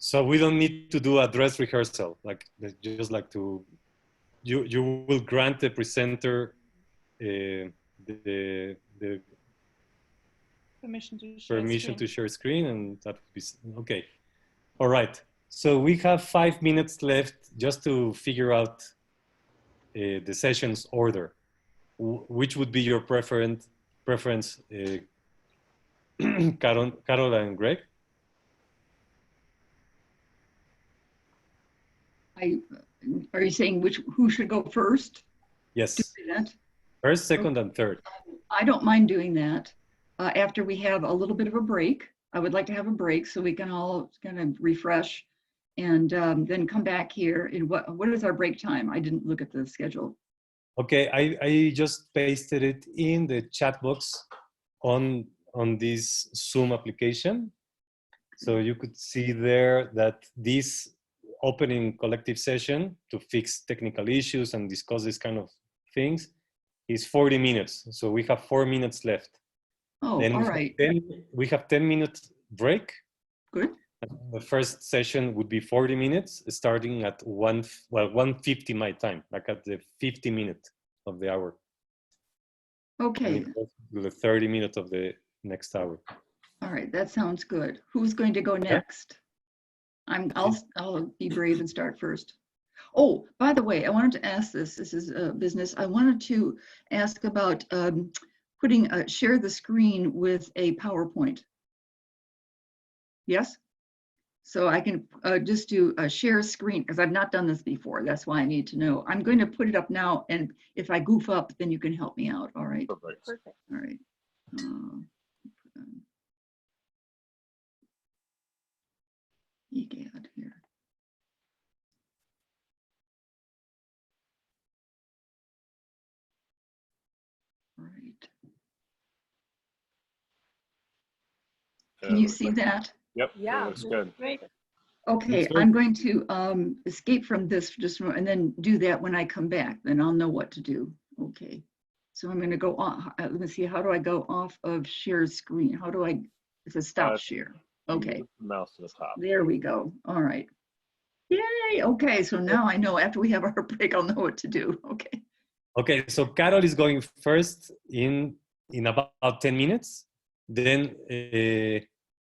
So we don't need to do a dress rehearsal, like just like to, you will grant the presenter the permission to share screen, and that would be okay. All right. So we have 5 minutes left just to figure out the session's order. Which would be your preference, Carol and Greg? Are you saying who should go first? Yes. That? First, second, and third. I don't mind doing that. After we have a little bit of a break, I would like to have a break so we can all kind of refresh and then come back here. And what is our break time? I didn't look at the schedule. Okay, I just pasted it in the chat box on this Zoom application. So you could see there that this opening collective session to fix technical issues and discuss this kind of things is 40 minutes. So we have 4 minutes left. Oh, then all right. We have 10 minutes break. Good. The first session would be 40 minutes, starting at 1:50 my time, like at the 50 minutes of the hour. Okay. The 30 minutes of the next hour. All right, that sounds good. Who's going to go next? I'll be brave and start first. Oh, by the way, I wanted to ask this. This is business. I wanted to ask about putting share the screen with a PowerPoint. Yes? So I can just do a share screen because I've not done this before. That's why I need to know. I'm going to put it up now, and if I goof up, then you can help me out. All right. Perfect. All right. EGAD here. All right. Can you see that? Yep. Yeah, Looks good. Great. Okay, I'm going to escape from this just and then do that when I come back. Then I'll know what to do. Okay. So I'm going to go on. Let me see. How do I go off of share screen? How do I? It says stop share. Okay. Mouse to the top. There we go. All right. Yay. Okay. So now I know after we have our break, I'll know what to do. Okay. Okay. So Carol is going first in about 10 minutes. Then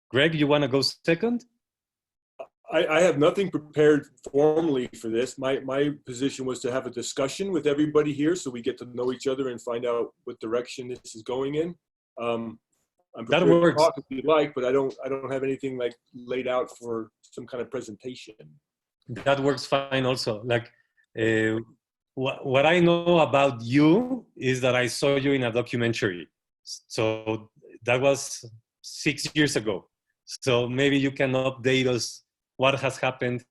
Greg, you want to go second? I have nothing prepared formally for this. My position was to have a discussion with everybody here so we get to know each other and find out what direction this is going in. I'm prepared to talk if you like, but I don't have anything like laid out for some kind of presentation. That works fine also. Like what I know about you is that I saw you in a documentary. So that was 6 years ago. So maybe you can update us what has happened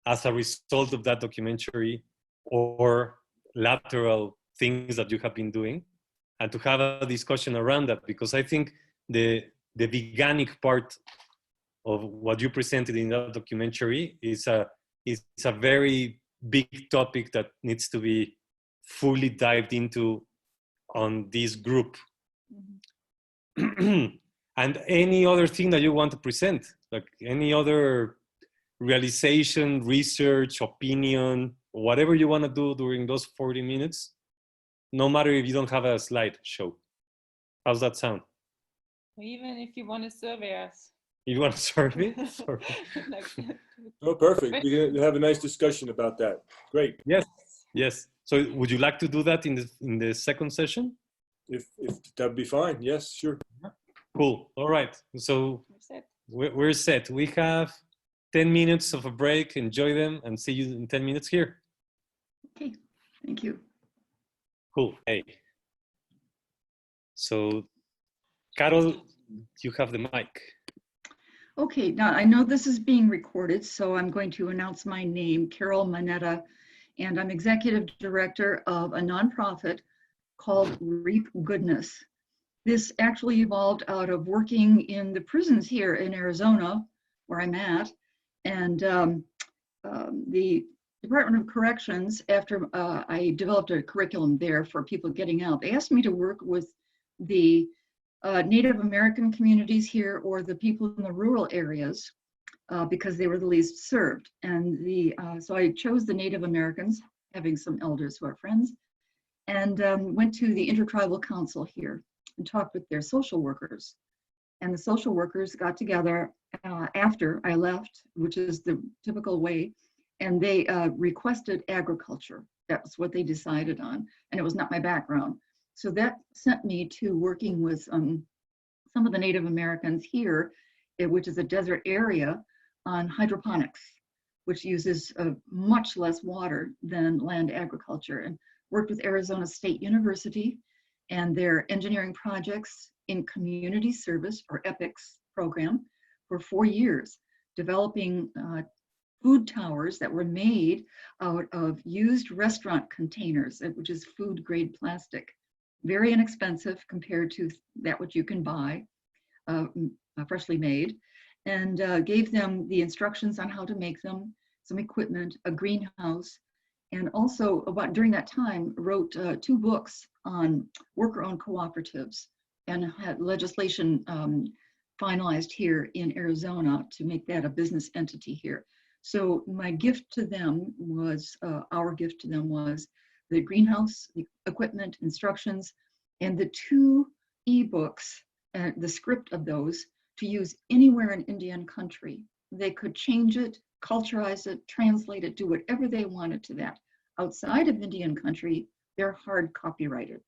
as a result of that documentary or lateral things that you have been doing, and to have a discussion around that, because I think the veganic part of what you presented in that documentary is a very big topic that needs to be fully dived into on this group. Mm-hmm. And any other thing that you want to present, like any other realization, research, opinion, whatever you want to do during those 40 minutes, no matter if you don't have a slideshow. How's that sound? Even if you want to survey us. You want to survey? Oh, perfect. We can have a nice discussion about that. Great. Yes, yes. So would you like to do that in the second session? If that'd be fine. Yes, sure. Cool. All right. So we're set. We have 10 minutes of a break. Enjoy them and see you in 10 minutes here. Okay. Thank you. Cool. Hey. So, Carol, you have the mic. Okay. Now, I know this is being recorded, so I'm going to announce my name, Carol Manetta, and I'm executive director of a nonprofit called Reap Goodness. This actually evolved out of working in the prisons here in Arizona, where I'm at, and the Department of Corrections, after I developed a curriculum there for people getting out, they asked me to work with the Native American communities here or the people in the rural areas because they were the least served. And so I chose the Native Americans, having some elders who are friends, and went to the Intertribal Council here and talked with their social workers. And the social workers got together after I left, which is the typical way, and they requested agriculture. That's what they decided on, and it was not my background. So that sent me to working with some of the Native Americans here, which is a desert area, on hydroponics, which uses much less water than land agriculture, and worked with Arizona State University and their engineering projects in community service, or EPICS program, for 4 years, developing food towers that were made out of used restaurant containers, which is food grade plastic. Very inexpensive compared to that which you can buy, freshly made, and gave them the instructions on how to make them, some equipment, a greenhouse, and also during that time wrote 2 books on worker-owned cooperatives, and had legislation finalized here in Arizona to make that a business entity here. So my gift to them was, our gift to them was the greenhouse, the equipment, instructions, and the 2 ebooks, the script of those, to use anywhere in Indian country. They could change it, culturize it, translate it, do whatever they wanted to that. Outside of Indian country, they're hard copyrighted.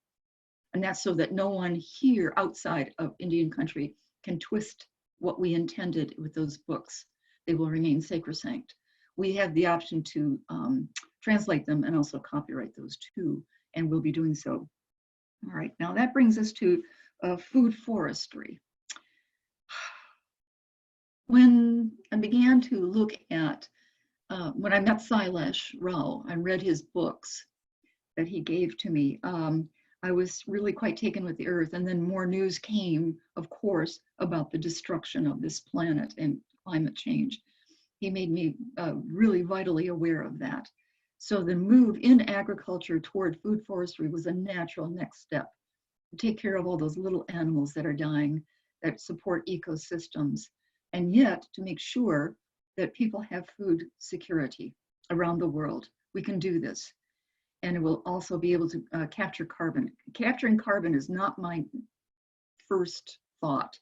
And that's so that no one here outside of Indian country can twist what we intended with those books. They will remain sacrosanct. We have the option to translate them and also copyright those too, and we'll be doing so. All right, now that brings us to food forestry. When I began to look at, when I met Sailesh Rao, I read his books that he gave to me. I was really quite taken with the earth, and then more news came, of course, about the destruction of this planet and climate change. He made me really vitally aware of that. So the move in agriculture toward food forestry was a natural next step to take care of all those little animals that are dying, that support ecosystems, and yet to make sure that people have food security around the world. We can do this. And it will also be able to capture carbon. Capturing carbon is not my first thought.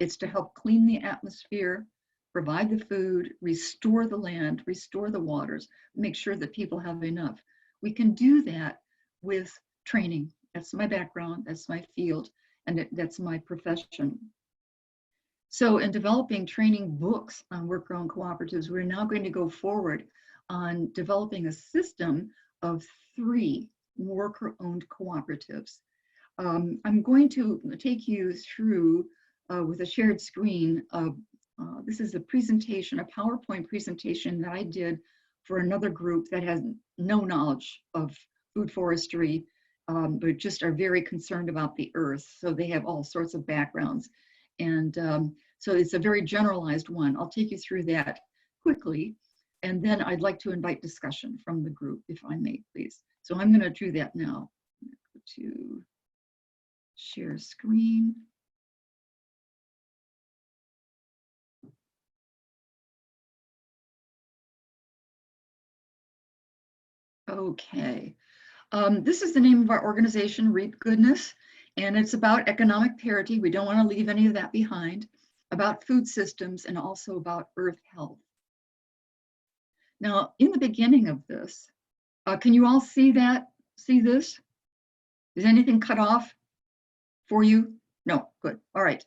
It's to help clean the atmosphere, provide the food, restore the land, restore the waters, make sure that people have enough. We can do that with training. That's my background, that's my field, and that's my profession. So in developing training books on worker-owned cooperatives, we're now going to go forward on developing a system of 3 worker-owned cooperatives. I'm going to take you through with a shared screen. This is a presentation, a PowerPoint presentation that I did for another group that has no knowledge of food forestry, but just are very concerned about the earth. So they have all sorts of backgrounds. And so it's a very generalized one. I'll take you through that quickly. And then I'd like to invite discussion from the group, if I may, please. So I'm going to do that now. Go to share screen. Okay. This is the name of our organization, Reap Goodness, and it's about economic parity. We don't want to leave any of that behind, about food systems, and also about earth health. Now, in the beginning of this, can you all see that? See this? Is anything cut off for you? No, good, all right.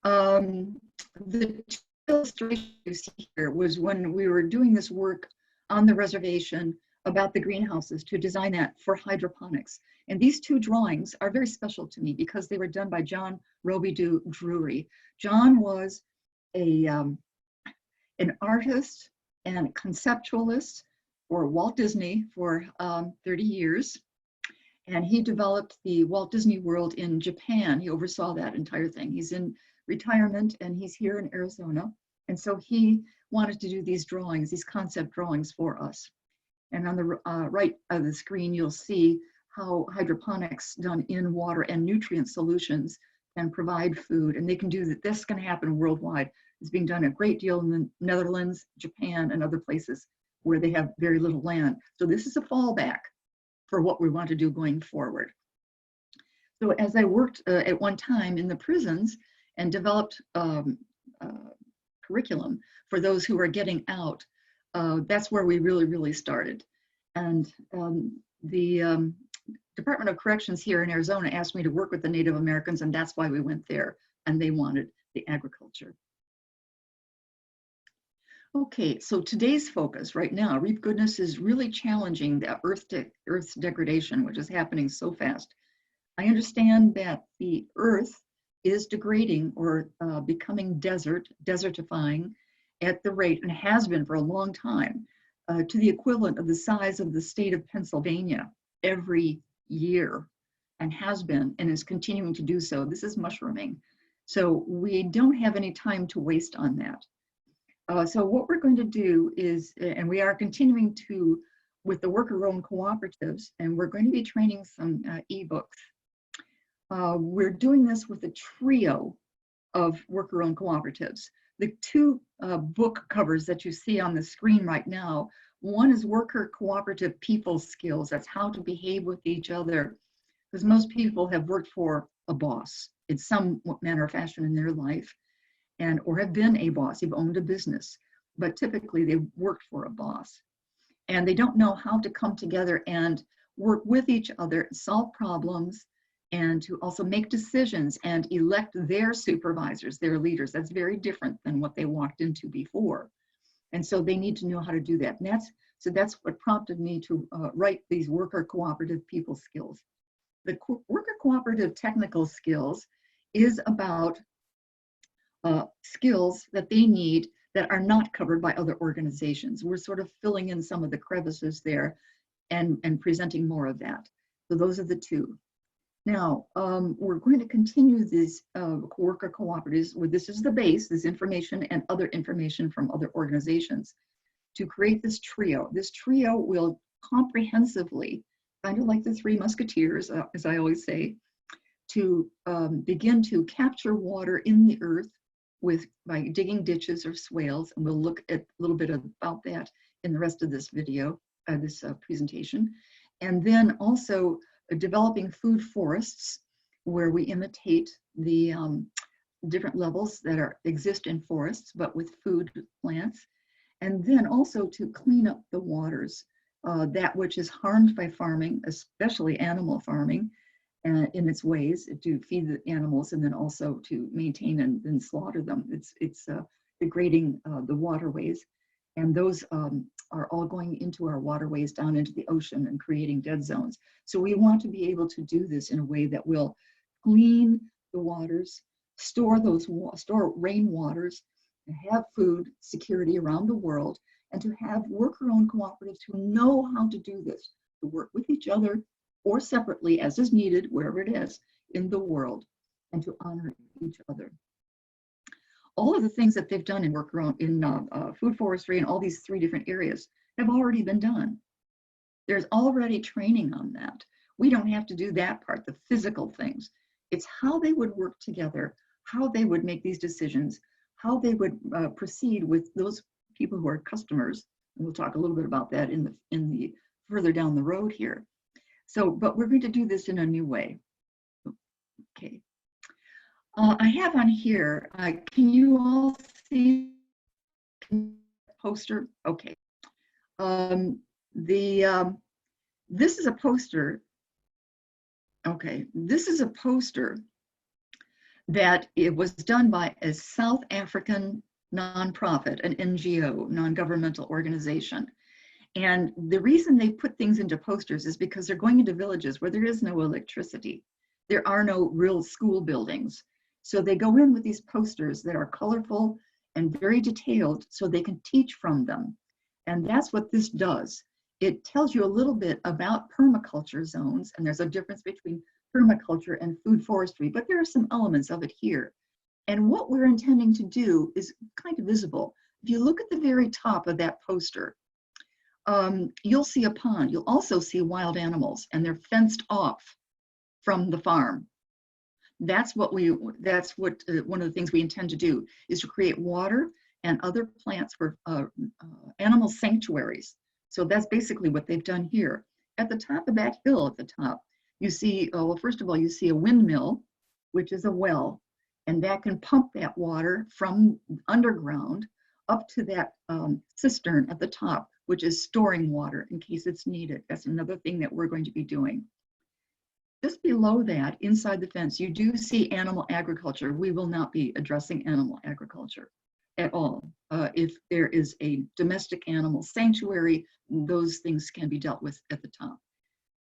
The illustration you see here was when we were doing this work on the reservation about the greenhouses to design that for hydroponics. And these 2 drawings are very special to me because they were done by John Robidoux Drury. John was an artist and conceptualist for Walt Disney for 30 years. And he developed the Walt Disney World in Japan. He oversaw that entire thing. He's in retirement and he's here in Arizona. And so he wanted to do these drawings, these concept drawings for us. And on the right of the screen, you'll see how hydroponics done in water and nutrient solutions can provide food. And they can do that. This can happen worldwide. It's being done a great deal in the Netherlands, Japan, and other places where they have very little land. So this is a fallback for what we want to do going forward. So as I worked at one time in the prisons and developed curriculum for those who are getting out, that's where we really started. And the Department of Corrections here in Arizona asked me to work with the Native Americans, and that's why we went there, and they wanted the agriculture. Okay, so today's focus right now, Reap Goodness is really challenging the Earth's degradation, which is happening so fast. I understand that the Earth is degrading or becoming desertifying at the rate, and has been for a long time, to the equivalent of the size of the state of Pennsylvania every year, and has been and is continuing to do so. This is mushrooming. So we don't have any time to waste on that. So what we're going to do is, and we are continuing to, with the worker-owned cooperatives, and we're going to be training some ebooks. We're doing this with a trio of worker-owned cooperatives. The two book covers that you see on the screen right now, one is Worker Cooperative People Skills. That's how to behave with each other, because most people have worked for a boss in some manner or fashion in their life, and or have been a boss. You've owned a business, but typically they've worked for a boss, and they don't know how to come together and work with each other, solve problems, and to also make decisions and elect their supervisors, their leaders. That's very different than what they walked into before. And so they need to know how to do that. And that's what prompted me to write these worker cooperative people skills. The worker cooperative technical skills is about skills that they need that are not covered by other organizations. We're sort of filling in some of the crevices there and presenting more of that. So those are the two. Now, we're going to continue these worker cooperatives where this is the base, this information and other information from other organizations to create this trio. This trio will comprehensively, kind of like the Three Musketeers, as I always say, to begin to capture water in the earth by digging ditches or swales, and we'll look at a little bit about that in the rest of this video, this presentation. And then also developing food forests where we imitate the different levels that exist in forests, but with food plants. And then also to clean up the waters, that which is harmed by farming, especially animal farming, in its ways to feed the animals and then also to maintain and then slaughter them. It's degrading the waterways, and those are all going into our waterways down into the ocean and creating dead zones. So we want to be able to do this in a way that will clean the waters, store rainwaters, and have food security around the world, and to have worker-owned cooperatives who know how to do this, to work with each other or separately as is needed, wherever it is in the world, and to honor each other. All of the things that they've done in food forestry and all these 3 different areas have already been done. There's already training on that. We don't have to do that part, the physical things. It's how they would work together, how they would make these decisions, how they would proceed with those people who are customers. And we'll talk a little bit about that in the further down the road here. So, but we're going to do this in a new way. Okay. I have on here, can you all see the poster? Okay. This is a poster. Okay, this is a poster that it was done by a South African nonprofit, an NGO, non-governmental organization. And the reason they put things into posters is because they're going into villages where there is no electricity. There are no real school buildings. So they go in with these posters that are colorful and very detailed so they can teach from them. And that's what this does. It tells you a little bit about permaculture zones, and there's a difference between permaculture and food forestry, but there are some elements of it here. And what we're intending to do is kind of visible. If you look at the very top of that poster, you'll see a pond. You'll also see wild animals, and they're fenced off from the farm. That's what one of the things we intend to do, is to create water and other plants for animal sanctuaries. So that's basically what they've done here. At the top of that hill at the top, you see, well, first of all, you see a windmill, which is a well, and that can pump that water from underground up to that cistern at the top, which is storing water in case it's needed. That's another thing that we're going to be doing. Just below that, inside the fence, you do see animal agriculture. We will not be addressing animal agriculture at all. If there is a domestic animal sanctuary, those things can be dealt with at the top.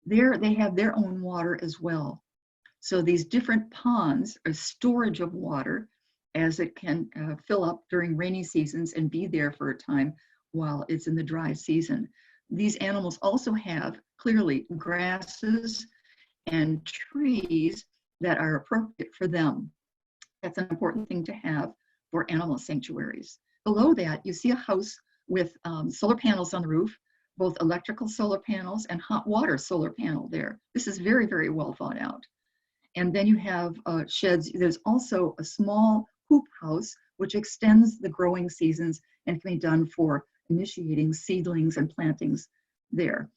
There, they have their own water as well. So these different ponds are storage of water as it can fill up during rainy seasons and be there for a time while it's in the dry season. These animals also have clearly grasses and trees that are appropriate for them. That's an important thing to have for animal sanctuaries. Below that, you see a house with solar panels on the roof, both electrical solar panels and hot water solar panel there. This is very, very well thought out. And then you have sheds. There's also a small hoop house, which extends the growing seasons and can be done for initiating seedlings and plantings there.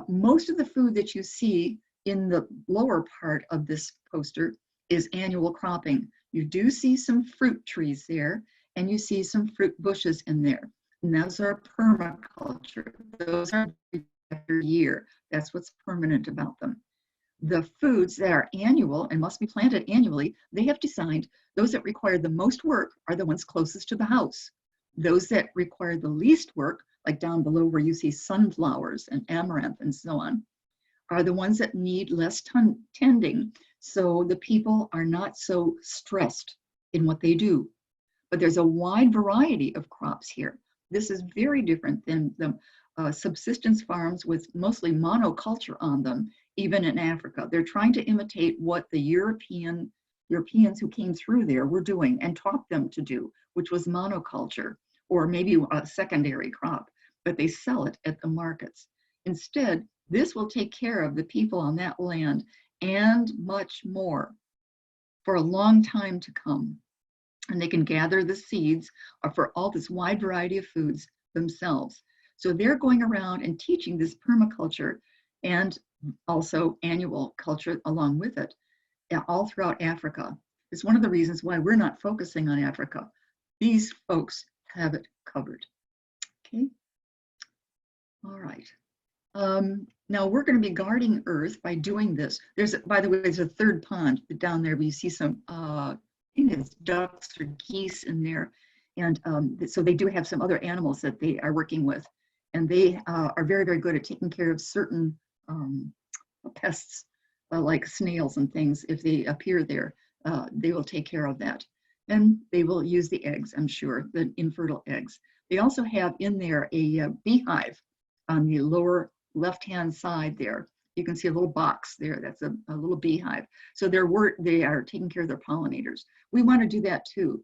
Most of the food that you see in the lower part of this poster is annual cropping. You do see some fruit trees there, and you see some fruit bushes in there. And those are permaculture. Those are every year. That's what's permanent about them. The foods that are annual and must be planted annually, they have designed those that require the most work are the ones closest to the house. Those that require the least work, like down below where you see sunflowers and amaranth and so on, are the ones that need less tending, so the people are not so stressed in what they do. But there's a wide variety of crops here. This is very different than the subsistence farms with mostly monoculture on them, even in Africa. They're trying to imitate what the Europeans who came through there were doing and taught them to do, which was monoculture, or maybe a secondary crop, but they sell it at the markets. Instead, this will take care of the people on that land and much more for a long time to come. And they can gather the seeds for all this wide variety of foods themselves. So they're going around and teaching this permaculture and also annual culture along with it all throughout Africa. It's one of the reasons why we're not focusing on Africa. These folks have it covered. Okay. All right. Now we're going to be guarding Earth by doing this. By the way, there's a third pond down there where you see some, I think it's ducks or geese in there. And so they do have some other animals that they are working with. And they are very, very good at taking care of certain pests like snails and things. If they appear there, they will take care of that. And they will use the eggs, I'm sure, the infertile eggs. They also have in there a beehive on the lower left-hand side there. You can see a little box there. That's a little beehive. So they are taking care of their pollinators. We want to do that too.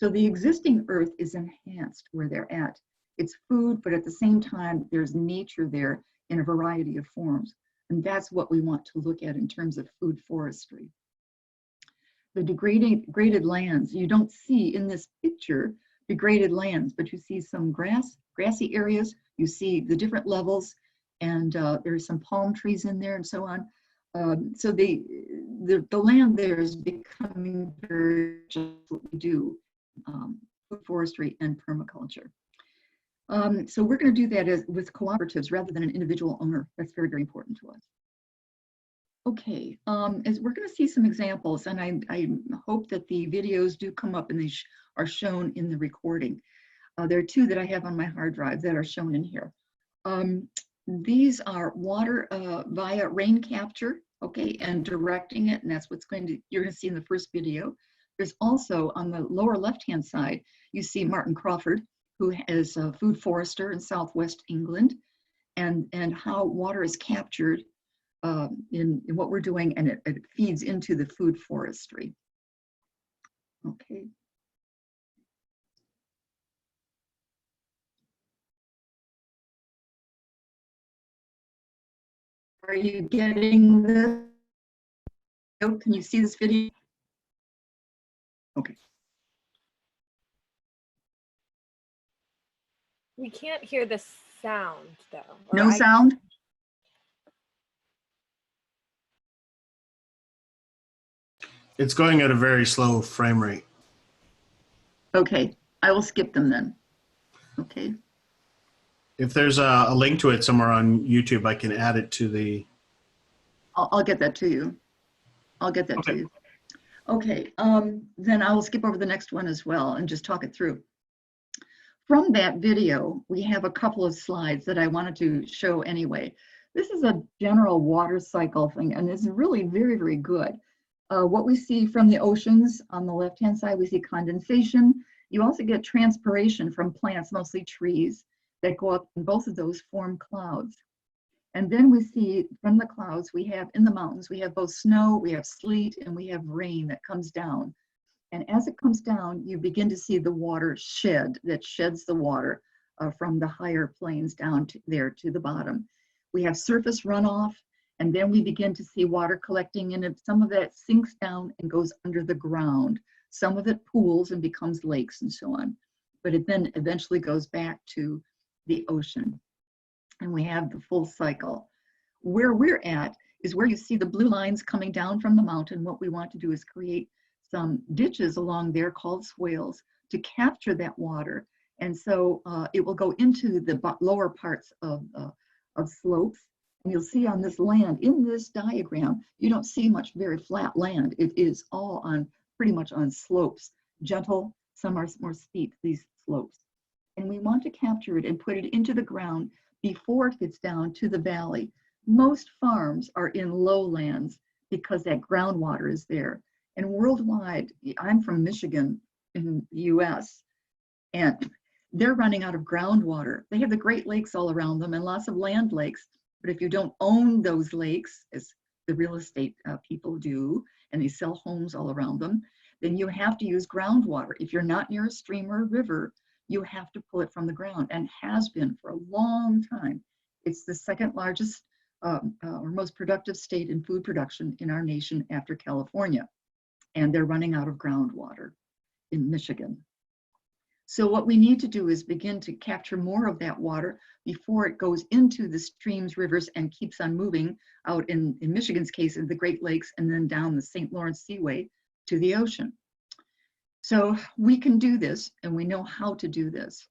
So the existing Earth is enhanced where they're at. It's food, but at the same time, there's nature there in a variety of forms. And that's what we want to look at in terms of food forestry. The degraded lands, you don't see in this picture degraded lands, but you see some grassy areas. You see the different levels, and there's some palm trees in there and so on. So the land there is becoming very just what we do, food forestry and permaculture. So we're going to do that with cooperatives rather than an individual owner. That's very, very important to us. Okay, as we're going to see some examples, and I hope that the videos do come up and they are shown in the recording. There are two that I have on my hard drive that are shown in here. These are water via rain capture, okay, and directing it, and that's what's you're going to see in the first video. There's also on the lower left-hand side, you see Martin Crawford, who is a food forester in Southwest England, and how water is captured in what we're doing, and it feeds into the food forestry. Okay. Are you getting this? Can you see this video? Okay. We can't hear the sound though. No sound? It's going at a very slow frame rate. Okay, I will skip them then. Okay. If there's a link to it somewhere on YouTube, I can add it to the. I'll get that to you. I'll get that to you. Okay, then I will skip over the next one as well and just talk it through. From that video, we have a couple of slides that I wanted to show anyway. This is a general water cycle thing, and it's really very, very good. What we see from the oceans on the left-hand side, we see condensation. You also get transpiration from plants, mostly trees, that go up, and both of those form clouds. And then we see from the clouds, we have in the mountains, we have both snow, we have sleet, and we have rain that comes down. And as it comes down, you begin to see the water shed, that sheds the water from the higher plains down to there to the bottom. We have surface runoff, and then we begin to see water collecting, and some of that sinks down and goes under the ground. Some of it pools and becomes lakes and so on. But it then eventually goes back to the ocean. And we have the full cycle. Where we're at is where you see the blue lines coming down from the mountain. What we want to do is create some ditches along there called swales to capture that water. And so it will go into the lower parts of slopes. And you'll see on this land, in this diagram, you don't see much very flat land. It is all on pretty much on slopes, gentle, some are more steep, these slopes. And we want to capture it and put it into the ground before it gets down to the valley. Most farms are in lowlands because that groundwater is there. And worldwide, I'm from Michigan in the US, and they're running out of groundwater. They have the Great Lakes all around them and lots of land lakes. But if you don't own those lakes, as the real estate people do, and they sell homes all around them, then you have to use groundwater. If you're not near a stream or a river, you have to pull it from the ground, and has been for a long time. It's the second largest or most productive state in food production in our nation after California. And they're running out of groundwater in Michigan. So what we need to do is begin to capture more of that water before it goes into the streams, rivers, and keeps on moving out in Michigan's case, in the Great Lakes, and then down the St. Lawrence Seaway to the ocean. So we can do this, and we know how to do this.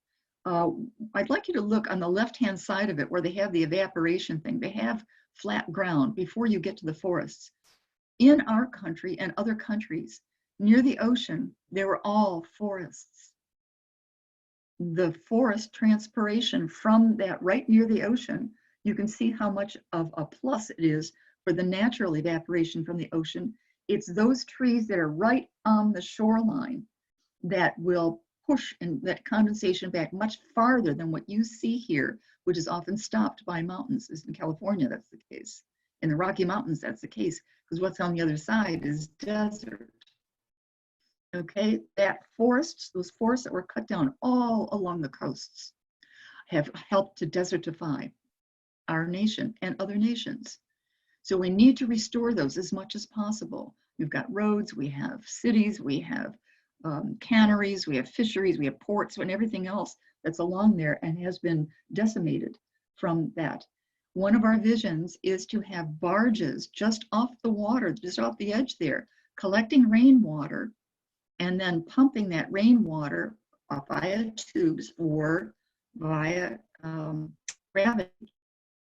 I'd like you to look on the left-hand side of it where they have the evaporation thing. They have flat ground before you get to the forests. In our country and other countries, near the ocean, they were all forests. The forest transpiration from that right near the ocean, you can see how much of a plus it is for the natural evaporation from the ocean. It's those trees that are right on the shoreline that will push and that condensation back much farther than what you see here, which is often stopped by mountains. As in California, that's the case. In the Rocky Mountains, that's the case, because what's on the other side is desert. Okay, that forests, those forests that were cut down all along the coasts have helped to desertify our nation and other nations. So we need to restore those as much as possible. We've got roads, we have cities, we have canneries, we have fisheries, we have ports, and everything else that's along there and has been decimated from that. One of our visions is to have barges just off the water, just off the edge there, collecting rainwater and then pumping that rainwater via tubes or via gravity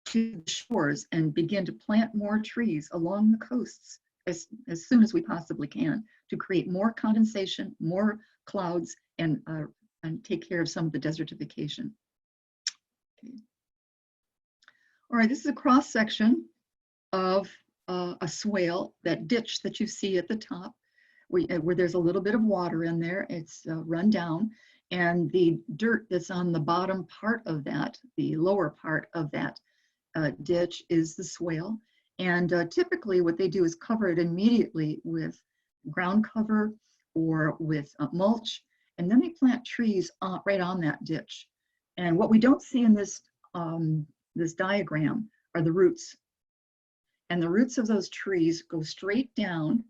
to the shores and begin to plant more trees along the coasts as soon as we possibly can to create more condensation, more clouds, and take care of some of the desertification. Okay. All right, this is a cross section of a swale, that ditch that you see at the top, where there's a little bit of water in there. It's run down, and the dirt that's on the bottom part of that, the lower part of that ditch, is the swale. And typically what they do is cover it immediately with ground cover or with mulch, and then they plant trees right on that ditch. And what we don't see in this this diagram are the roots. And the roots of those trees go straight down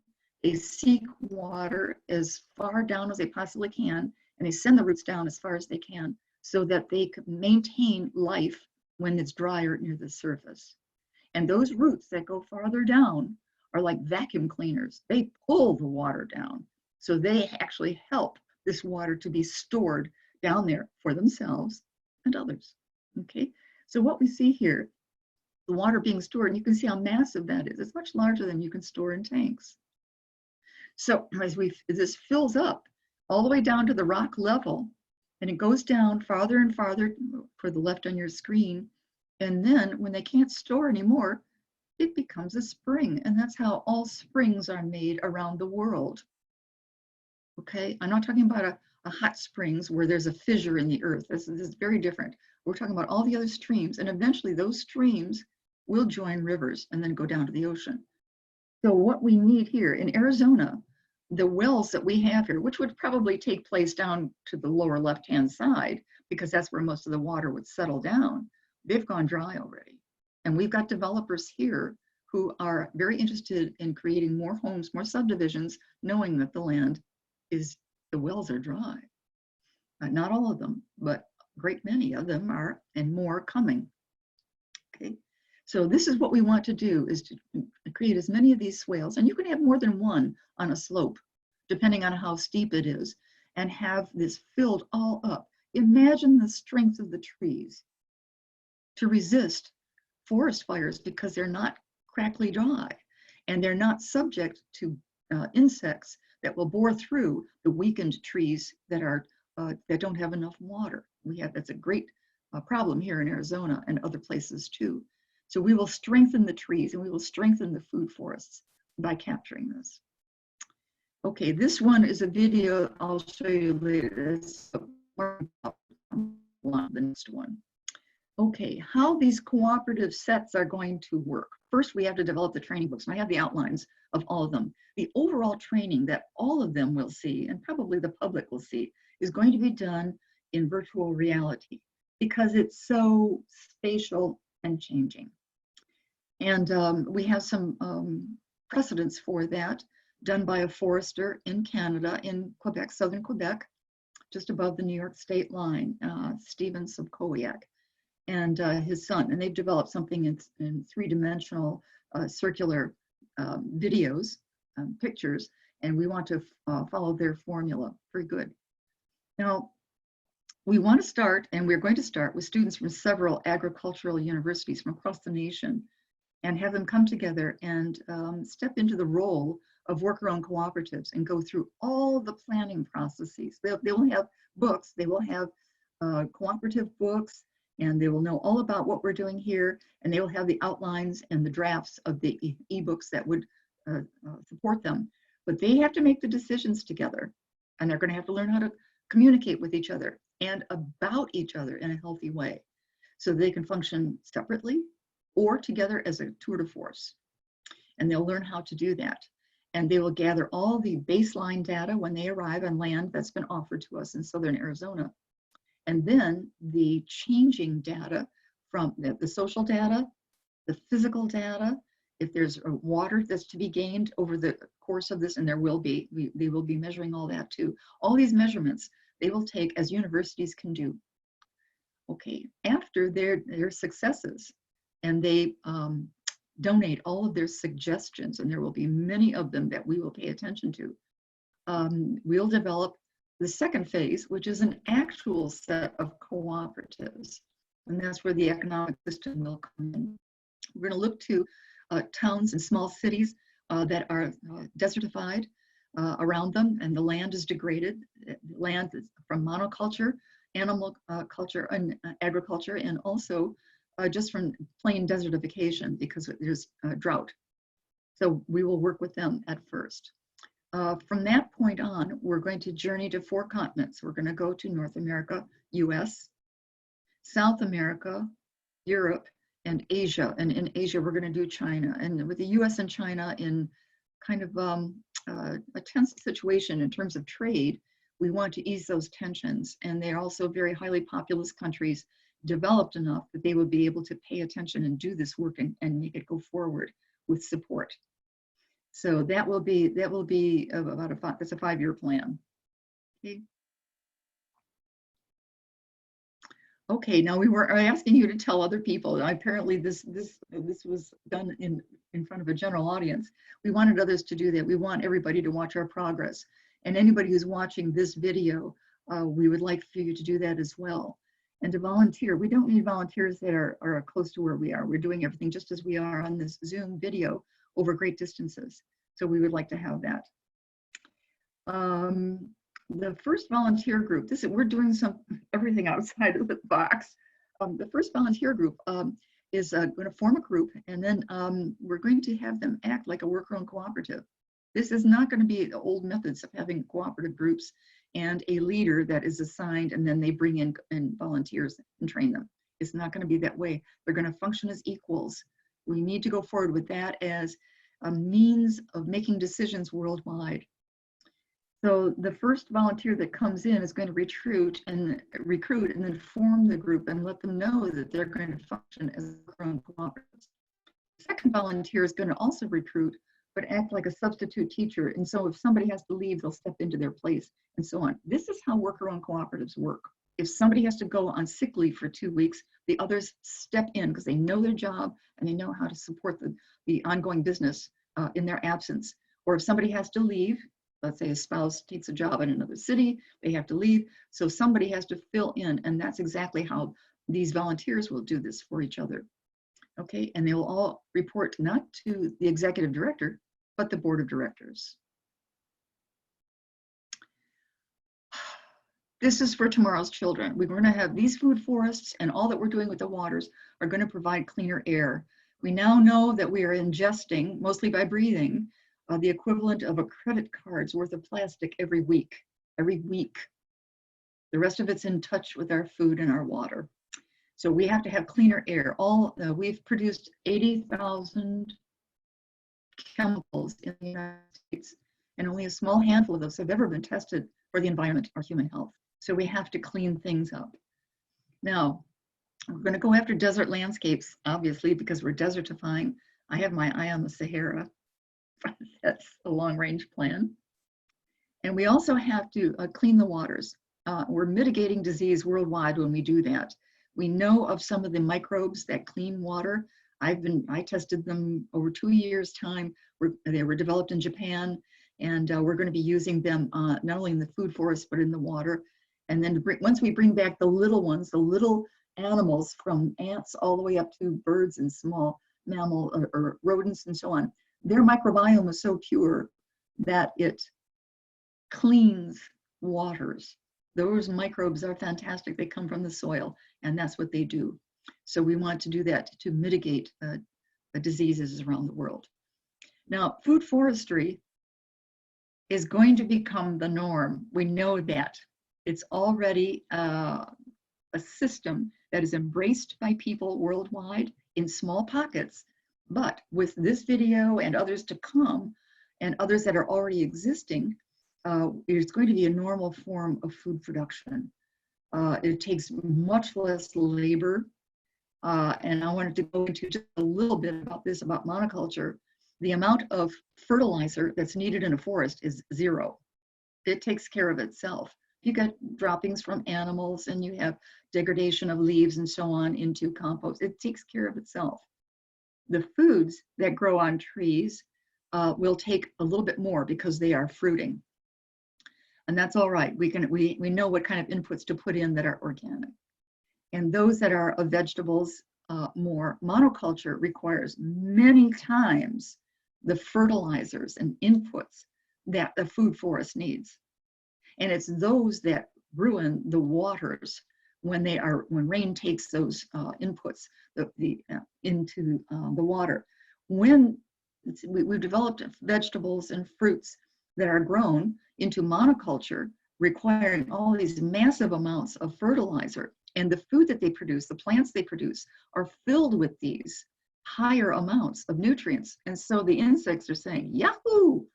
They seek water as far down as they possibly can, and they send the roots down as far as they can so that they can maintain life when it's drier near the surface. And those roots that go farther down are like vacuum cleaners. They pull the water down. So they actually help this water to be stored down there for themselves and others. Okay, so what we see here, the water being stored, and you can see how massive that is. It's much larger than you can store in tanks. So as this fills up all the way down to the rock level, and it goes down farther and farther for the left on your screen, and then when they can't store anymore, it becomes a spring. And that's how all springs are made around the world. Okay, I'm not talking about a hot springs where there's a fissure in the earth. This is very different. We're talking about all the other streams, and eventually those streams will join rivers and then go down to the ocean. So what we need here in Arizona, the wells that we have here, which would probably take place down to the lower left-hand side, because that's where most of the water would settle down, they've gone dry already. And we've got developers here who are very interested in creating more homes, more subdivisions, knowing that the land is, the wells are dry. Not all of them, but a great many of them are, and more coming. Okay, so this is what we want to do, is to create as many of these swales, and you can have more than one on a slope, depending on how steep it is, and have this filled all up. Imagine the strength of the trees to resist forest fires, because they're not crackly dry, and they're not subject to insects that will bore through the weakened trees that are that don't have enough water. That's a great problem here in Arizona and other places too. So we will strengthen the trees, and we will strengthen the food forests by capturing this. Okay, this one is a video I'll show you later. It's the next one. Okay, how these cooperative sets are going to work. First, we have to develop the training books, and I have the outlines of all of them. The overall training that all of them will see, and probably the public will see, is going to be done in virtual reality, because it's so spatial and changing. And we have some precedents for that, done by a forester in Canada, in Quebec, southern Quebec, just above the New York state line, Stephen Sobkowiak, and his son. And they've developed something in three-dimensional circular videos, pictures, and we want to follow their formula. Very good. Now, we want to start, and we're going to start with students from several agricultural universities from across the nation, and have them come together and step into the role of worker-owned cooperatives and go through all the planning processes. They will have books, they will have cooperative books, and they will know all about what we're doing here, and they will have the outlines and the drafts of the e-books that would support them. But they have to make the decisions together, and they're going to have to learn how to communicate with each other and about each other in a healthy way, so they can function separately or together as a tour de force. And they'll learn how to do that. And they will gather all the baseline data when they arrive on land that's been offered to us in southern Arizona. And then the changing data from the social data, the physical data, if there's water that's to be gained over the course of this, and there will be, they will be measuring all that too. All these measurements they will take as universities can do. Okay, after their successes, and they donate all of their suggestions, and there will be many of them that we will pay attention to, we'll develop the second phase, which is an actual set of cooperatives. And that's where the economic system will come in. We're going to look to towns and small cities that are desertified around them, and the land is degraded. Land is from monoculture, animal culture, and agriculture, and also just from plain desertification because there's drought. So we will work with them at first. From that point on, we're going to journey to 4 continents. We're going to go to North America, US, South America, Europe, and Asia. And in Asia, we're going to do China. And with the US and China in kind of a tense situation in terms of trade, we want to ease those tensions. And they're also very highly populous countries, developed enough that they would be able to pay attention and do this work and make it go forward with support. So that will be about that's a 5-year plan. Okay. Okay, now we were asking you to tell other people. Apparently this was done in front of a general audience. We wanted others to do that. We want everybody to watch our progress. And anybody who's watching this video, we would like for you to do that as well. And to volunteer. We don't need volunteers that are close to where we are. We're doing everything just as we are on this Zoom video over great distances. So we would like to have that. The first volunteer group, we're doing everything outside of the box. The first volunteer group is going to form a group, and then we're going to have them act like a worker-owned cooperative. This is not going to be the old methods of having cooperative groups and a leader that is assigned, and then they bring in volunteers and train them. It's not going to be that way. They're going to function as equals. We need to go forward with that as a means of making decisions worldwide. So the first volunteer that comes in is going to recruit and then form the group and let them know that they're going to function as worker-owned cooperatives. The second volunteer is going to also recruit, but act like a substitute teacher. And so if somebody has to leave, they'll step into their place and so on. This is how worker-owned cooperatives work. If somebody has to go on sick leave for 2 weeks, the others step in because they know their job and they know how to support the ongoing business in their absence. Or if somebody has to leave, let's say a spouse takes a job in another city, they have to leave, so somebody has to fill in, and that's exactly how these volunteers will do this for each other. Okay, and they will all report not to the executive director, but the board of directors. This is for tomorrow's children. We're going to have these food forests, and all that we're doing with the waters are going to provide cleaner air. We now know that we are ingesting, mostly by breathing, the equivalent of a credit card's worth of plastic every week. The rest of it's in touch with our food and our water. So we have to have cleaner air. We've produced 80,000 chemicals in the United States, and only a small handful of those have ever been tested for the environment or human health. So we have to clean things up. Now, we're going to go after desert landscapes, obviously, because we're desertifying. I have my eye on the Sahara. That's a long-range plan. And we also have to clean the waters. We're mitigating disease worldwide when we do that. We know of some of the microbes that clean water. I tested them over 2 years' time. They were developed in Japan, and we're going to be using them not only in the food forest, but in the water. And then once we bring back the little ones, the little animals from ants all the way up to birds and small mammal or rodents and so on, their microbiome is so pure that it cleans waters. Those microbes are fantastic. They come from the soil, and that's what they do. So we want to do that to mitigate the diseases around the world. Now, food forestry is going to become the norm. We know that. It's already a system that is embraced by people worldwide in small pockets. But with this video and others to come, and others that are already existing, it's going to be a normal form of food production. It takes much less labor. And I wanted to go into just a little bit about this, about monoculture. The amount of fertilizer that's needed in a forest is 0. It takes care of itself. You get droppings from animals and you have degradation of leaves and so on into compost. It takes care of itself. The foods that grow on trees will take a little bit more because they are fruiting. And that's all right. We know what kind of inputs to put in that are organic. And those that are of vegetables, more. Monoculture requires many times the fertilizers and inputs that the food forest needs. And it's those that ruin the waters when rain takes those inputs into the water. When we've developed vegetables and fruits that are grown into monoculture, requiring all these massive amounts of fertilizer, and the food that they produce, the plants they produce, are filled with these higher amounts of nutrients. And so the insects are saying, Yahoo!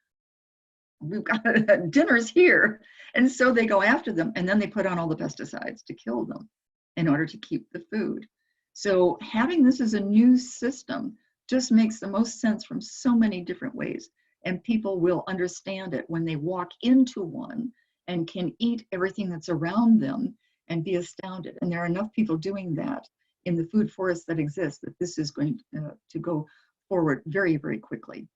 We've got dinner's here. And so they go after them, and then they put on all the pesticides to kill them in order to keep the food. So having this as a new system just makes the most sense from so many different ways. And people will understand it when they walk into one and can eat everything that's around them and be astounded. And there are enough people doing that in the food forest that exists that this is going to go forward very, very quickly.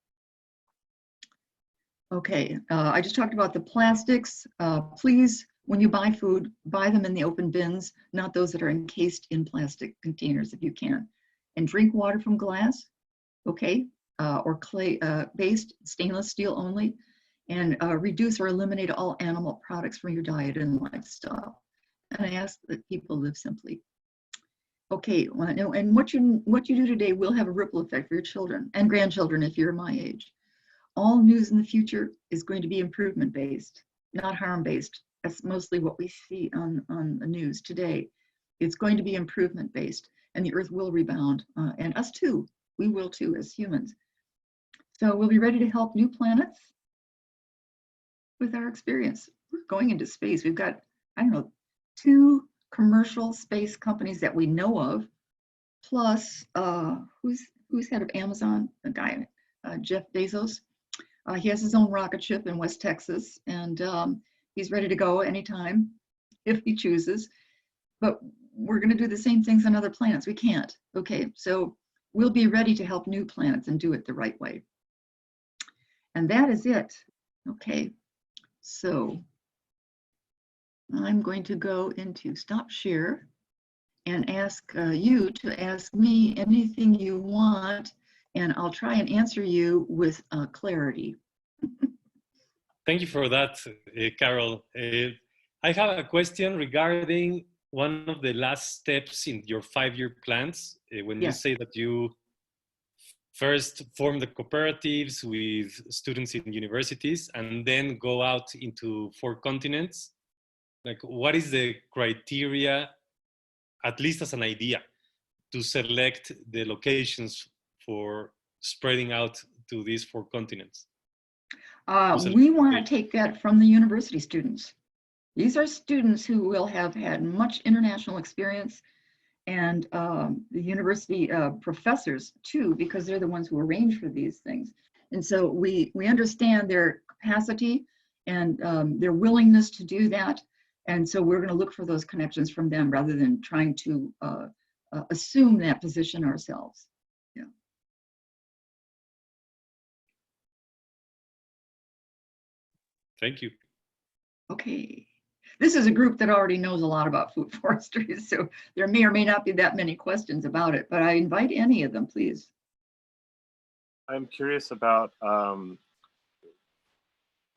Okay, I just talked about the plastics. Please, when you buy food, buy them in the open bins, not those that are encased in plastic containers if you can. And drink water from glass, okay, or clay-based, stainless steel only. And reduce or eliminate all animal products from your diet and lifestyle. And I ask that people live simply. Okay, and what you do today will have a ripple effect for your children and grandchildren if you're my age. All news in the future is going to be improvement-based, not harm-based. That's mostly what we see on the news today. It's going to be improvement-based, and the earth will rebound, and us too. We will too as humans. So we'll be ready to help new planets with our experience. We're going into space. We've got, I don't know, 2 commercial space companies that we know of, plus who's head of Amazon? The guy, Jeff Bezos. He has his own rocket ship in West Texas, and he's ready to go anytime if he chooses. But we're going to do the same things on other planets. We can't. Okay, so we'll be ready to help new planets and do it the right way. And that is it. Okay, so I'm going to go into stop share and ask you to ask me anything you want, and I'll try and answer you with clarity. Thank you for that, Carol. I have a question regarding one of the last steps in your 5-year plans. When you say that you first form the cooperatives with students in universities and then go out into 4 continents. Like, what is the criteria, at least as an idea, to select the locations for spreading out to these 4 continents? We want to take that from the university students. These are students who will have had much international experience, and the university professors too, because they're the ones who arrange for these things. And so we understand their capacity and their willingness to do that. And so we're going to look for those connections from them rather than trying to assume that position ourselves. Yeah. Thank you. Okay. This is a group that already knows a lot about food forestry, so there may or may not be that many questions about it, but I invite any of them, please. I'm curious about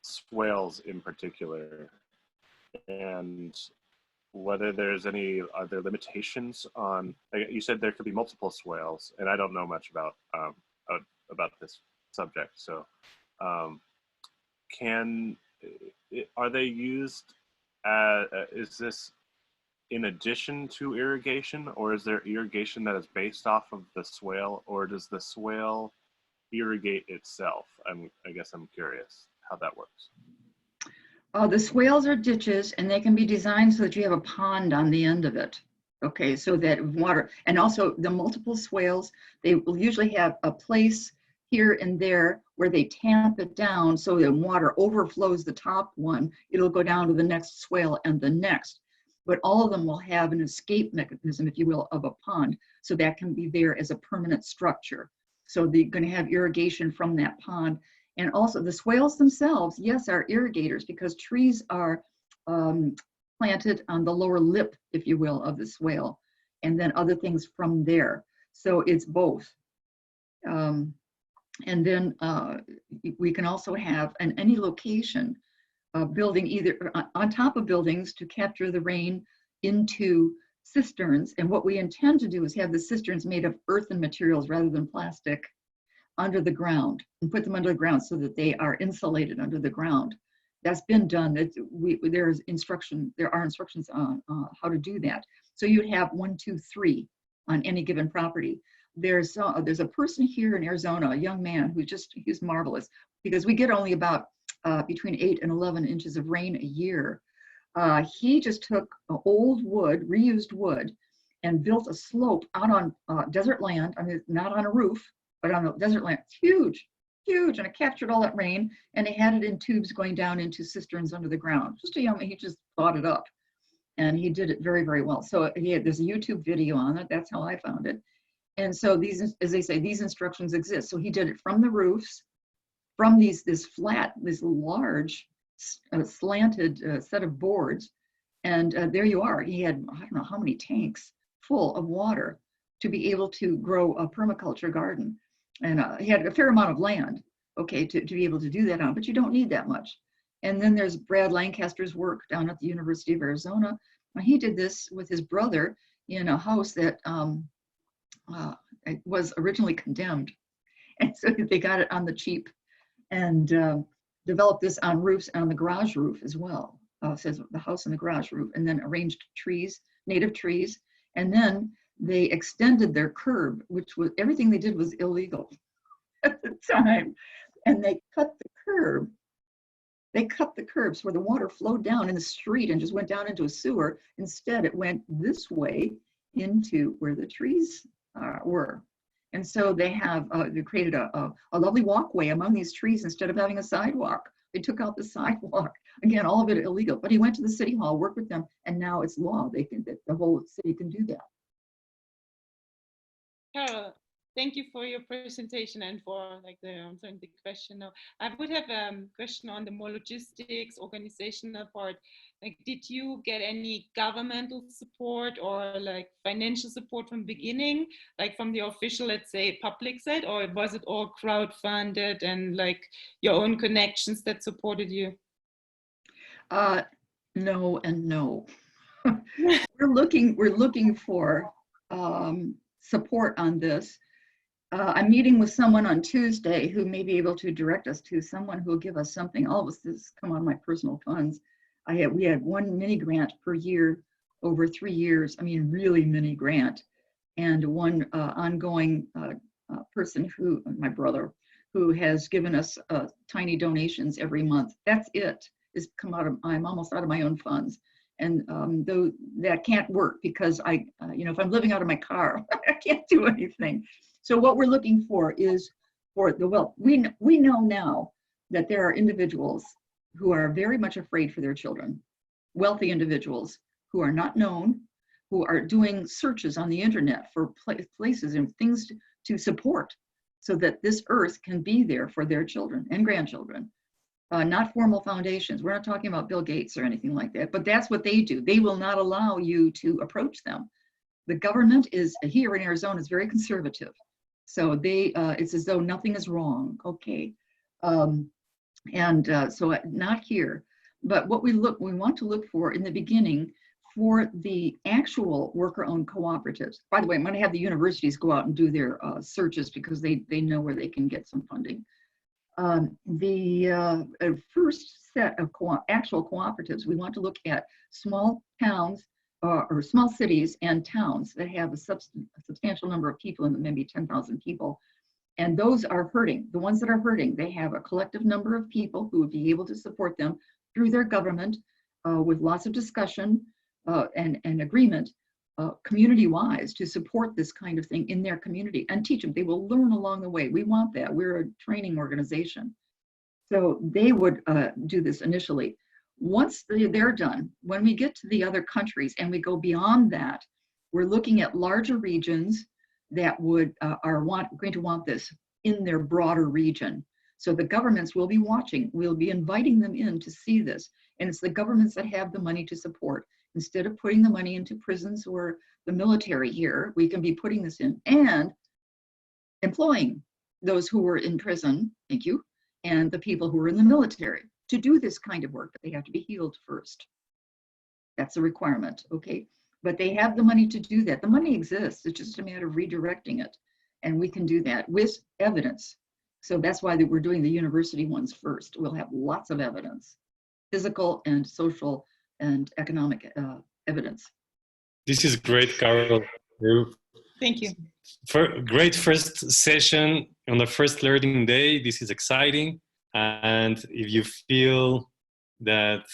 swales in particular, and whether there's any, are there limitations on, you said there could be multiple swales, and I don't know much about this subject, so are they used, is this in addition to irrigation, or is there irrigation that is based off of the swale, or does the swale irrigate itself? I guess I'm curious how that works. The swales are ditches, and they can be designed so that you have a pond on the end of it. Okay, so that water, and also the multiple swales, they will usually have a place here and there where they tamp it down so that water overflows the top one, it'll go down to the next swale and the next. But all of them will have an escape mechanism, if you will, of a pond. So that can be there as a permanent structure. So they're going to have irrigation from that pond. And also the swales themselves, yes, are irrigators because trees are planted on the lower lip, if you will, of the swale, and then other things from there. So it's both. And then we can also have in any location building either on top of buildings to capture the rain into cisterns. And what we intend to do is have the cisterns made of earthen materials rather than plastic under the ground, and put them under the ground so that they are insulated under the ground. That's been done. There are instructions on how to do that. So you'd have 1, 2, 3 on any given property. There's a person here in Arizona, a young man he's marvelous, because we get only about between 8 and 11 inches of rain a year. He just took old wood, reused wood, and built a slope out on desert land. I mean, not on a roof, but on a desert land. It's huge, huge, and it captured all that rain, and they had it in tubes going down into cisterns under the ground. He just thought it up, and he did it very, very well. So there's a YouTube video on it. That's how I found it. And so these, as they say, these instructions exist. So he did it from the roofs, from this large slanted set of boards. And there you are. He had, I don't know how many tanks full of water to be able to grow a permaculture garden. And he had a fair amount of land, okay, to be able to do that on, but you don't need that much. And then there's Brad Lancaster's work down at the University of Arizona. He did this with his brother in a house that was originally condemned. And so they got it on the cheap and developed this on roofs, on the garage roof as well. It says the house and the garage roof, and then arranged trees, native trees. And then they extended their curb, which was, everything they did was illegal at the time. And they cut the curb. They cut the curbs where the water flowed down in the street and just went down into a sewer. Instead, it went this way into where the trees were. And so they created a lovely walkway among these trees instead of having a sidewalk. They took out the sidewalk. Again, all of it illegal. But he went to the city hall, worked with them, and now it's law. The whole city can do that. Carol, thank you for your presentation and for answering the question. Now, I would have a question on the more logistics, organizational part. Did you get any governmental support or financial support from the beginning, from the official, let's say, public side, or was it all crowdfunded and your own connections that supported you? No and no. We're looking for support on this. I'm meeting with someone on Tuesday who may be able to direct us to someone who will give us something. All of this come on my personal funds. We had one mini grant per year over 3 years. I mean, really mini grant, and one ongoing person my brother, who has given us tiny donations every month. That's it. I'm almost out of my own funds. And though that can't work because if I'm living out of my car, I can't do anything. So what we're looking for is for the wealth. We know now that there are individuals who are very much afraid for their children, wealthy individuals who are not known, who are doing searches on the internet for places and things to support so that this earth can be there for their children and grandchildren. Not formal foundations. We're not talking about Bill Gates or anything like that, but that's what they do. They will not allow you to approach them. The government here in Arizona is very conservative. So it's as though nothing is wrong. Okay. So not here, but what we want to look for in the beginning for the actual worker-owned cooperatives. By the way, I'm going to have the universities go out and do their searches because they know where they can get some funding. The first set of actual cooperatives, we want to look at small towns or small cities and towns that have a substantial number of people, in maybe 10,000 people. And those are hurting. The ones that are hurting, they have a collective number of people who would be able to support them through their government with lots of discussion and agreement, community-wise, to support this kind of thing in their community and teach them. They will learn along the way. We want that. We're a training organization. So they would do this initially. Once they're done, when we get to the other countries and we go beyond that, we're looking at larger regions that going to want this in their broader region. So the governments will be watching. We'll be inviting them in to see this. And it's the governments that have the money to support. Instead of putting the money into prisons or the military here, we can be putting this in and employing those who were in prison, thank you, and the people who were in the military to do this kind of work. But they have to be healed first. That's a requirement, okay? But they have the money to do that. The money exists. It's just a matter of redirecting it. And we can do that with evidence. So that's why we're doing the university ones first. We'll have lots of evidence, physical and social and economic evidence. This is great, Carol. Thank you. Great first session on the first learning day. This is exciting. And if you feel that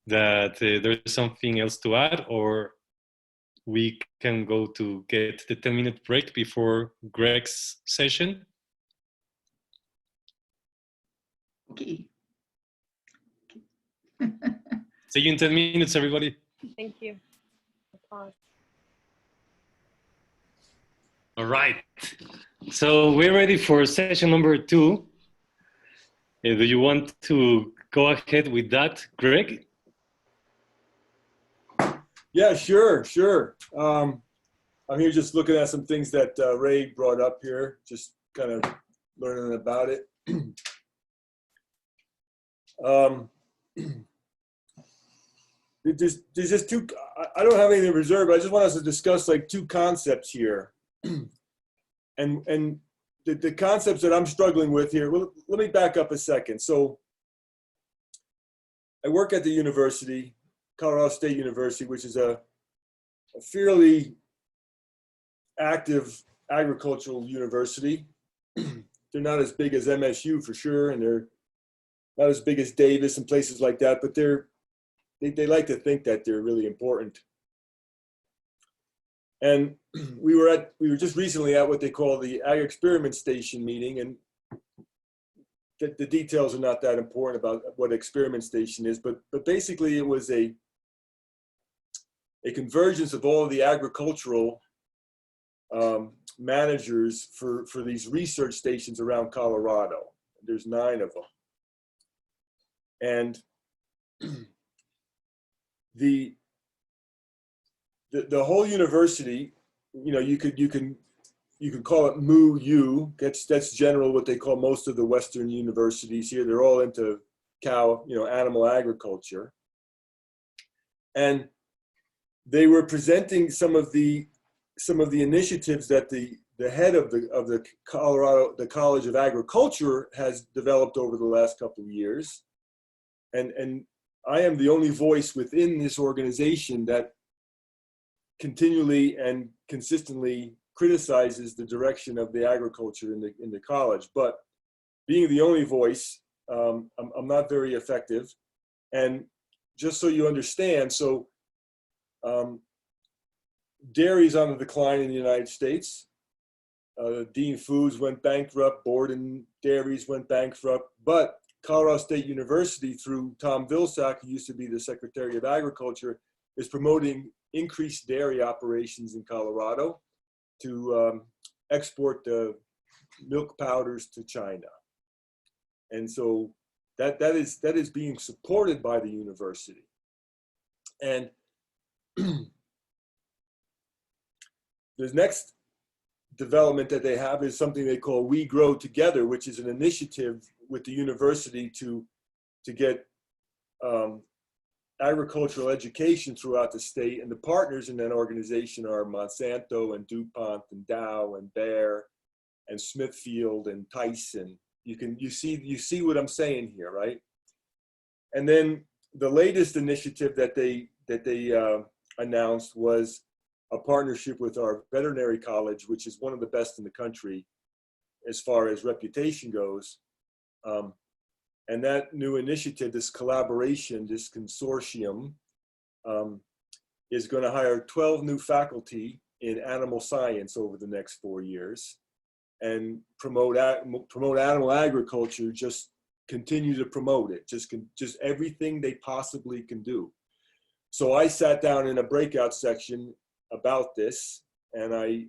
there's something else to add, or we can go to get the 10-minute break before Greg's session. Okay. See you in 10 minutes, everybody. Thank you. Applause. All right. So we're ready for session number 2. Do you want to go ahead with that, Greg? Yeah, sure. I'm here just looking at some things that Ray brought up here, just kind of learning about it. There's just two, I don't have anything reserved, but I just want us to discuss like 2 concepts here. And the concepts that I'm struggling with here, well, let me back up a second. So I work at the university, Colorado State University, which is a fairly active agricultural university. They're not as big as MSU for sure, and they're not as big as Davis and places like that, but they like to think that they're really important. And we were just recently at what they call the Ag Experiment Station meeting, and the details are not that important about what experiment station is, but basically it was a convergence of all of the agricultural managers for these research stations around Colorado. There's 9 of them. And the whole university, you know, you can call it MU-U. That's general what they call most of the Western universities here. They're all into animal agriculture. And they were presenting some of the initiatives that the head of the College of Agriculture has developed over the last couple of years. And I am the only voice within this organization that continually and consistently criticizes the direction of the agriculture in the college. But being the only voice, I'm not very effective. And just so you understand, so dairy's on the decline in the United States. Dean Foods went bankrupt, Borden Dairies went bankrupt, but Colorado State University, through Tom Vilsack, who used to be the Secretary of Agriculture, is promoting increased dairy operations in Colorado to export the milk powders to China. And so that is being supported by the university. And the next development that they have is something they call We Grow Together, which is an initiative with the university to get agricultural education throughout the state. And the partners in that organization are Monsanto and DuPont and Dow and Bayer and Smithfield and Tyson. You see what I'm saying here, right? And then the latest initiative that they announced was a partnership with our veterinary college, which is one of the best in the country as far as reputation goes. And that new initiative, this collaboration, this consortium, is going to hire 12 new faculty in animal science over the next 4 years, and promote animal agriculture. Just continue to promote it. Just everything they possibly can do. So I sat down in a breakout section about this, and I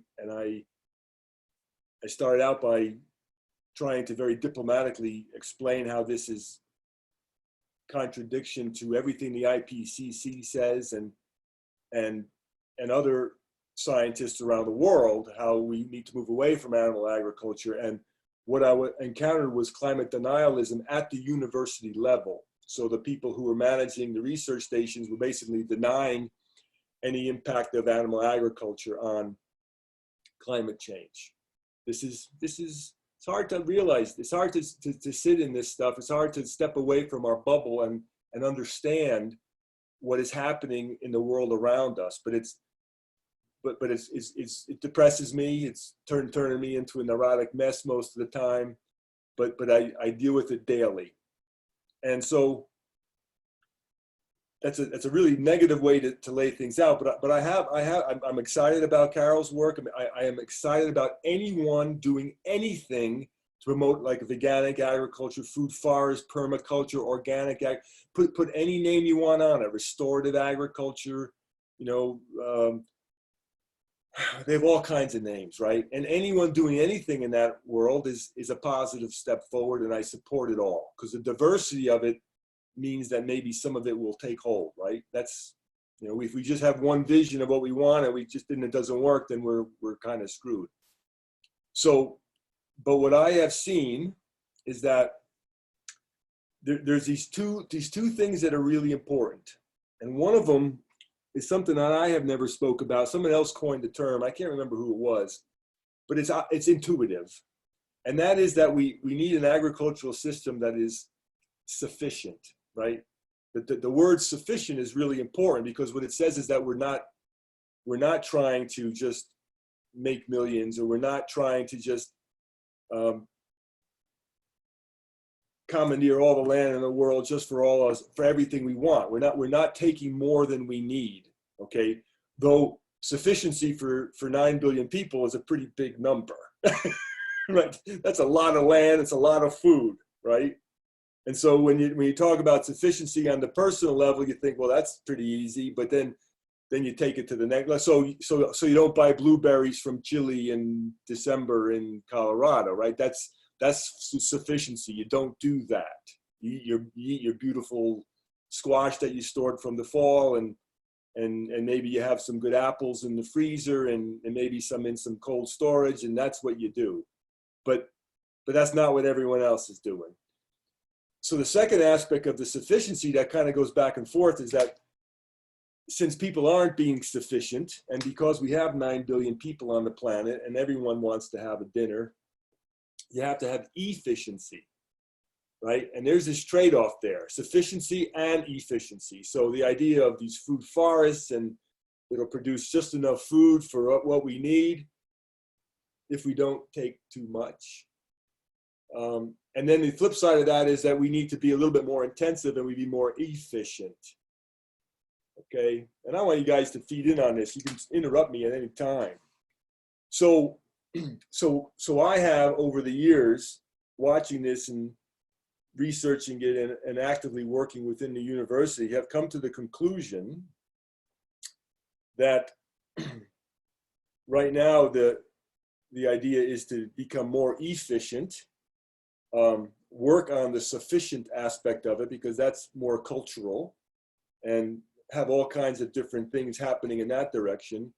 started out by trying to very diplomatically explain how this is contradiction to everything the IPCC says and other scientists around the world, how we need to move away from animal agriculture. And what I encountered was climate denialism at the university level. So the people who were managing the research stations were basically denying any impact of animal agriculture on climate change. It's hard to realize. It's hard to sit in this stuff. It's hard to step away from our bubble and understand what is happening in the world around us. But it depresses me. It's turning me into a neurotic mess most of the time. But I deal with it daily, and so that's a really negative way to lay things out. But I'm excited about Carol's work. I am excited about anyone doing anything promote like veganic agriculture, food forest, permaculture, organic, put any name you want on it, restorative agriculture, you know, they have all kinds of names, right? And anyone doing anything in that world is a positive step forward, and I support it all, because the diversity of it means that maybe some of it will take hold, right? That's, you know, if we just have one vision of what we want and it doesn't work, then we're kind of screwed. So, but what I have seen is that there's these two things that are really important, and one of them is something that I have never spoke about. Someone else coined the term. I can't remember who it was, but it's intuitive, and that is that we need an agricultural system that is sufficient, right? The word sufficient is really important, because what it says is that we're not trying to just make millions, or we're not trying to just commandeer all the land in the world just for everything we want. We're not taking more than we need. Okay, though sufficiency for 9 billion people is a pretty big number, right? That's a lot of land. It's a lot of food, right? And so when you talk about sufficiency on the personal level, you think, well, that's pretty easy. But then you take it to the next. So you don't buy blueberries from Chile in December in Colorado, right? That's sufficiency. You don't do that. You eat your beautiful squash that you stored from the fall, and maybe you have some good apples in the freezer, and maybe some in some cold storage, and that's what you do. But that's not what everyone else is doing. So the second aspect of the sufficiency that kind of goes back and forth is that since people aren't being sufficient, and because we have 9 billion people on the planet and everyone wants to have a dinner, you have to have efficiency, right? And there's this trade-off there, sufficiency and efficiency. So the idea of these food forests, and it'll produce just enough food for what we need if we don't take too much. And then the flip side of that is that we need to be a little bit more intensive, and we be more efficient. Okay, and I want you guys to feed in on this. You can interrupt me at any time. So I have, over the years, watching this and researching it and actively working within the university, have come to the conclusion that right now the idea is to become more efficient, work on the sufficient aspect of it, because that's more cultural, and have all kinds of different things happening in that direction.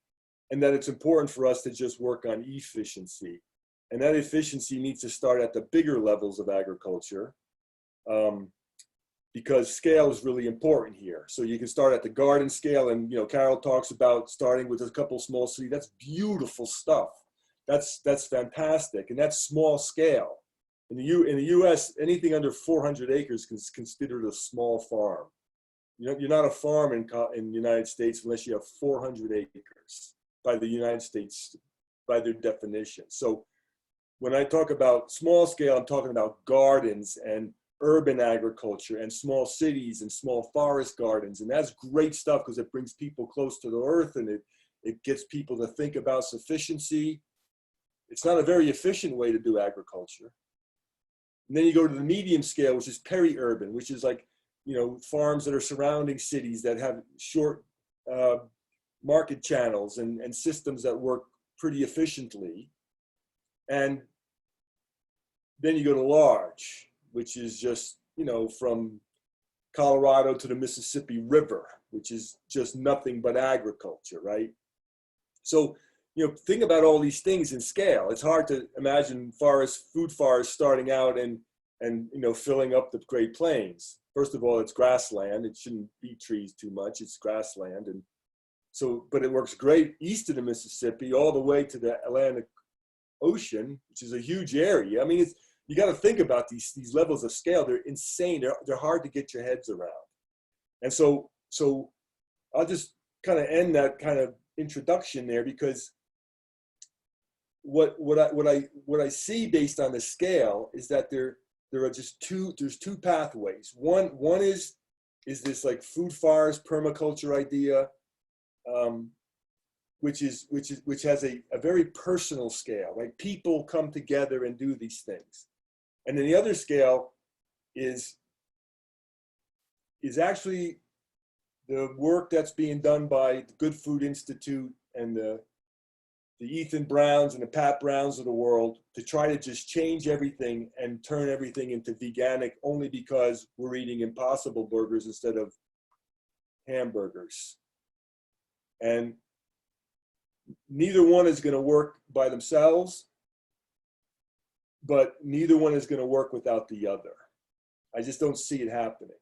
And that it's important for us to just work on efficiency. And that efficiency needs to start at the bigger levels of agriculture, because scale is really important here. So you can start at the garden scale, and Carol talks about starting with a couple small seeds. That's beautiful stuff. That's fantastic, and that's small scale. In the U.S., anything under 400 acres is considered a small farm. You're not a farm in the United States unless you have 400 acres by the United States, by their definition. So when I talk about small scale, I'm talking about gardens and urban agriculture and small cities and small forest gardens. And that's great stuff, because it brings people close to the earth, and it gets people to think about sufficiency. It's not a very efficient way to do agriculture. And then you go to the medium scale, which is peri-urban, which is like, farms that are surrounding cities that have short market channels and systems that work pretty efficiently. And then you go to large, which is just, from Colorado to the Mississippi River, which is just nothing but agriculture, right? So, think about all these things in scale. It's hard to imagine food forests starting out and filling up the Great Plains. First of all, it's grassland. It shouldn't be trees too much. It's grassland. And so, but it works great east of the Mississippi all the way to the Atlantic Ocean, which is a huge area. I mean, you got to think about these levels of scale. They're insane. They're hard to get your heads around. And so I'll just kind of end that kind of introduction there, because what I see based on the scale is that there are just there's two pathways. One is this like food forest permaculture idea, which has a very personal scale, right? People come together and do these things. And then the other scale is actually the work that's being done by the Good Food Institute and the Ethan Browns and the Pat Browns of the world to try to just change everything and turn everything into veganic only because we're eating Impossible burgers instead of hamburgers. And neither one is going to work by themselves, but neither one is going to work without the other. I just don't see it happening.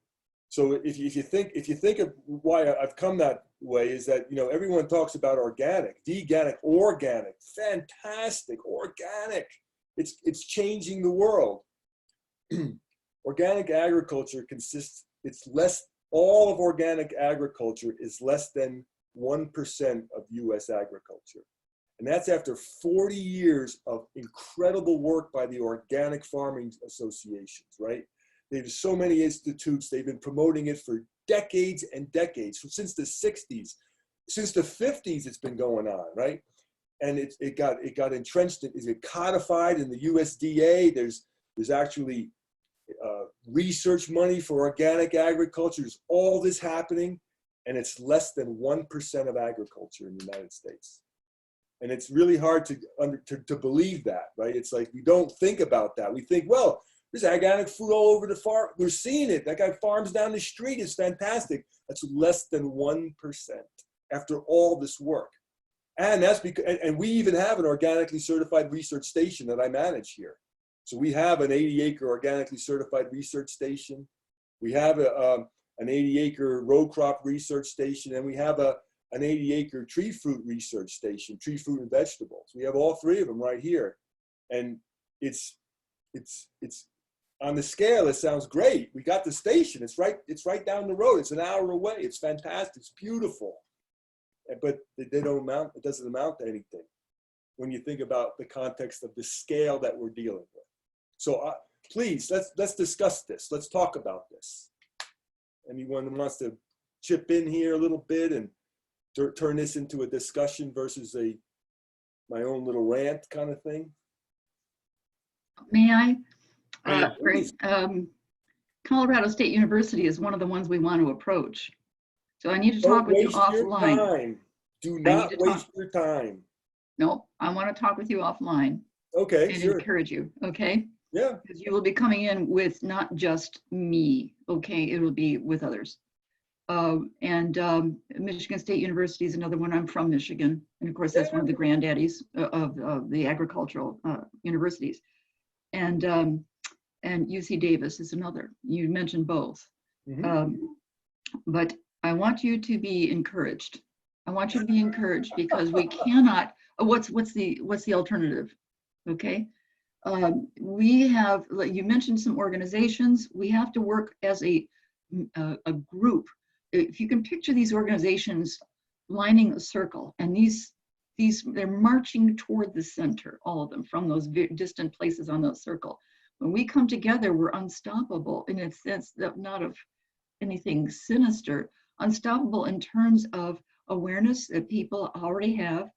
So if you think of why I've come that way is that, you know, everyone talks about organic, veganic, organic, fantastic, organic. It's changing the world. Organic agriculture all of organic agriculture is less than 1% of US agriculture. And that's after 40 years of incredible work by the organic farming associations, right? There's so many institutes, they've been promoting it for decades and decades, since the 60s, since the 50s it's been going on, right? And it got entrenched, is it codified in the USDA? There's actually research money for organic agriculture. There's all this happening, and it's less than 1% of agriculture in the United States. And it's really hard to believe that, right? It's like, we don't think about that. We think, well, there's organic food all over the farm. We're seeing it. That guy farms down the street. It's fantastic. That's less than 1% after all this work. And that's because, and we even have an organically certified research station that I manage here. So we have an 80-acre organically certified research station. We have an 80-acre row crop research station, and we have an 80-acre tree fruit research station, tree fruit and vegetables. We have all three of them right here. And it's on the scale, it sounds great. We got the station. It's right down the road. It's an hour away. It's fantastic. It's beautiful. But they don't amount. It doesn't amount to anything when you think about the context of the scale that we're dealing with. So please, let's discuss this. Let's talk about this. Anyone who wants to chip in here a little bit and turn this into a discussion versus my own little rant kind of thing? May I? Great. Colorado State University is one of the ones we want to approach. So I need to talk with you offline. Do not waste your time. No, I want to talk with you offline. Okay, and sure. Encourage you, okay? Yeah. Because you will be coming in with not just me, okay? It will be with others. Michigan State University is another one. I'm from Michigan. And of course, that's one of the granddaddies of the agricultural universities. And UC Davis is another. You mentioned both. Mm-hmm. But I want you to be encouraged. I want you to be encouraged because we cannot, what's the alternative? Okay. We have, you mentioned some organizations. We have to work as a group. If you can picture these organizations lining a circle, and they're marching toward the center, all of them, from those distant places on that circle. When we come together, we're unstoppable in a sense that not of anything sinister, unstoppable in terms of awareness that people already have.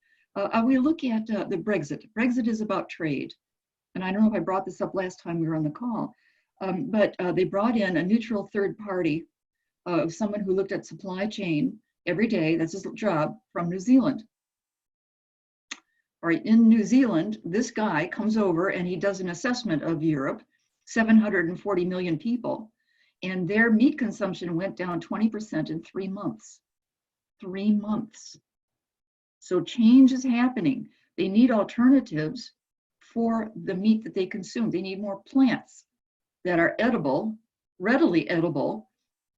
We look at the Brexit. Brexit is about trade. And I don't know if I brought this up last time we were on the call, but they brought in a neutral third party of someone who looked at supply chain every day, that's his job, from New Zealand. All right, in New Zealand, this guy comes over and he does an assessment of Europe, 740 million people, and their meat consumption went down 20% in 3 months. 3 months. So change is happening. They need alternatives for the meat that they consume. They need more plants that are edible, readily edible,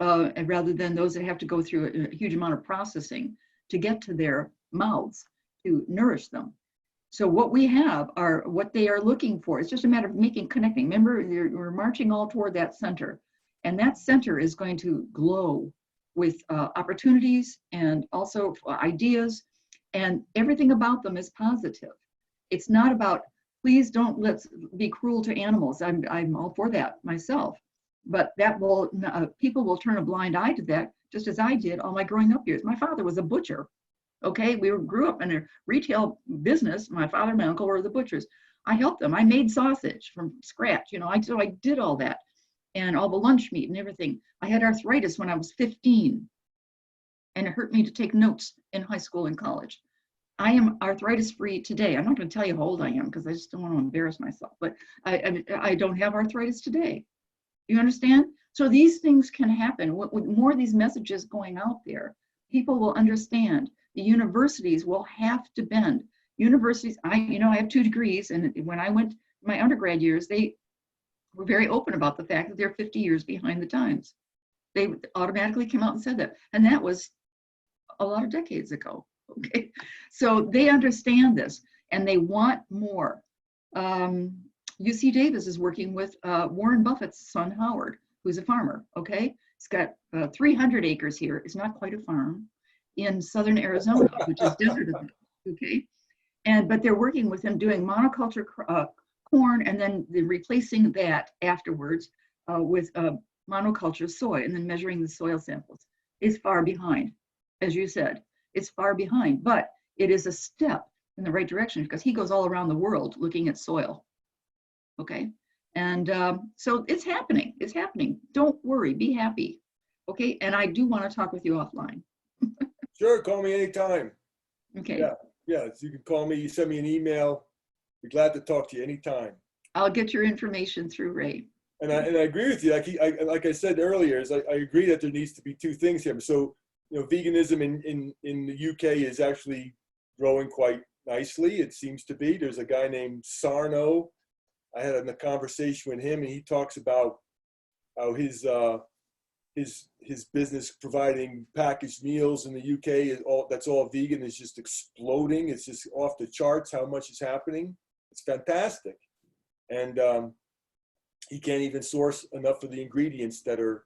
rather than those that have to go through a huge amount of processing to get to their mouths to nourish them. So what we have are what they are looking for. It's just a matter of connecting. Remember, we're marching all toward that center. And that center is going to glow with opportunities and also ideas, and everything about them is positive. It's not about, please don't let's be cruel to animals. I'm all for that myself. But that will, people will turn a blind eye to that, just as I did all my growing up years. My father was a butcher. Okay, we grew up in a retail business. My father and my uncle were the butchers. I helped them. I made sausage from scratch, you know, so I did all that and all the lunch meat and everything. I had arthritis when I was 15 and it hurt me to take notes in high school and college. I am arthritis free today. I'm not going to tell you how old I am because I just don't want to embarrass myself, but I don't have arthritis today. You understand? So these things can happen. With more of these messages going out there, people will understand. The universities will have to bend. Universities, I have 2 degrees, and when I went my undergrad years, they were very open about the fact that they're 50 years behind the times. They automatically came out and said that, and that was a lot of decades ago. Okay, so they understand this, and they want more. UC Davis is working with Warren Buffett's son Howard, who's a farmer. Okay, he's got 300 acres here. It's not quite a farm in southern Arizona, which is desert. Okay. But they're working with him doing monoculture corn and then replacing that afterwards with monoculture soy and then measuring the soil samples. Is far behind, as you said. It's far behind, but it is a step in the right direction because he goes all around the world looking at soil. Okay, and so it's happening. It's happening. Don't worry. Be happy. Okay, and I do want to talk with you offline. Sure, call me anytime. Okay. Yeah, so you can call me, you send me an email. Be glad to talk to you anytime. I'll get your information through Ray. And I agree with you. Like I said earlier, I agree that there needs to be 2 things here. So, you know, veganism in the UK is actually growing quite nicely. It seems to be. There's a guy named Sarno. I had a conversation with him, and he talks about how his business providing packaged meals in the UK that's all vegan is just exploding. It's just off the charts how much is happening. It's fantastic. And he can't even source enough of the ingredients that are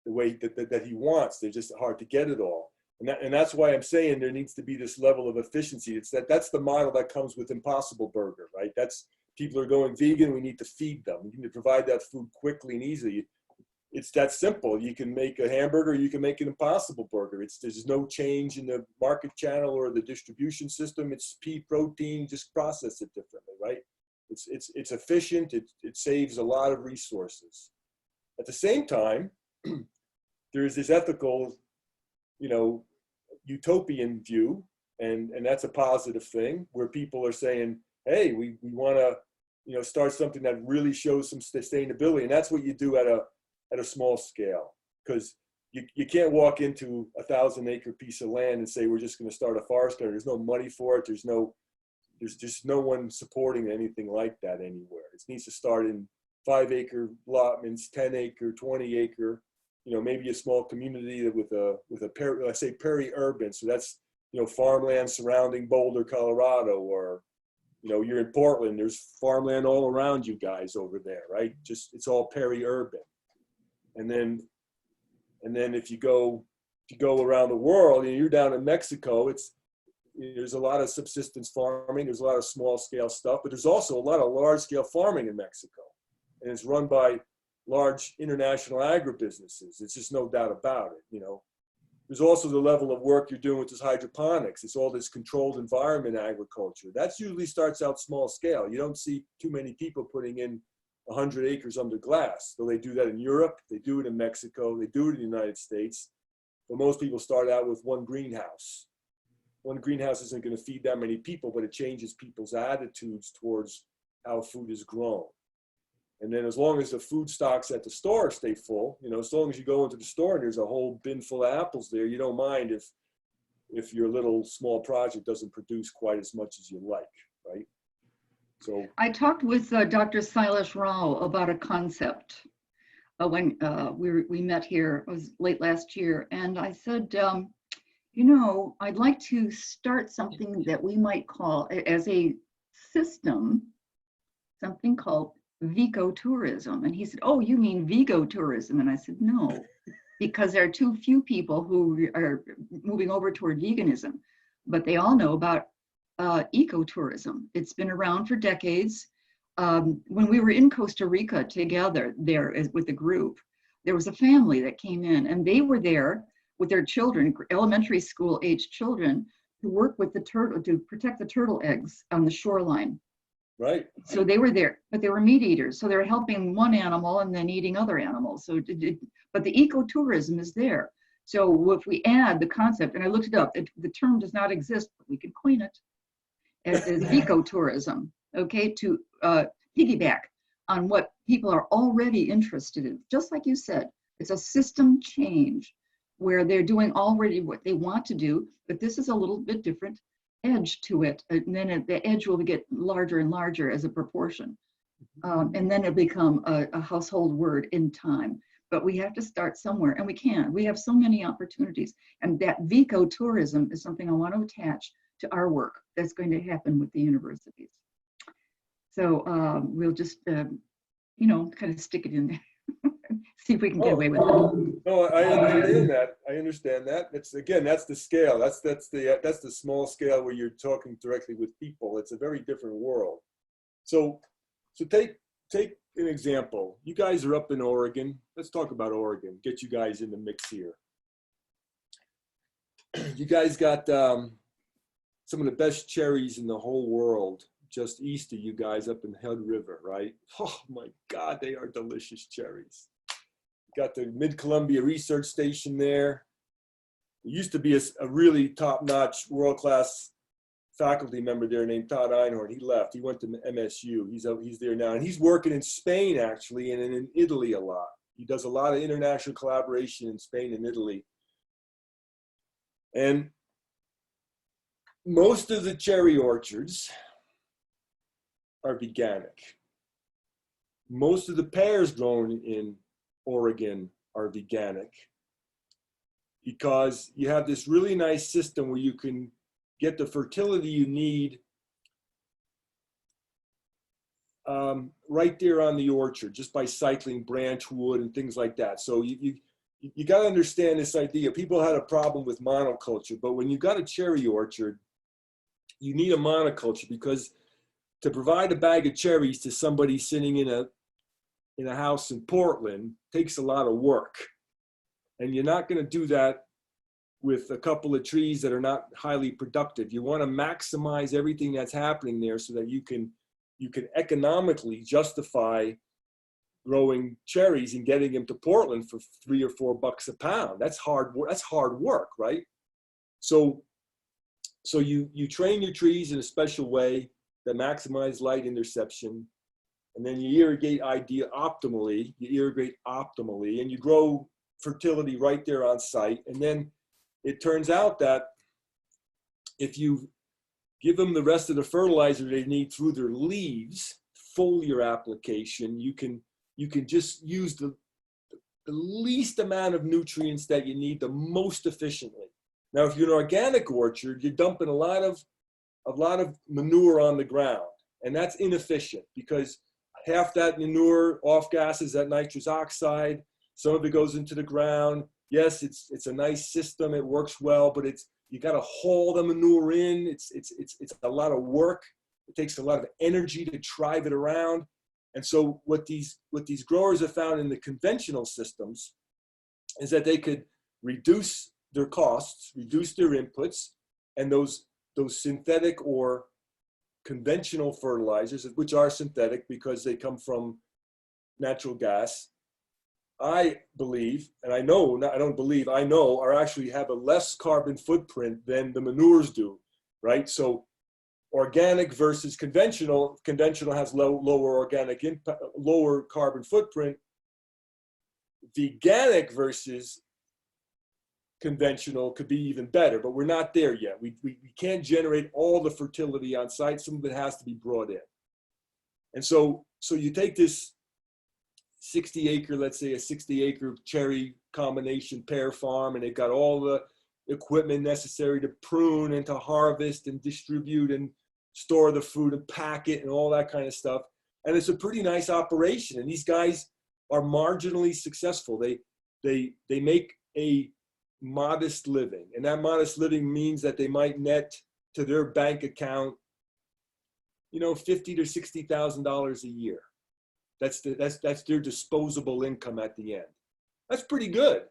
the way that he wants. They're just hard to get it all. And that's why I'm saying there needs to be this level of efficiency. That's the model that comes with Impossible Burger, right? That's people are going vegan. We need to feed them. We need to provide that food quickly and easily. It's that simple. You can make a hamburger, you can make an Impossible Burger. There's no change in the market channel or the distribution system. It's pea protein, just process it differently, right? It's efficient. It saves a lot of resources. At the same time, there's this ethical, utopian view, and that's a positive thing where people are saying, hey, we want to, start something that really shows some sustainability, and that's what you do at a small scale, because you can't walk into a 1,000-acre piece of land and say we're just going to start a forest garden. There's no money for it. There's just no one supporting anything like that anywhere. It needs to start in 5-acre allotments, 10-acre, 20-acre, maybe a small community with a let's say peri-urban. So that's, farmland surrounding Boulder, Colorado, or, you're in Portland, there's farmland all around you guys over there, right? Just, it's all peri-urban. And then if you go around the world, you're down in Mexico, there's a lot of subsistence farming, there's a lot of small scale stuff, but there's also a lot of large scale farming in Mexico. And it's run by large international agribusinesses. It's just no doubt about it, There's also the level of work you're doing with this hydroponics. It's all this controlled environment agriculture. That usually starts out small scale. You don't see too many people putting in 100 acres under glass. So they do that in Europe, they do it in Mexico, they do it in the United States. But most people start out with one greenhouse. One greenhouse isn't going to feed that many people, but it changes people's attitudes towards how food is grown. And then as long as the food stocks at the store stay full, as long as you go into the store and there's a whole bin full of apples there, you don't mind if your little small project doesn't produce quite as much as you like, right? So I talked with Dr. Silas Rao about a concept when we met here. It was late last year, and I said, I'd like to start something that we might call, as a system, something called Veco-tourism. And he said, oh, you mean Vego-tourism? And I said, no, because there are too few people who are moving over toward veganism, but they all know about ecotourism. It's been around for decades. When we were in Costa Rica together there with the group, there was a family that came in, and they were there with their children, elementary school age children, to work with the turtle, to protect the turtle eggs on the shoreline. Right. So they were there, but they were meat eaters. So they're helping one animal and then eating other animals. So, but the ecotourism is there. So if we add the concept, and I looked it up, the term does not exist, but we can coin it as ecotourism, okay, to piggyback on what people are already interested in. Just like you said, it's a system change where they're doing already what they want to do, but this is a little bit different edge to it, and then the edge will get larger and larger as a proportion, and then it'll become a household word in time. But we have to start somewhere, and we can. We have so many opportunities, and that Veco-tourism is something I want to attach to our work that's going to happen with the universities. So we'll just, you know, kind of stick it in there, see if we can get away with it. No, I understand that. I understand that. It's, again, that's the scale. That's the small scale where you're talking directly with people. It's a very different world. So take an example. You guys are up in Oregon. Let's talk about Oregon. Get you guys in the mix here. You guys got some of the best cherries in the whole world just east of you guys up in Head River, right? Oh my God, they are delicious cherries. Got the Mid-Columbia Research Station there. There used to be a really top-notch, world-class faculty member there named Todd Einhorn. He left. He went to MSU. He's there now, and he's working in Spain actually, and in Italy a lot. He does a lot of international collaboration in Spain and Italy. And most of the cherry orchards are veganic. Most of the pears grown in Oregon are veganic because you have this really nice system where you can get the fertility you need right there on the orchard just by cycling branch wood and things like that. So you got to understand this idea. People had a problem with monoculture, but when you got a cherry orchard, you need a monoculture because to provide a bag of cherries to somebody sitting in a house in Portland takes a lot of work. And you're not going to do that with a couple of trees that are not highly productive. You want to maximize everything that's happening there so that you can economically justify growing cherries and getting them to Portland for $3 or $4 a pound. That's hard work, right? So you train your trees in a special way that maximize light interception, and then you irrigate optimally, and you grow fertility right there on site. And then it turns out that if you give them the rest of the fertilizer they need through their leaves, foliar application, you can just use the least amount of nutrients that you need the most efficiently. Now, if you're an organic orchard, you're dumping a lot of manure on the ground, and that's inefficient because half that manure off gases that nitrous oxide. Some of it goes into the ground. Yes, it's a nice system. It works well, but you got to haul the manure in. It's a lot of work. It takes a lot of energy to drive it around. And so what these growers have found in the conventional systems is that they could reduce their costs, reduce their inputs, and those synthetic or conventional fertilizers, which are synthetic because they come from natural gas, I believe, and I know, I don't believe, I know, are actually have a less carbon footprint than the manures do, right? So organic versus conventional has lower lower carbon footprint. Veganic versus conventional could be even better, but we're not there yet. We can't generate all the fertility on site. Some of it has to be brought in. And so you take this 60 acre, let's say a 60 acre cherry combination pear farm, and they've got all the equipment necessary to prune and to harvest and distribute and store the fruit and pack it and all that kind of stuff. And it's a pretty nice operation. And these guys are marginally successful. They make a modest living, and that modest living means that they might net to their bank account, $50,000 to $60,000 a year. That's their disposable income at the end. That's pretty good.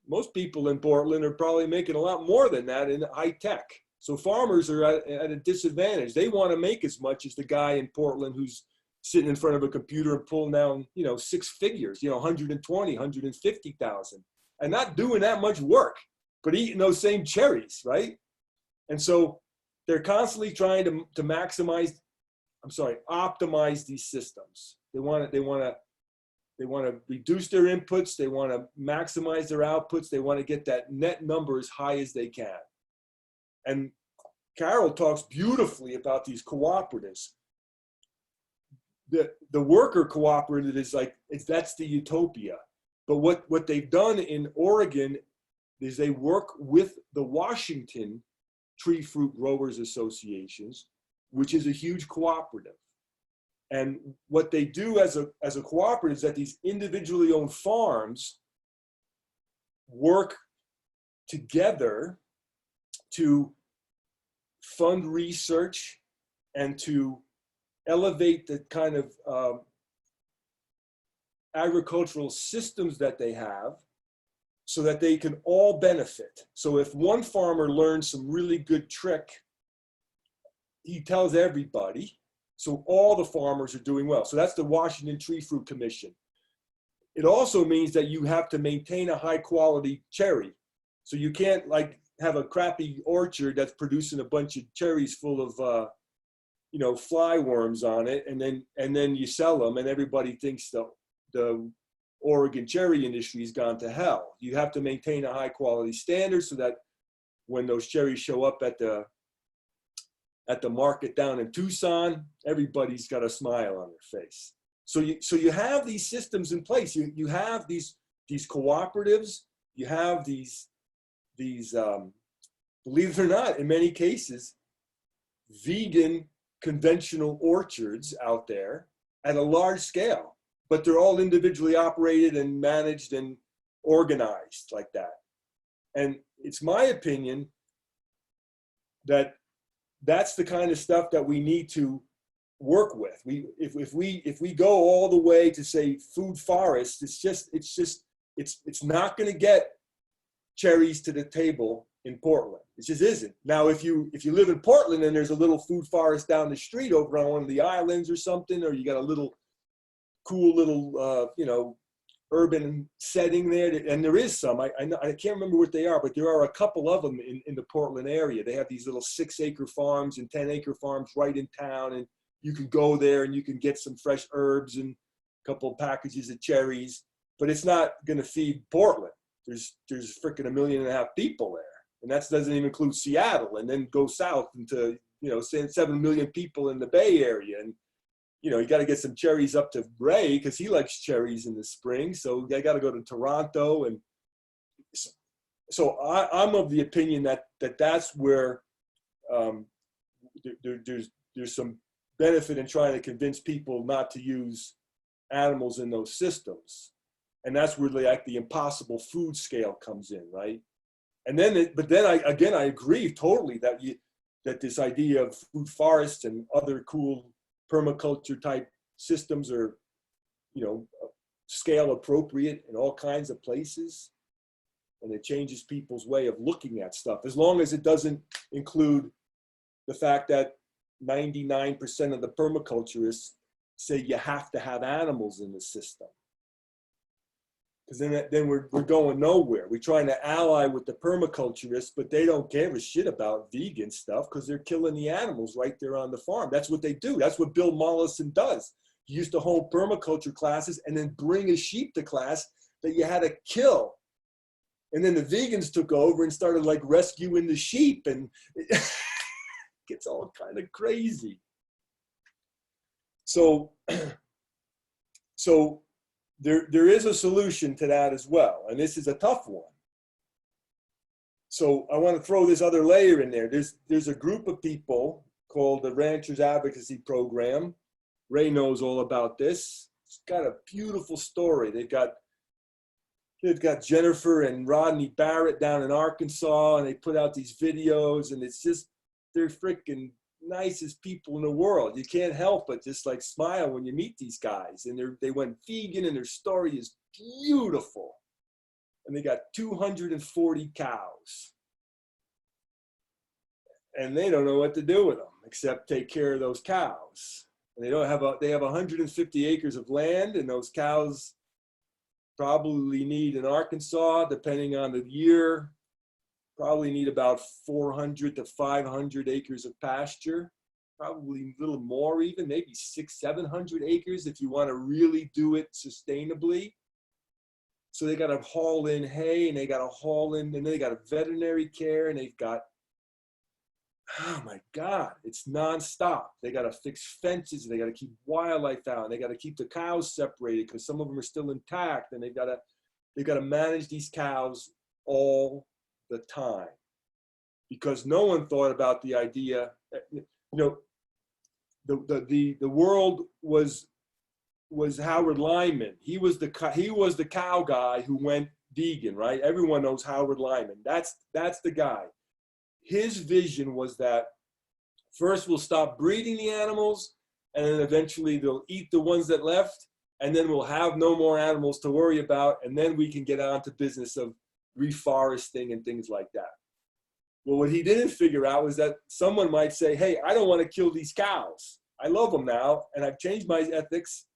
Most people in Portland are probably making a lot more than that in high tech. So farmers are at a disadvantage. They want to make as much as the guy in Portland who's sitting in front of a computer and pulling down, you know, 6 figures, you know, 120, 150,000, and not doing that much work, but eating those same cherries, right? And so they're constantly trying to optimize these systems. They want to reduce their inputs. They want to maximize their outputs. They want to get that net number as high as they can. And Carol talks beautifully about these cooperatives. The worker cooperative is like, that's the utopia. But what they've done in Oregon is they work with the Washington Tree Fruit Growers Associations, which is a huge cooperative. And what they do as a cooperative is that these individually owned farms work together to fund research and to elevate the kind of agricultural systems that they have so that they can all benefit. So if one farmer learns some really good trick, he tells everybody, so all the farmers are doing well. So that's the Washington Tree Fruit Commission. It also means that you have to maintain a high quality cherry. So you can't like have a crappy orchard that's producing a bunch of cherries full of you know, fly worms on it, and then you sell them and everybody thinks the Oregon cherry industry has gone to hell. You have to maintain a high quality standard so that when those cherries show up at the market down in Tucson, everybody's got a smile on their face. So you have these systems in place. You have these cooperatives. You have these believe it or not, in many cases, vegan conventional orchards out there at a large scale, but they're all individually operated and managed and organized like that. And it's my opinion that that's the kind of stuff that we need to work with. If we go all the way to say food forests, it's not going to get cherries to the table in Portland. It just isn't. Now, if you live in Portland and there's a little food forest down the street over on one of the islands or something, or you got a little cool little you know, urban setting there, and there is some. I can't remember what they are, but there are a couple of them in the Portland area. They have these little 6-acre farms and 10-acre farms right in town, and you can go there and you can get some fresh herbs and a couple of packages of cherries. But it's not going to feed Portland. There's freaking 1.5 million people there, and that doesn't even include Seattle, and then go south into, you know, 7 million people in the Bay Area, and you know, you got to get some cherries up to Ray because he likes cherries in the spring. So I got to go to Toronto, and so I'm of the opinion that that's where there's some benefit in trying to convince people not to use animals in those systems. And that's where like the impossible food scale comes in, right? And then, I agree totally that this idea of food forests and other cool permaculture type systems are, you know, scale appropriate in all kinds of places. And it changes people's way of looking at stuff, as long as it doesn't include the fact that 99% of the permaculturists say you have to have animals in the system. Because then we're going nowhere. We're trying to ally with the permaculturists, but they don't give a shit about vegan stuff because they're killing the animals right there on the farm. That's what they do. That's what Bill Mollison does. He used to hold permaculture classes and then bring a sheep to class that you had to kill. And then the vegans took over and started like rescuing the sheep, and it gets all kind of crazy. So there is a solution to that as well, and this is a tough one. So I want to throw this other layer in there. There's a group of people called the Ranchers Advocacy Program. Ray knows all about this. It's got a beautiful story. They've got Jennifer and Rodney Barrett down in Arkansas, and they put out these videos, and it's just, they're freaking nicest people in the world. You can't help but just like smile when you meet these guys. And they went vegan, and their story is beautiful. And they got 240 cows. and they don't know what to do with them except take care of those cows. And they have 150 acres of land, and those cows probably need in Arkansas, depending on the year, probably need about 400 to 500 acres of pasture, probably a little more even, maybe 600-700 acres if you want to really do it sustainably. So they got to haul in hay, and they got to haul in, and then they got a veterinary care, and they've got, oh my God, it's nonstop. They got to fix fences, and they got to keep wildlife out, and they got to keep the cows separated because some of them are still intact, and they've got to manage these cows all the time, because no one thought about the idea. You know, the world was Howard Lyman. He was the cow guy who went vegan, right? Everyone knows Howard Lyman. That's the guy. His vision was that first we'll stop breeding the animals, and then eventually they'll eat the ones that left, and then we'll have no more animals to worry about, and then we can get on to business of reforesting and things like that. Well, what he didn't figure out was that someone might say, hey, I don't want to kill these cows. I love them now, and I've changed my ethics,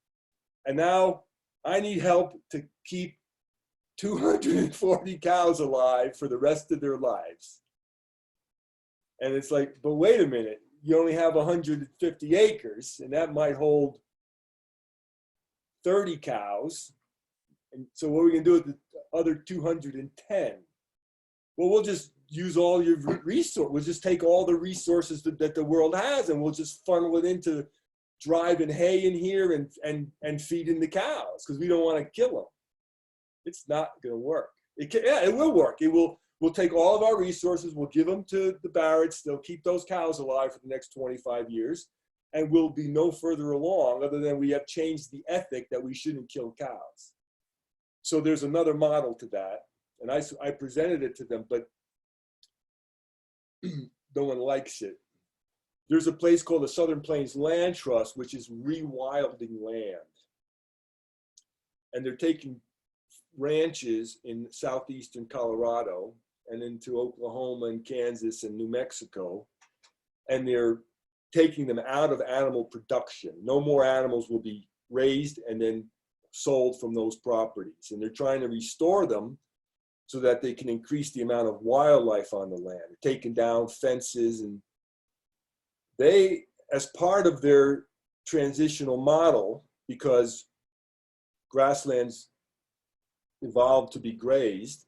and now I need help to keep 240 cows alive for the rest of their lives. And it's like, but wait a minute, you only have 150 acres, and that might hold 30 cows. And so what are we going to do with the other 210? Well, we'll just use all your resources. We'll just take all the resources that the world has, and we'll just funnel it into driving hay in here and feeding the cows, because we don't want to kill them. It's not going to work. It will work. We'll take all of our resources, we'll give them to the Barretts, they'll keep those cows alive for the next 25 years, and we'll be no further along other than we have changed the ethic that we shouldn't kill cows. So there's another model to that, and I presented it to them, but no one likes it. There's a place called the Southern Plains Land Trust, which is rewilding land. And they're taking ranches in southeastern Colorado and into Oklahoma and Kansas and New Mexico, and they're taking them out of animal production. No more animals will be raised and then sold from those properties. And they're trying to restore them so that they can increase the amount of wildlife on the land. They're taking down fences, and they, as part of their transitional model, because grasslands evolved to be grazed,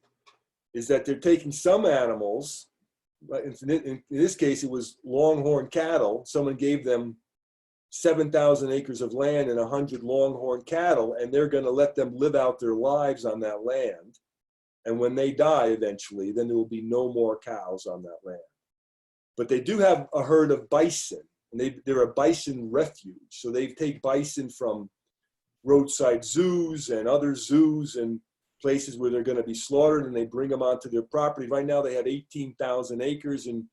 is that they're taking some animals, in this case it was longhorn cattle. Someone gave them 7,000 acres of land and 100 longhorn cattle, and they're going to let them live out their lives on that land. And when they die eventually, then there will be no more cows on that land. But they do have a herd of bison, and they're a bison refuge. So they take bison from roadside zoos and other zoos and places where they're going to be slaughtered, and they bring them onto their property. Right now they have 18,000 acres, and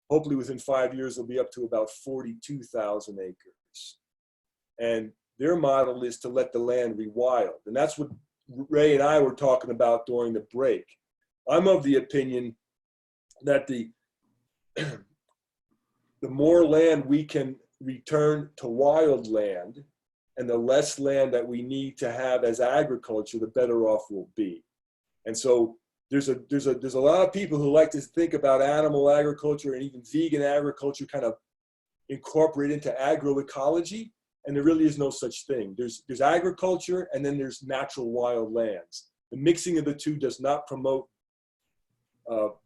hopefully within 5 years they'll be up to about 42,000 acres. And their model is to let the land rewild. And that's what Ray and I were talking about during the break. I'm of the opinion that the more land we can return to wild land, and the less land that we need to have as agriculture, the better off we'll be. And so there's a lot of people who like to think about animal agriculture and even vegan agriculture kind of incorporate into agroecology, and there really is no such thing. There's agriculture, and then there's natural wild lands. The mixing of the two does not promote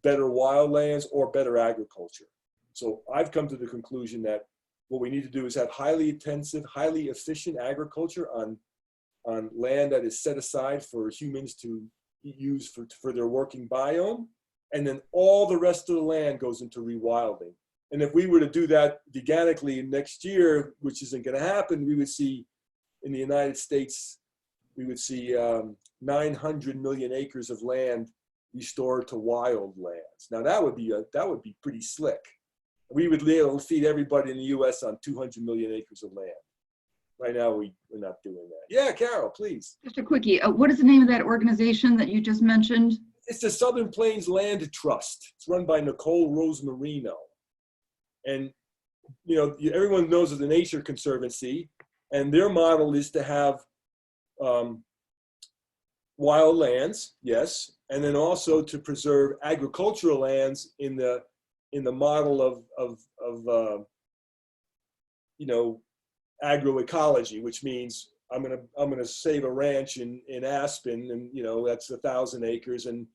better wildlands or better agriculture. So I've come to the conclusion that what we need to do is have highly intensive, highly efficient agriculture on land that is set aside for humans to use for their working biome. And then all the rest of the land goes into rewilding. And if we were to do that veganically next year, which isn't going to happen, we would see in the United States, we would see 900 million acres of land restored to wild lands. Now that would be pretty slick. We would be able to feed everybody in the U.S. on 200 million acres of land. Right now, we're not doing that. Yeah, Carol, please. Just a quickie. What is the name of that organization that you just mentioned? It's the Southern Plains Land Trust. It's run by Nicole Rose Marino. And, you know, everyone knows of the Nature Conservancy, and their model is to have wild lands, yes, and then also to preserve agricultural lands in the model of you know, agroecology, which means I'm gonna save a ranch in Aspen, and you know, that's 1,000 acres, and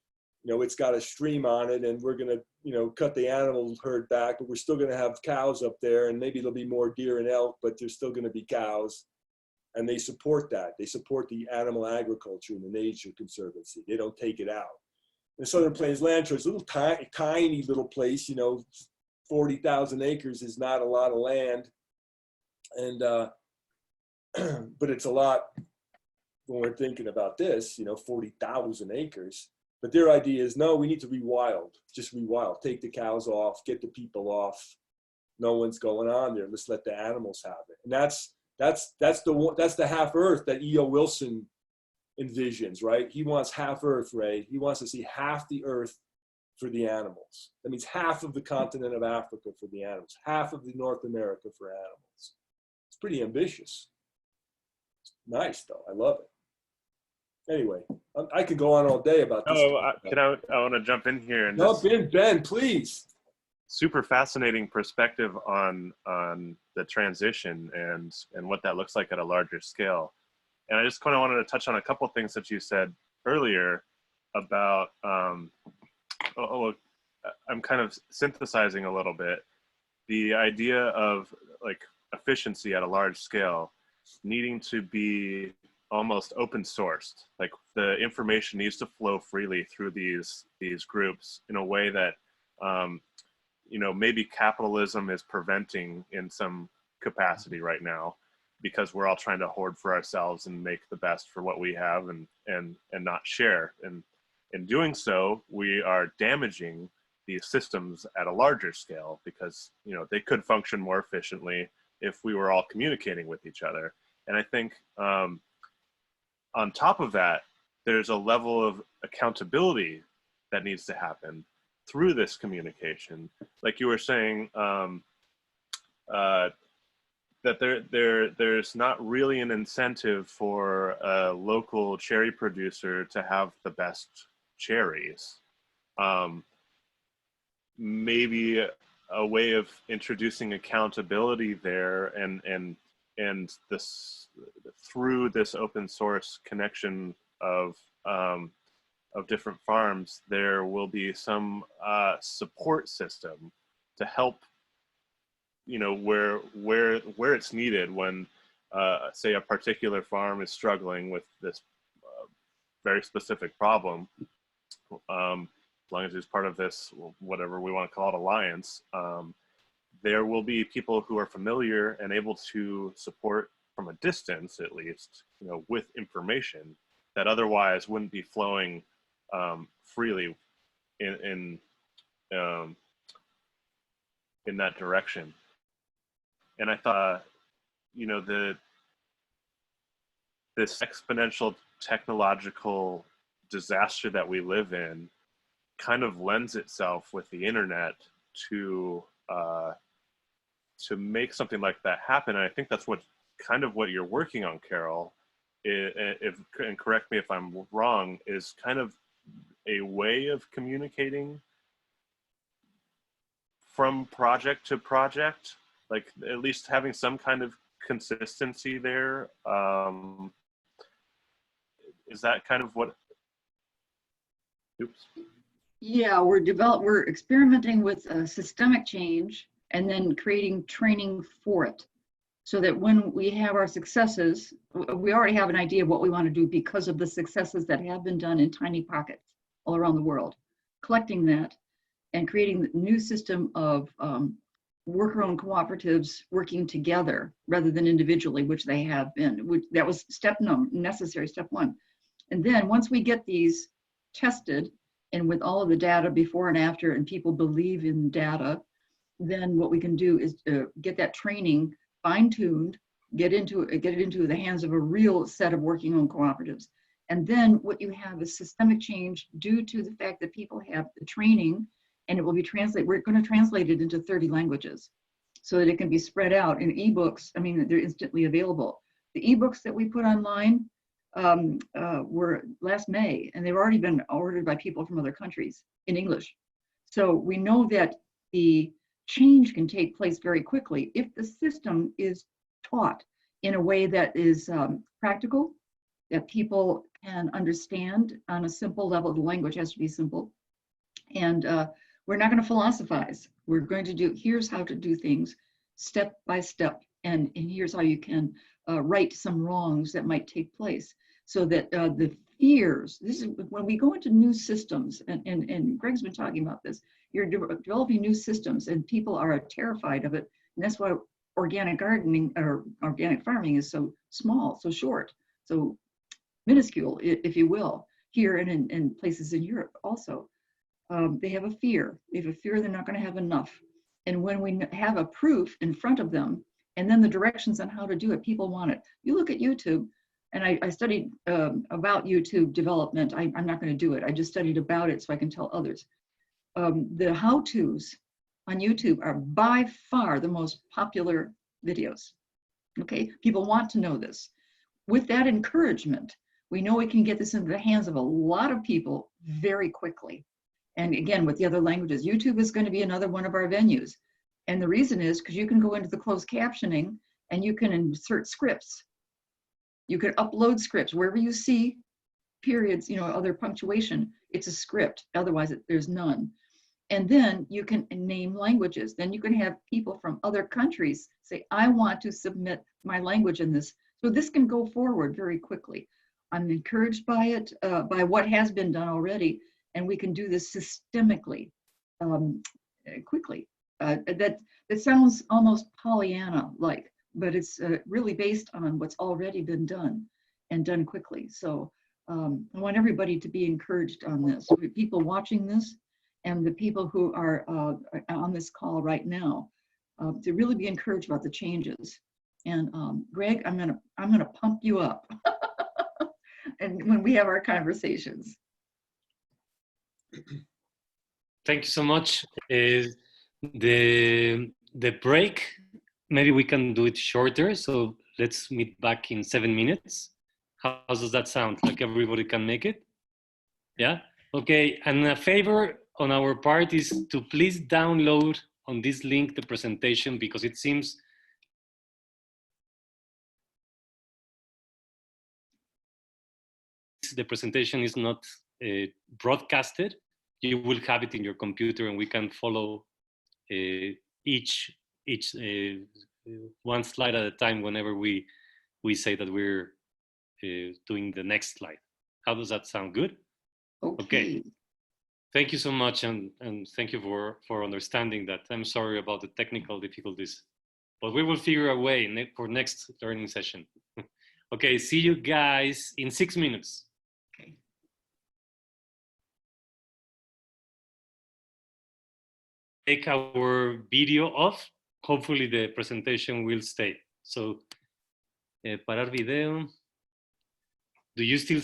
you know, it's got a stream on it, and we're gonna, you know, cut the animal herd back, but we're still gonna have cows up there, and maybe there'll be more deer and elk, but there's still gonna be cows. And they support that. They support the animal agriculture in the Nature Conservancy. They don't take it out. The Southern Plains Land Trust, little tiny little place, you know, 40,000 acres is not a lot of land. And, but it's a lot when we're thinking about this, you know, 40,000 acres. But their idea is, no, we need to rewild, just rewild, take the cows off, get the people off. No one's going on there. Let's let the animals have it. And that's the half Earth that E.O. Wilson envisions, right? He wants half Earth, Ray. He wants to see half the Earth for the animals. That means half of the continent of Africa for the animals, half of the North America for animals. It's pretty ambitious. It's nice though. I love it. Anyway, I could go on all day about this. I want to jump in here and jump in, Ben, please. Super fascinating perspective on the transition and what that looks like at a larger scale. And I just kind of wanted to touch on a couple of things that you said earlier about, I'm kind of synthesizing a little bit, the idea of like efficiency at a large scale needing to be almost open sourced. Like the information needs to flow freely through these groups in a way that, you know, maybe capitalism is preventing in some capacity right now, because we're all trying to hoard for ourselves and make the best for what we have and not share. And in doing so, we are damaging these systems at a larger scale, because, you know, they could function more efficiently if we were all communicating with each other. And I think on top of that, there's a level of accountability that needs to happen through this communication. Like you were saying, that there's not really an incentive for a local cherry producer to have the best cherries. Maybe a way of introducing accountability there, and this through this open source connection of different farms, there will be some support system to help, you know, where it's needed when, say, a particular farm is struggling with this very specific problem. As long as it's part of this, whatever we want to call it, alliance, there will be people who are familiar and able to support from a distance, at least, you know, with information that otherwise wouldn't be flowing freely in that direction. And I thought, you know, this exponential technological disaster that we live in kind of lends itself with the internet to make something like that happen. And I think that's what you're working on, Carol. And correct me if I'm wrong, is kind of a way of communicating from project to project, like at least having some kind of consistency there. Is that kind of what? Oops. Yeah, we're experimenting with systemic change and then creating training for it, so that when we have our successes, we already have an idea of what we want to do because of the successes that have been done in tiny pockets all around the world. Collecting that and creating a new system of worker-owned cooperatives working together rather than individually, which they have been. That was necessary step one. And then once we get these tested, and with all of the data before and after, and people believe in data, then what we can do is get that training fine-tuned, get it into the hands of a real set of working-owned cooperatives. And then what you have is systemic change due to the fact that people have the training, and it will be translated. We're going to translate it into 30 languages. so that it can be spread out in ebooks. I mean, they're instantly available. The ebooks that we put online were last May, and they've already been ordered by people from other countries in English. So we know that the change can take place very quickly if the system is taught in a way that is practical, that people can understand on a simple level. The language has to be simple. And we're not going to philosophize. We're going to do, here's how to do things step by step. And here's how you can right some wrongs that might take place, so that the fears, this is when we go into new systems, and Greg's been talking about this, you're developing new systems and people are terrified of it. And that's why organic gardening or organic farming is so small, so short, so minuscule, if you will, here and in places in Europe also. They have a fear. They have a fear they're not going to have enough. And when we have a proof in front of them, and then the directions on how to do it, people want it. You look at YouTube, and I studied about YouTube development. I'm not going to do it. I just studied about it so I can tell others. The how-tos on YouTube are by far the most popular videos. Okay, people want to know this. With that encouragement, we know we can get this into the hands of a lot of people very quickly. And again, with the other languages, YouTube is going to be another one of our venues. And the reason is because you can go into the closed captioning and you can insert scripts. You can upload scripts wherever you see periods, you know, other punctuation, it's a script. Otherwise, there's none. And then you can name languages. Then you can have people from other countries say, I want to submit my language in this. So this can go forward very quickly. I'm encouraged by it, by what has been done already. And we can do this systemically, quickly. That sounds almost Pollyanna-like, but it's really based on what's already been done and done quickly. So I want everybody to be encouraged on this. People watching this and the people who are on this call right now, to really be encouraged about the changes. And Greg, I'm gonna pump you up, and when we have our conversations. Thank you so much. The break, maybe we can do it shorter. So let's meet back in 7 minutes. How does that sound? Like everybody can make it? Yeah? Okay, and a favor on our part is to please download on this link the presentation, because it seems the presentation is not broadcasted. You will have it in your computer, and we can follow each one slide at a time whenever we say that we're doing the next slide. How does that sound? Good? Okay. Thank you so much, and thank you for understanding that. I'm sorry about the technical difficulties, but we will figure a way for next learning session. Okay, see you guys in 6 minutes. Okay. Take our video off. Hopefully the presentation will stay. So, parar video. Do you still?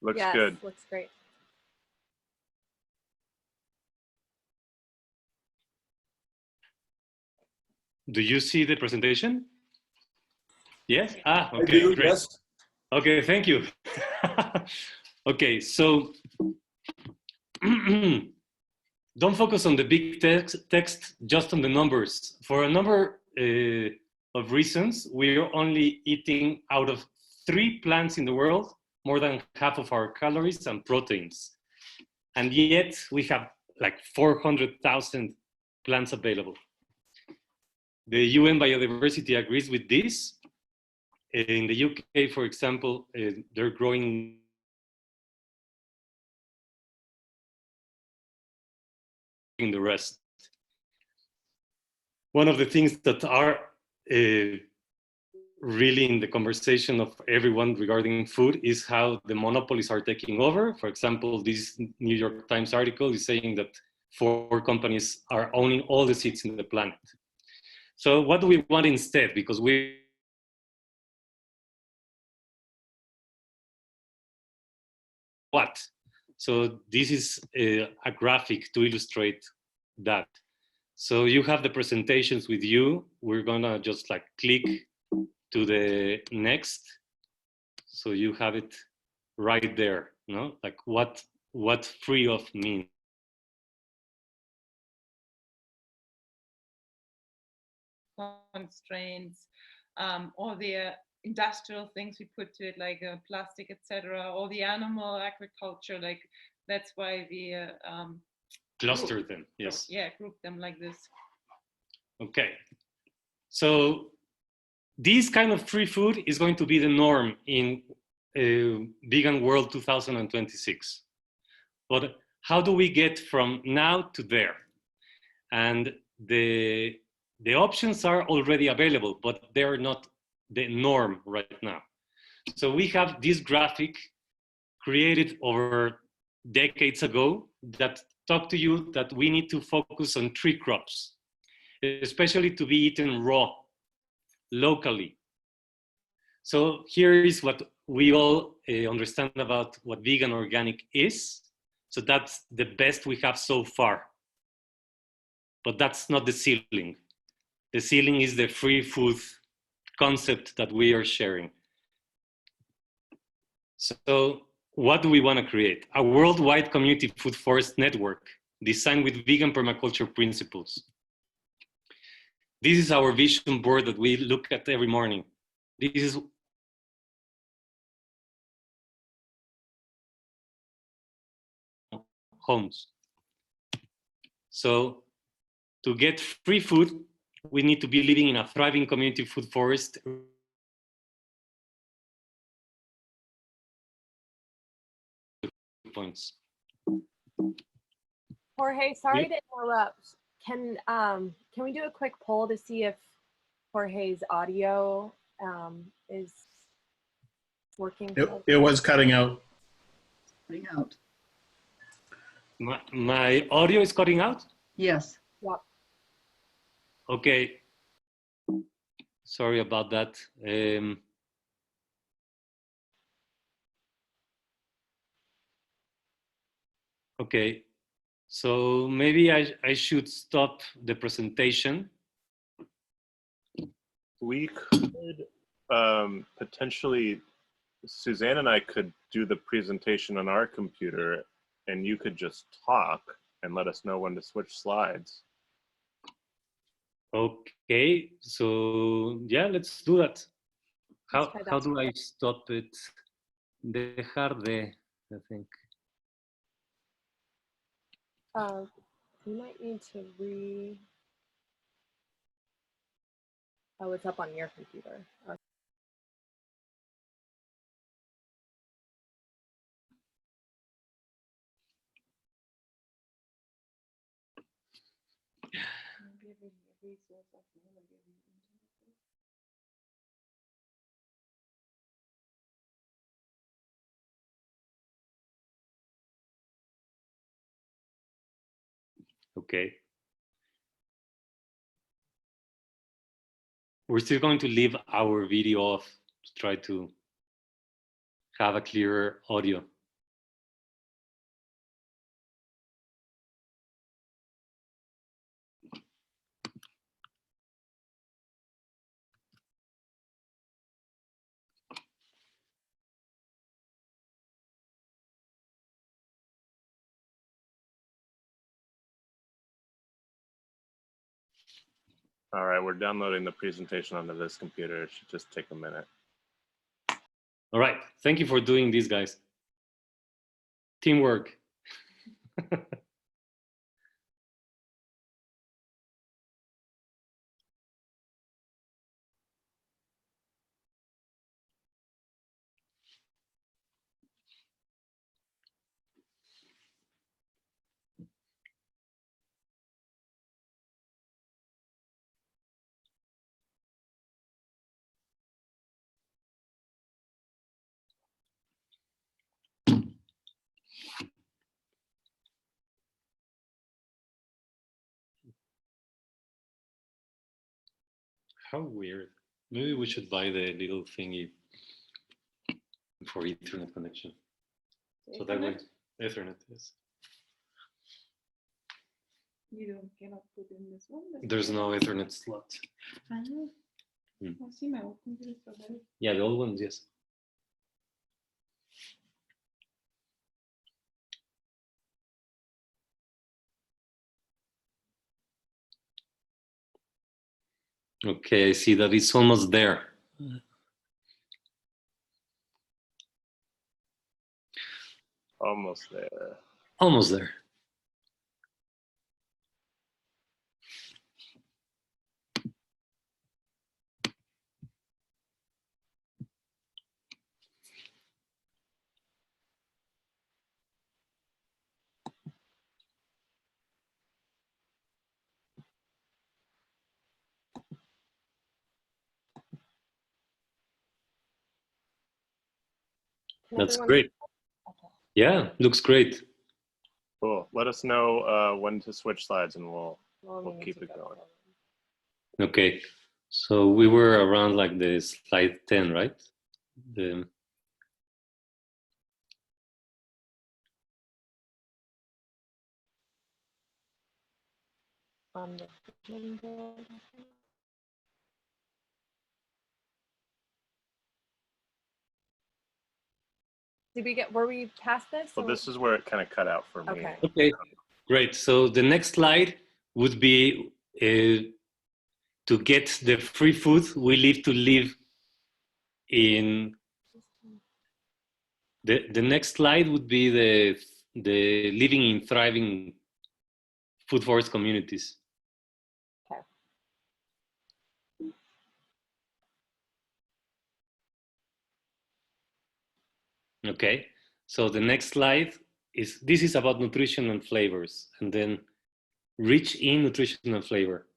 Looks yes, good. Looks great. Do you see the presentation? Yes? Ah, okay, I do, great. yes. Okay, thank you. Okay, so don't focus on the big text, just on the numbers. For a number of reasons, we're only eating out of 3 plants in the world, more than half of our calories and proteins. And yet we have like 400,000 plants available. The UN Biodiversity agrees with this. In the UK, for example, they're growing in the rest. One of the things that are really in the conversation of everyone regarding food is how the monopolies are taking over. For example, this New York Times article is saying that 4 companies are owning all the seeds in the planet. So what do we want instead? Because so this is a graphic to illustrate that. So you have the presentations with you. We're gonna just like click to the next. So you have it right there, no? Like what free of means. Constraints, all the industrial things we put to it, like plastic, etc., or the animal agriculture, like that's why we Cluster them, yes. Yeah, group them like this. Okay. So this kind of free food is going to be the norm in Vegan World 2026. But how do we get from now to there? And the options are already available, but they're not the norm right now. So we have this graphic created over decades ago that talk to you that we need to focus on 3 crops, especially to be eaten raw, locally. So here is what we all understand about what vegan organic is. So that's the best we have so far. But that's not the ceiling. The ceiling is the free food concept that we are sharing. So what do we want to create? A worldwide community food forest network designed with vegan permaculture principles. This is our vision board that we look at every morning. This is homes. So to get free food, we need to be living in a thriving community food forest. Points. Jorge, sorry to interrupt. Can we do a quick poll to see if Jorge's audio is working? It was cutting out. Cutting out. My audio is cutting out? Yes. Yep. Okay. Sorry about that. Okay. So maybe I should stop the presentation. We could potentially, Suzanne and I could do the presentation on our computer and you could just talk and let us know when to switch slides. Okay, so yeah, let's do that. How do I stop it? Dejar de, I think. You might need to oh, it's up on your computer. Okay. Okay. We're still going to leave our video off to try to have a clearer audio. All right, we're downloading the presentation onto this computer. It should just take a minute. All right, thank you for doing this, guys. Teamwork. How weird. Maybe we should buy the little thingy for Ethernet connection. So that way, Ethernet, yes. You cannot put in this one. There's no Ethernet slot. Oh, sí, my old computer is so better. Yeah, the old ones, yes. Okay, I see that it's almost there. Almost there. Almost there. Can That's everyone- great. Yeah, looks great. Cool. Let us know when to switch slides, and we'll need keep to it go going. forward. Okay, so we were around like the slide 10, right? The, On the vision board. Were we past this? Well, or- this is where it kind of cut out for me. Okay. okay, great. So the next slide would be to get the free food we live to live in. The next slide would be the living in thriving food forest communities. Okay. Okay, so the next slide this is about nutrition and flavors, and then rich in nutrition and flavor.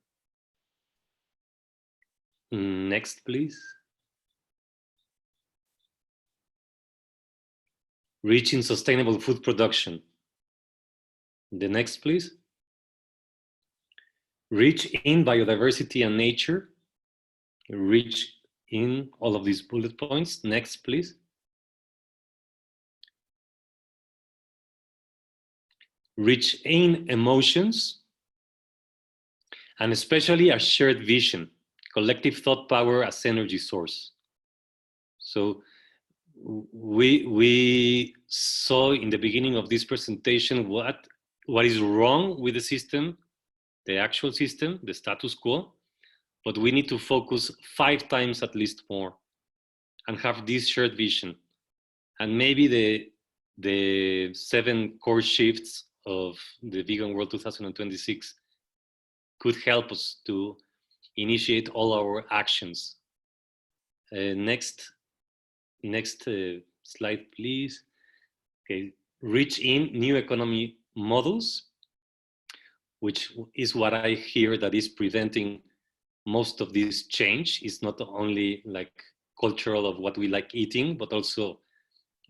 Next, please. Rich in sustainable food production. The next, please. Rich in biodiversity and nature. Rich in all of these bullet points. Next, please. Rich in emotions, and especially a shared vision, collective thought power as energy source. So we saw in the beginning of this presentation what is wrong with the system, the actual system, the status quo, but we need to focus 5 times at least more and have this shared vision. And maybe the 7 core shifts of the Vegan World 2026 could help us to initiate all our actions. Next slide, please. Okay, rich in new economy models, which is what I hear that is preventing most of this change. Is not only like cultural of what we like eating, but also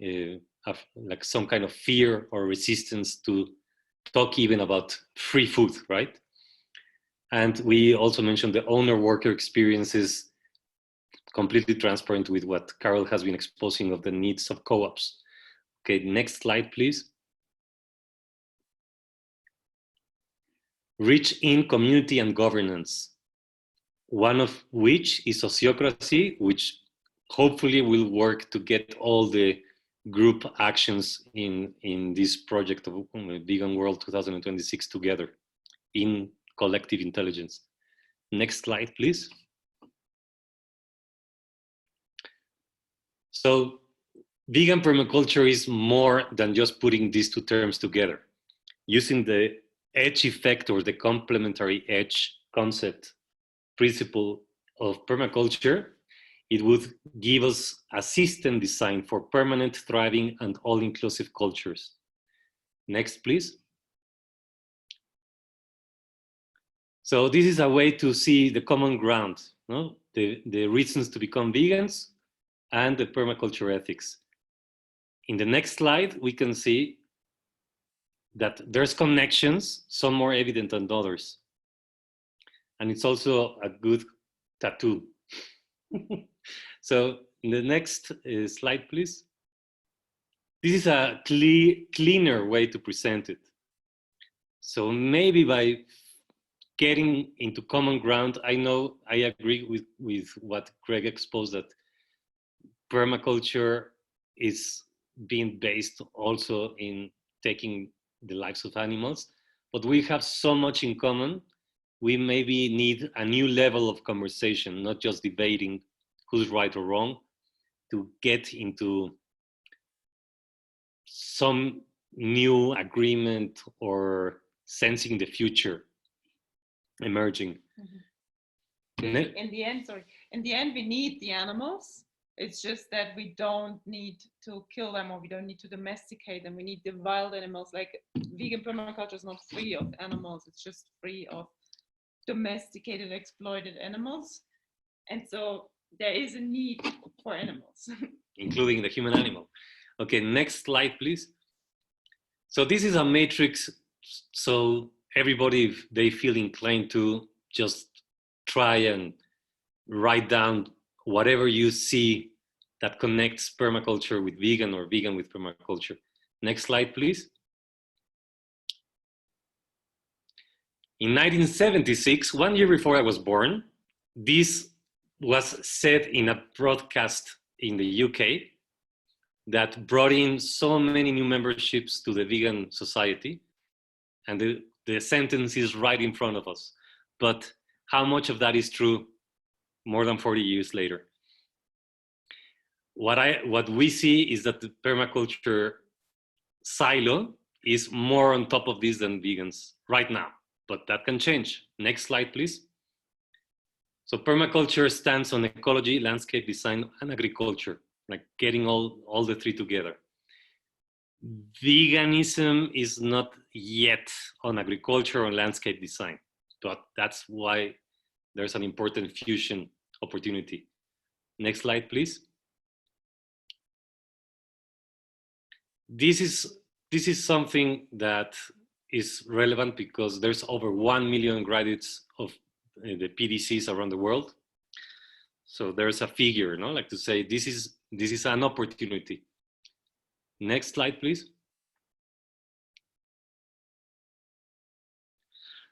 have like some kind of fear or resistance to talk even about free food, right? And we also mentioned the owner-worker experiences, completely transparent with what Carol has been exposing of the needs of co-ops. Okay, next slide, please. Rich in community and governance, one of which is sociocracy, which hopefully will work to get all the group actions in this project of Vegan World 2026 together in collective intelligence. Next slide, please. So vegan permaculture is more than just putting these 2 terms together. Using the edge effect or the complementary edge concept principle of permaculture, it would give us a system designed for permanent, thriving, and all-inclusive cultures. Next, please. So this is a way to see the common ground, no? The reasons to become vegans and the permaculture ethics. In the next slide, we can see that there's connections, some more evident than others. And it's also a good tattoo. So in the next slide, please. This is a cleaner way to present it. So maybe by getting into common ground, I agree with what Greg exposed, that permaculture is being based also in taking the lives of animals, but we have so much in common. We maybe need a new level of conversation, not just debating who's right or wrong, to get into some new agreement or sensing the future emerging. In the end, we need the animals. It's just that we don't need to kill them, or we don't need to domesticate them. We need the wild animals. Like, vegan permaculture is not free of animals. It's just free of domesticated, exploited animals. And so there is a need for animals. Including the human animal. Okay, next slide, please. So this is a matrix. So everybody, if they feel inclined to, just try and write down whatever you see that connects permaculture with vegan or vegan with permaculture. Next slide, please. In 1976, 1 year before I was born, this was said in a broadcast in the UK that brought in so many new memberships to the vegan society. And the sentence is right in front of us. But how much of that is true more than 40 years later? What we see is that the permaculture silo is more on top of this than vegans right now, but that can change. Next slide, please. So permaculture stands on ecology, landscape design, and agriculture, like getting all the three together. Veganism is not yet on agriculture or landscape design, but that's why there's an important fusion opportunity. Next slide, please. This is something that is relevant because there's over 1 million graduates of the PDCs around the world. So there's a figure, no? Like to say, this is an opportunity. Next slide, please.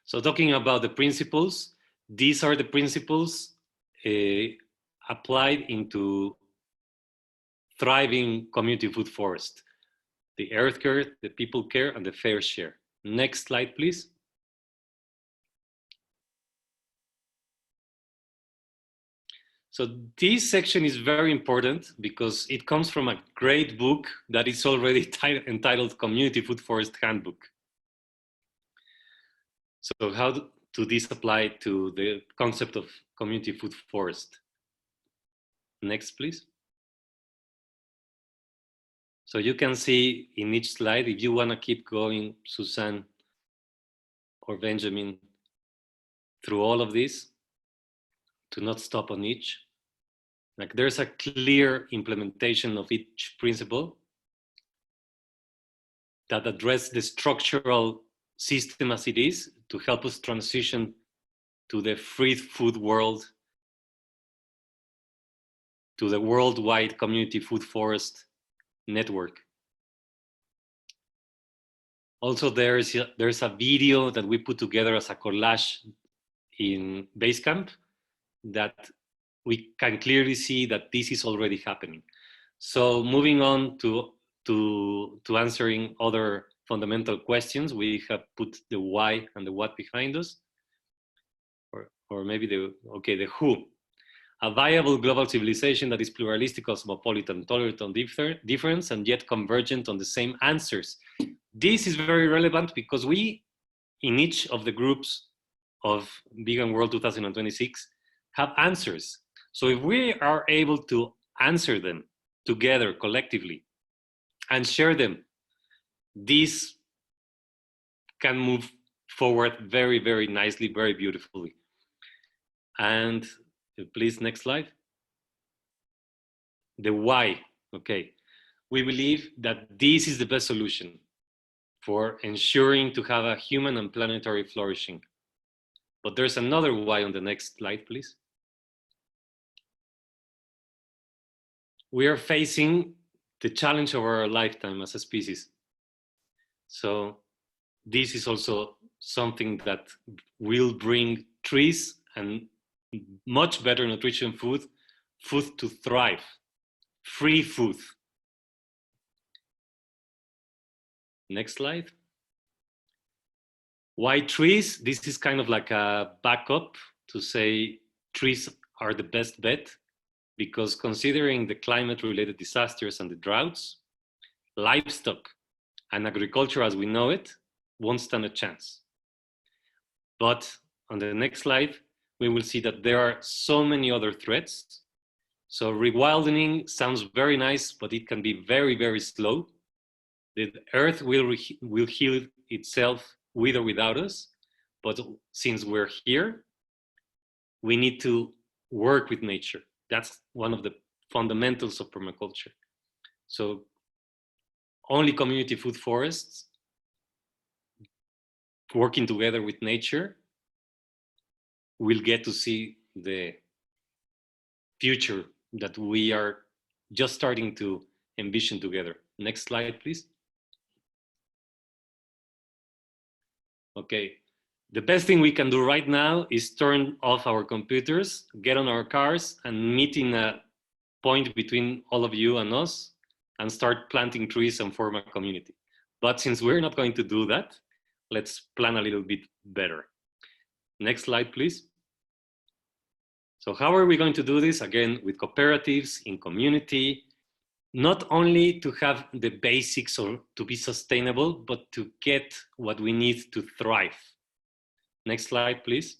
So talking about the principles, these are the principles applied into thriving community food forest. The earth care, the people care, and the fair share. Next slide, please. So this section is very important because it comes from a great book that is already entitled Community Food Forest Handbook. So how do this apply to the concept of community food forest? Next, please. So you can see in each slide, if you want to keep going, Suzanne or Benjamin, through all of this, to not stop on each. Like there's a clear implementation of each principle that address the structural system as it is to help us transition to the free food world, to the worldwide community food forest network. Also, there's a video that we put together as a collage in Basecamp that we can clearly see that this is already happening. So moving on to answering other fundamental questions, we have put the why and the what behind us, or maybe the who. A viable global civilization that is pluralistic, cosmopolitan, tolerant on difference, and yet convergent on the same answers. This is very relevant because we, in each of the groups of Vegan World 2026, have answers. So if we are able to answer them together collectively and share them, this can move forward very, very nicely, very beautifully. And please, next slide. The why, okay. We believe that this is the best solution for ensuring to have a human and planetary flourishing. But there's another why on the next slide, please. We are facing the challenge of our lifetime as a species. So this is also something that will bring trees and much better nutrition food to thrive, free food. Next slide. Why trees? This is kind of like a backup to say trees are the best bet, because considering the climate-related disasters and the droughts, livestock and agriculture as we know it won't stand a chance. But on the next slide, we will see that there are so many other threats. So rewilding sounds very nice, but it can be very, very slow. The earth will heal itself with or without us. But since we're here, we need to work with nature. That's one of the fundamentals of permaculture. So only community food forests, working together with nature, will get to see the future that we are just starting to envision together. Next slide, please. Okay, the best thing we can do right now is turn off our computers, get on our cars, and meet in a point between all of you and us, and start planting trees and form a community. But since we're not going to do that, let's plan a little bit better. Next slide, please. So how are we going to do this? Again, with cooperatives, in community, not only to have the basics or to be sustainable, but to get what we need to thrive. Next slide, please.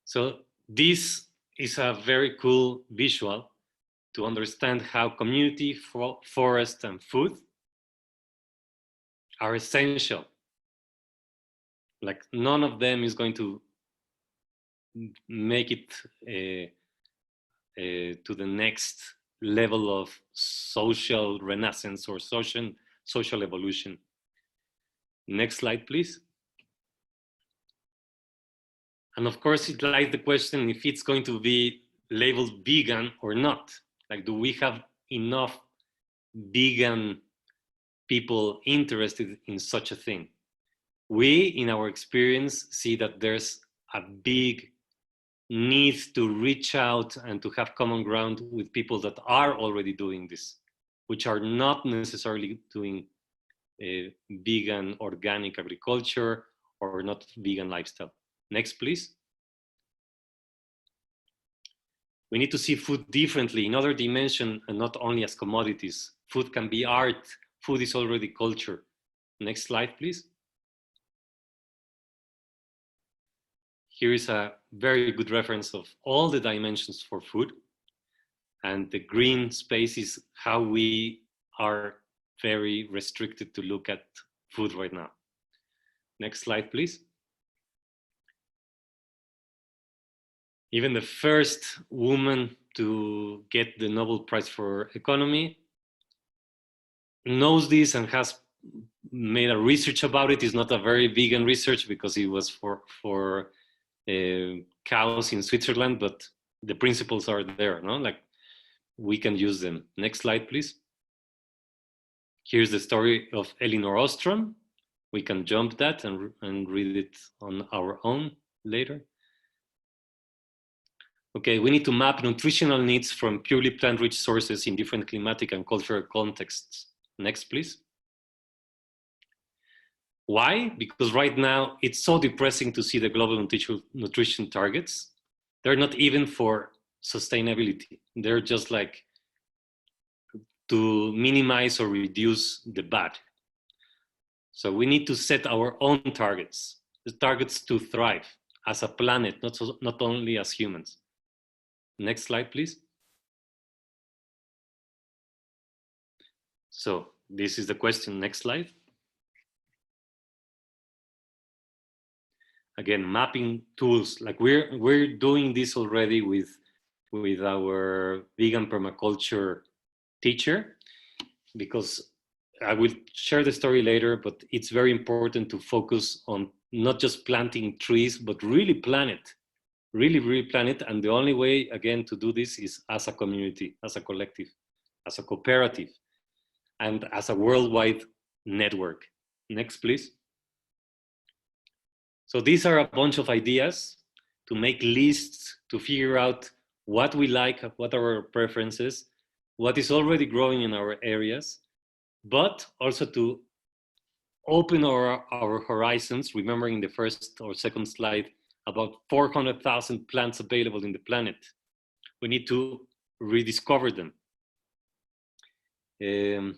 So this is a very cool visual to understand how community, forest, and food are essential. Like none of them is going to make it to the next level of social renaissance or social evolution. Next slide, please. And of course, it lies the question if it's going to be labeled vegan or not. Like, do we have enough vegan people interested in such a thing? We, in our experience, see that there's a big need to reach out and to have common ground with people that are already doing this, which are not necessarily doing vegan organic agriculture or not vegan lifestyle. Next, please. We need to see food differently in other dimensions and not only as commodities. Food can be art. Food is already culture. Next slide, please. Here is a very good reference of all the dimensions for food. And the green space is how we are very restricted to look at food right now. Next slide, please. Even the first woman to get the Nobel Prize for Economy knows this and has made a research about it. It's not a very vegan research because it was for cows in Switzerland, but the principles are there, no? Like we can use them. Next slide, please. Here's the story of Elinor Ostrom. We can jump that and read it on our own later. Okay, we need to map nutritional needs from purely plant-rich sources in different climatic and cultural contexts. Next, please. Why? Because right now it's so depressing to see the global nutrition targets. They're not even for sustainability. They're just like to minimize or reduce the bad. So we need to set our own targets, the targets to thrive as a planet, not only as humans. Next slide, please. So this is the question. Next slide. Again, mapping tools. Like we're doing this already with our vegan permaculture teacher, because I will share the story later, but it's very important to focus on not just planting trees, but really plant it. Really plan it. And the only way, again, to do this is as a community, as a collective, as a cooperative, and as a worldwide network. Next, please. So these are a bunch of ideas to make lists, to figure out what we like, what are our preferences, what is already growing in our areas, but also to open our horizons, remembering the first or second slide, about 400,000 plants available in the planet. We need to rediscover them. Yeah,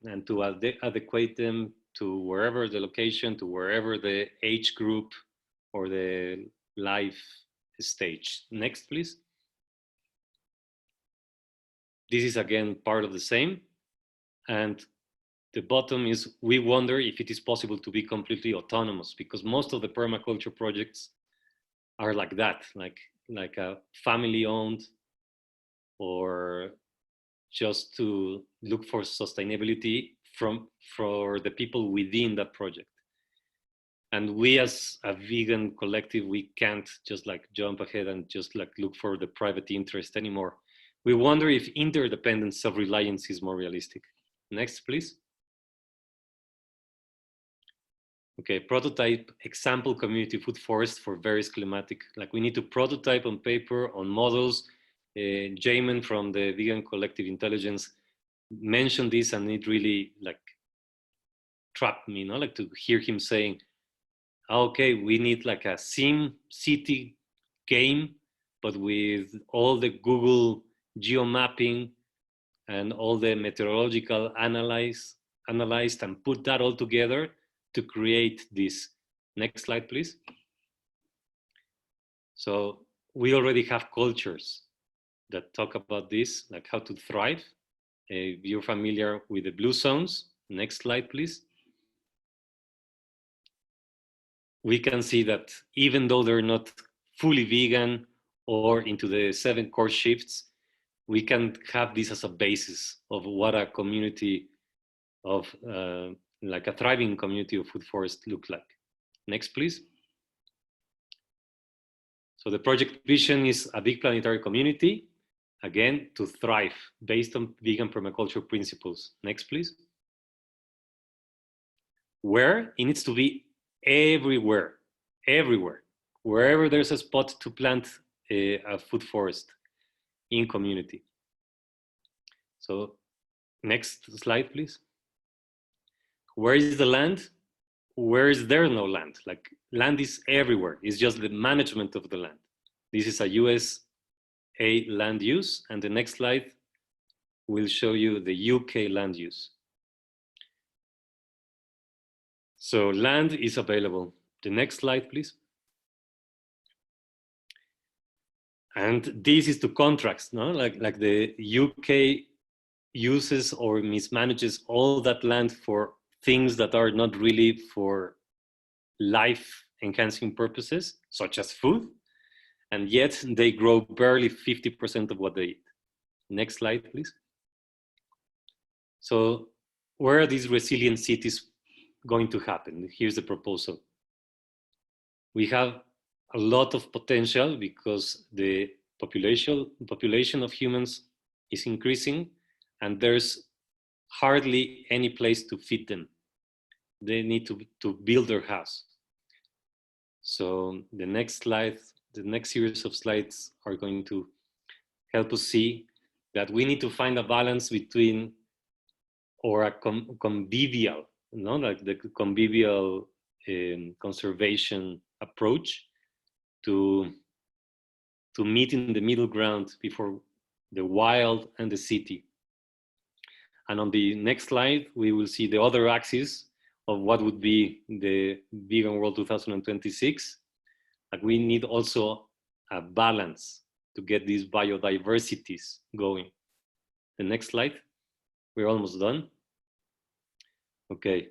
and to adequate them to wherever the location, to wherever the age group or the life stage. Next, please. This is again part of the same. And the bottom is, we wonder if it is possible to be completely autonomous, because most of the permaculture projects are like that, like a family owned, or just to look for sustainability for the people within that project. And we as a vegan collective, we can't just like jump ahead and just like look for the private interest anymore. We wonder if interdependence of reliance is more realistic. Next, please. Okay, prototype example community food forest for various climatic, like we need to prototype on paper, on models. Jamin from the Vegan Collective Intelligence mentioned this, and it really like trapped me, like to hear him saying, okay, we need like a sim city game, but with all the Google geomapping and all the meteorological analyzed and put that all together to create this. Next slide, please. So we already have cultures that talk about this, like how to thrive. If you're familiar with the blue zones, next slide, please. We can see that even though they're not fully vegan or into the 7 core shifts, we can have this as a basis of what a community of like a thriving community of food forest look like. Next, please. So the project vision is a big planetary community, again, to thrive based on vegan permaculture principles. Next, please. Where? It needs to be everywhere, wherever there's a spot to plant a food forest in community. So next slide, please. Where is the land? Where is there no land? Like land is everywhere. It's just the management of the land. This is a USA land use, and the next slide will show you the UK land use. So land is available. The next slide, please. And this is to contracts, no? Like the UK uses or mismanages all that land for things that are not really for life enhancing purposes, such as food, and yet they grow barely 50% of what they eat. Next slide, please. So where are these resilient cities going to happen? Here's the proposal. We have a lot of potential because the population of humans is increasing, and there's hardly any place to feed them. They need to build their house. So the next slide, the next series of slides are going to help us see that we need to find a balance between, or a convivial, like the convivial conservation approach to meet in the middle ground before the wild and the city. And on the next slide, we will see the other axis of what would be the Vegan World 2026. Like we need also a balance to get these biodiversities going. The next slide, we're almost done. Okay,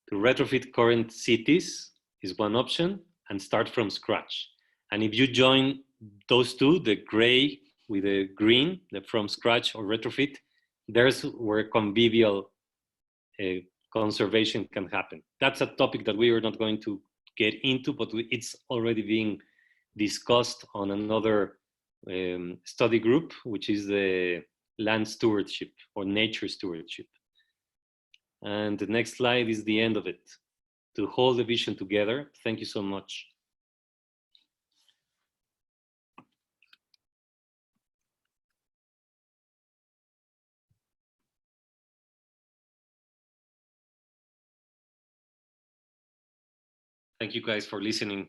to retrofit current cities is one option and start from scratch. And if you join those two, the gray with the green, the from scratch or retrofit, there's where convivial conservation can happen. That's a topic that we are not going to get into, but it's already being discussed on another study group, which is the land stewardship or nature stewardship. And the next slide is the end of it. To hold the vision together. Thank you so much. Thank you guys for listening.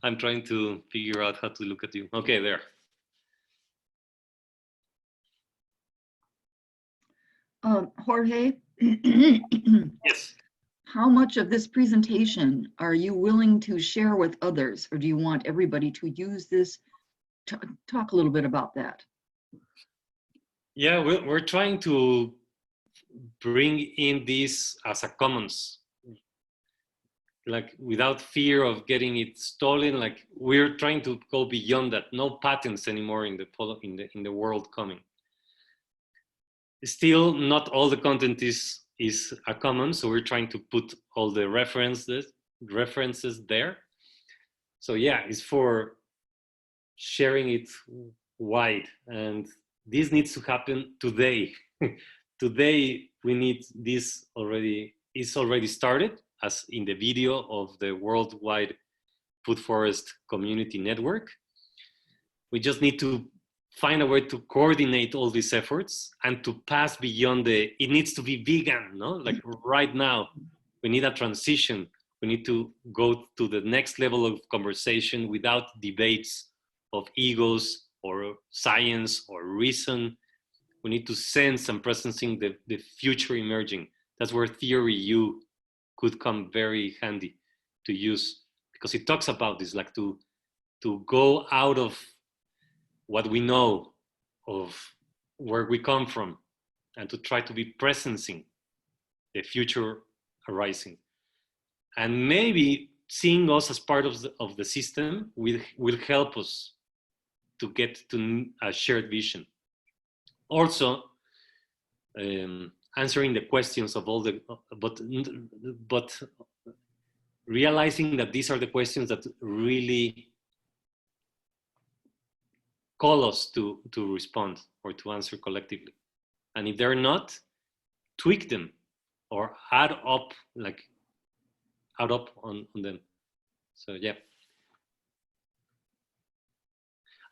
I'm trying to figure out how to look at you. Okay, there. Jorge, Yes. how much of this presentation are you willing to share with others, or do you want everybody to use this? Talk a little bit about that. Yeah, we're trying to bring in this as a commons, like without fear of getting it stolen. Like we're trying to go beyond that. No patents anymore in the world coming. Still, not all the content is a common, so we're trying to put all the references there. So yeah, it's for sharing it wide, and this needs to happen today. Today we need this already. It's already started, as in the video of the Worldwide Food Forest Community Network. We just need to find a way to coordinate all these efforts and to pass beyond it needs to be vegan, no? Like right now, we need a transition. We need to go to the next level of conversation without debates of egos or science or reason. We need to sense and presencing the future emerging. That's where theory U could come very handy to use, because it talks about this, like to go out of what we know of where we come from and to try to be presencing the future arising. And maybe seeing us as part of the system will help us to get to a shared vision. Also, answering the questions of all the, but realizing that these are the questions that really call us to respond or to answer collectively. And if they're not, tweak them or add up on them. So yeah.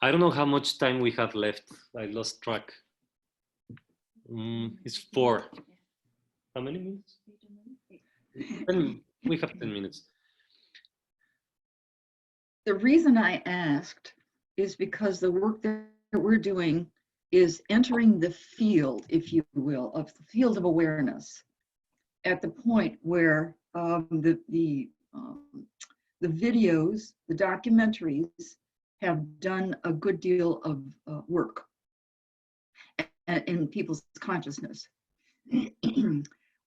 I don't know how much time we have left. I lost track. It's 4. How many minutes? We have 10 minutes. The reason I asked is because the work that we're doing is entering the field, if you will, of the field of awareness at the point where the videos, the documentaries have done a good deal of work in people's consciousness.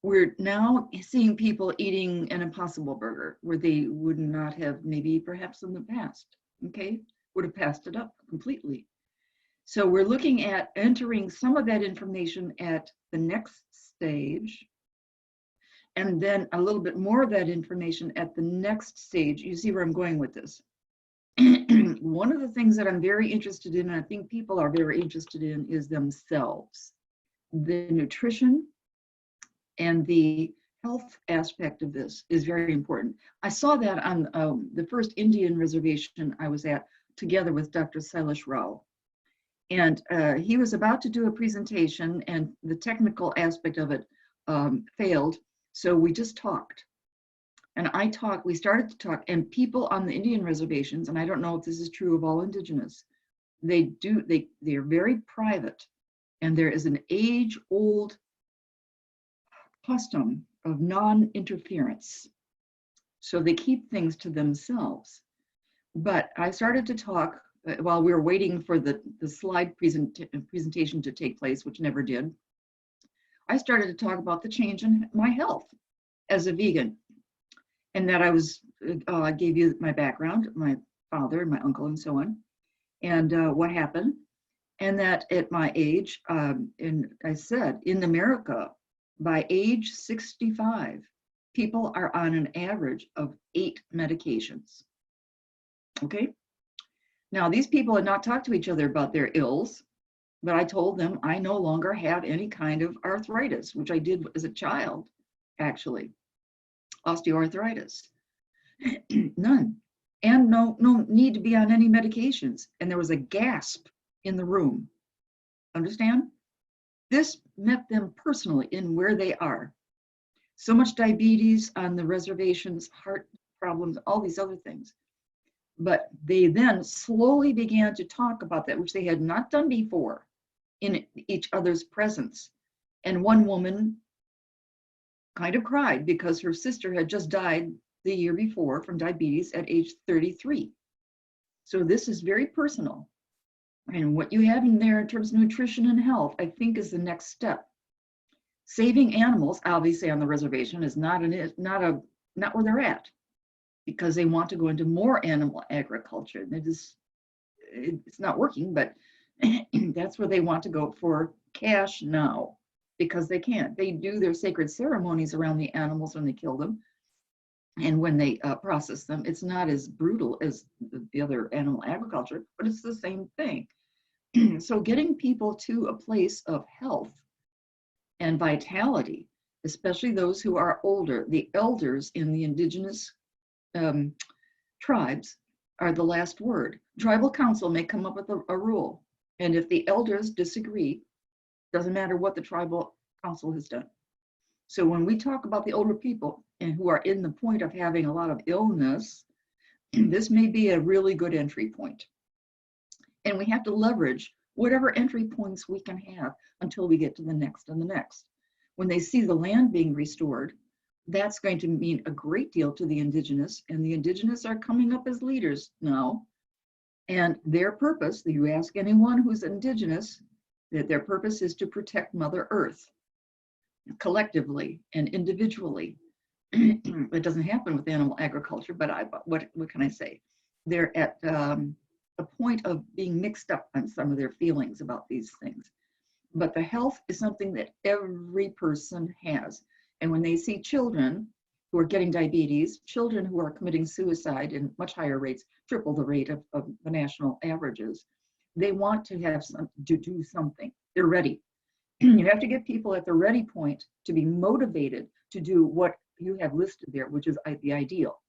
We're now seeing people eating an Impossible Burger where they would not have, maybe perhaps in the past, okay, would have passed it up completely. So we're looking at entering some of that information at the next stage, and then a little bit more of that information at the next stage. You see where I'm going with this. One of the things that I'm very interested in, and I think people are very interested in, is themselves. The nutrition and the health aspect of this is very important. I saw that on the first Indian reservation I was at, together with Dr. Sailesh Rao. And he was about to do a presentation, and the technical aspect of it failed. So we just talked. And we started to talk, and people on the Indian reservations, and I don't know if this is true of all indigenous, they are very private, and there is an age-old custom of non-interference. So they keep things to themselves. But I started to talk while we were waiting for the slide presentation to take place, which never did. I started to talk about the change in my health as a vegan, and that I gave you my background, my father and my uncle and so on, and what happened. And that at my age, and I said, in America, by age 65, people are on an average of 8 medications. Okay? Now, these people had not talked to each other about their ills. But I told them I no longer have any kind of arthritis, which I did as a child, actually, osteoarthritis, none. And no need to be on any medications. And there was a gasp in the room. Understand? This met them personally in where they are. So much diabetes on the reservations, heart problems, all these other things. But they then slowly began to talk about that, which they had not done before in each other's presence. And one woman kind of cried because her sister had just died the year before from diabetes at age 33. So this is very personal. And what you have in there in terms of nutrition and health, I think is the next step. Saving animals, obviously on the reservation, is not where they're at, because they want to go into more animal agriculture. It's not working, but that's where they want to go for cash now, because they can't. They do their sacred ceremonies around the animals when they kill them, and when they process them. It's not as brutal as the other animal agriculture, but it's the same thing. So getting people to a place of health and vitality, especially those who are older, the elders in the indigenous tribes are the last word. Tribal council may come up with a rule, and if the elders disagree, doesn't matter what the tribal council has done. So when we talk about the older people and who are in the point of having a lot of illness, this may be a really good entry point. And we have to leverage whatever entry points we can have until we get to the next and the next. When they see the land being restored, that's going to mean a great deal to the indigenous, and the indigenous are coming up as leaders now. And their purpose, you ask anyone who's indigenous, that their purpose is to protect Mother Earth collectively and individually. It doesn't happen with animal agriculture, but what can I say? They're at a point of being mixed up on some of their feelings about these things. But the health is something that every person has. And when they see children who are getting diabetes, children who are committing suicide in much higher rates, triple the rate of the national averages, they want to have to do something. They're ready. You have to get people at the ready point to be motivated to do what you have listed there, which is the ideal.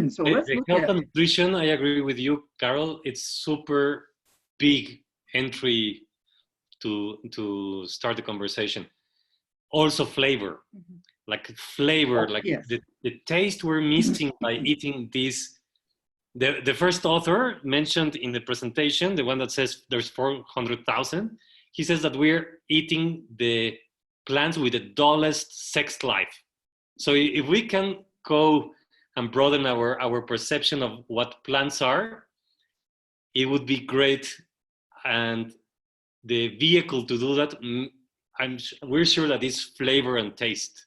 So let's look health at and nutrition. I agree with you, Carol. It's super big entry to start the conversation. Also flavor, like flavor, like yes. the taste we're missing by eating this. The first author mentioned in the presentation, the one that says there's 400,000, he says that we're eating the plants with the dullest sex life. So if we can go and broaden our perception of what plants are, it would be great. And the vehicle to do that, we're sure that it's flavor and taste.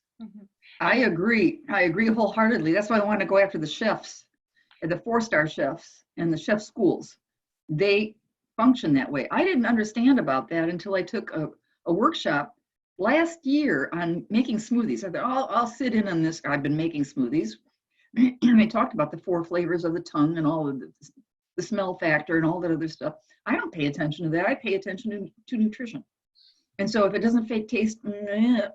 I agree wholeheartedly. That's why I want to go after the chefs, the 4-star chefs and the chef schools. They function that way. I didn't understand about that until I took a workshop last year on making smoothies. I thought, I'll sit in on this. I've been making smoothies. And they talked about the 4 flavors of the tongue and all of the smell factor and all that other stuff. I don't pay attention to that. I pay attention to nutrition. And so if it doesn't taste,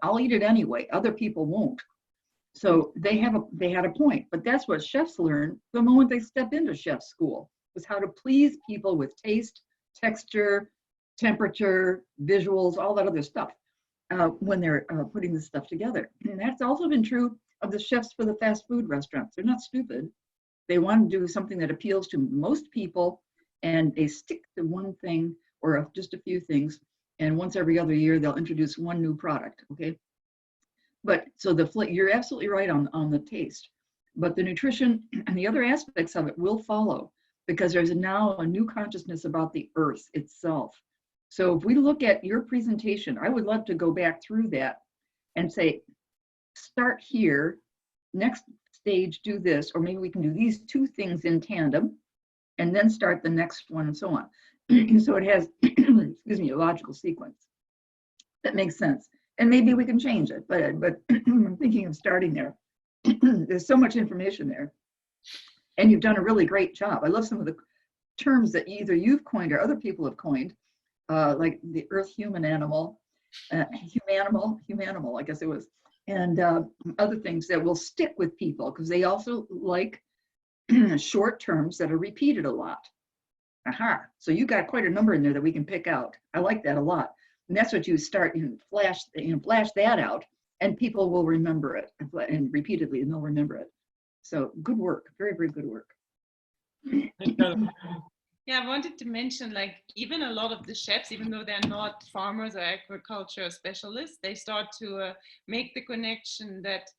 I'll eat it anyway. Other people won't. So they had a point, but that's what chefs learn the moment they step into chef school, was how to please people with taste, texture, temperature, visuals, all that other stuff when they're putting this stuff together. And that's also been true of the chefs for the fast food restaurants. They're not stupid. They want to do something that appeals to most people, and they stick to one thing or just a few things. And once every other year, they'll introduce one new product, okay? But so you're absolutely right on the taste, but the nutrition and the other aspects of it will follow, because there's now a new consciousness about the earth itself. So if we look at your presentation, I would love to go back through that and say, start here, next stage, do this, or maybe we can do these 2 things in tandem, and then start the next one and so on. So it has, excuse me, a logical sequence. That makes sense. And maybe we can change it, but I'm thinking of starting there. There's so much information there. And you've done a really great job. I love some of the terms that either you've coined or other people have coined like the Earth Human Animal, Humanimal, I guess it was, and other things that will stick with people because they also like short terms that are repeated a lot. Aha, so you got quite a number in there that we can pick out. I like that a lot. And that's what you start, flash that out, and people will remember it, and repeatedly, and they'll remember it. So good work, very, very good work. Yeah, I wanted to mention, like, even a lot of the chefs, even though they're not farmers or agriculture specialists, they start to make the connection that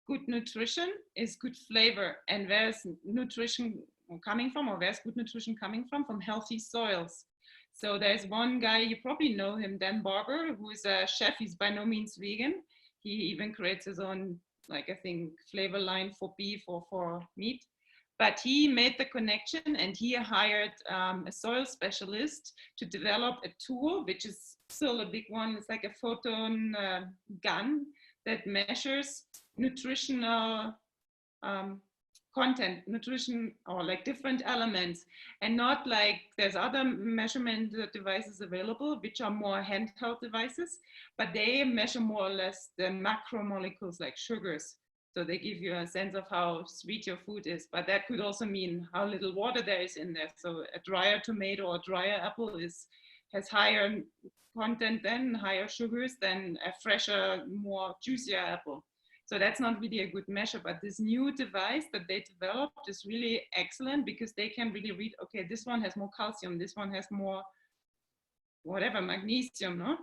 good nutrition is good flavor, and where's nutrition coming from, or where's good nutrition coming from healthy soils. So there's one guy, you probably know him, Dan Barber, who is a chef. He's by no means vegan. He even creates his own, like, I think, flavor line for beef or for meat. But he made the connection, and he hired a soil specialist to develop a tool, which is still a big one. It's like a photon gun that measures nutritional content, nutrition, or like different elements, and not like there's other measurement devices available, which are more handheld devices, but they measure more or less the macromolecules like sugars. So they give you a sense of how sweet your food is, but that could also mean how little water there is in there. So a drier tomato or drier apple has higher content than higher sugars than a fresher, more juicier apple. So that's not really a good measure, but this new device that they developed is really excellent because they can really read, okay, this one has more calcium, this one has more whatever, magnesium, no?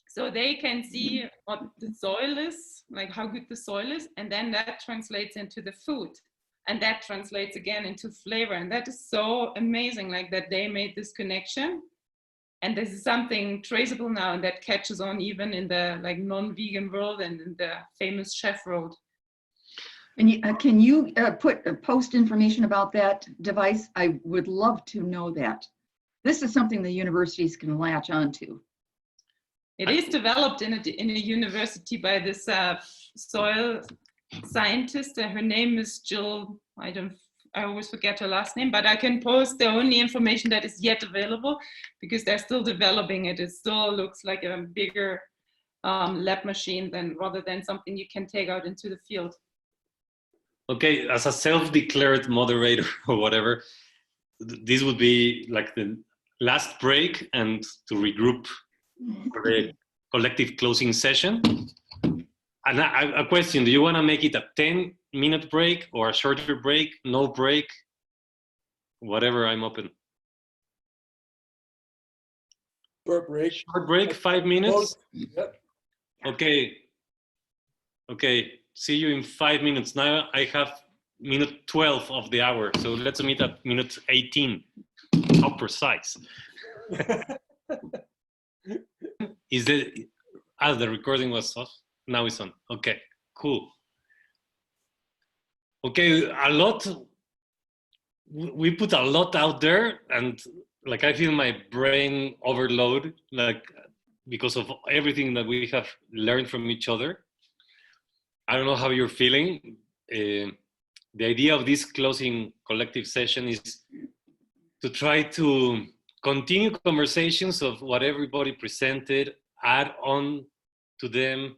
So they can see what the soil is, like how good the soil is, and then that translates into the food. And that translates again into flavor. And that is so amazing, like that they made this connection. And this is something traceable now and that catches on even in the like non-vegan world and in the famous chef world. And can you post information about that device? I would love to know that. This is something the universities can latch onto. It is developed in a university by this soil scientist. Her name is Jill. I always forget her last name, but I can post the only information that is yet available because they're still developing it. It still looks like a bigger lab machine rather than something you can take out into the field. Okay, as a self-declared moderator or whatever, this would be like the last break and to regroup for the collective closing session. And a question, do you want to make it a 10-minute break or a shorter break, no break? Whatever, I'm open. Short break. Short break, 5 minutes? Yep. Okay. Okay, see you in 5 minutes. Now I have minute 12 of the hour, so let's meet at minute 18. How precise. Is the recording was off? Now it's on. Okay, cool. Okay, we put a lot out there, and like I feel my brain overload, like because of everything that we have learned from each other. I don't know how you're feeling. The idea of this closing collective session is to try to continue conversations of what everybody presented, add on to them,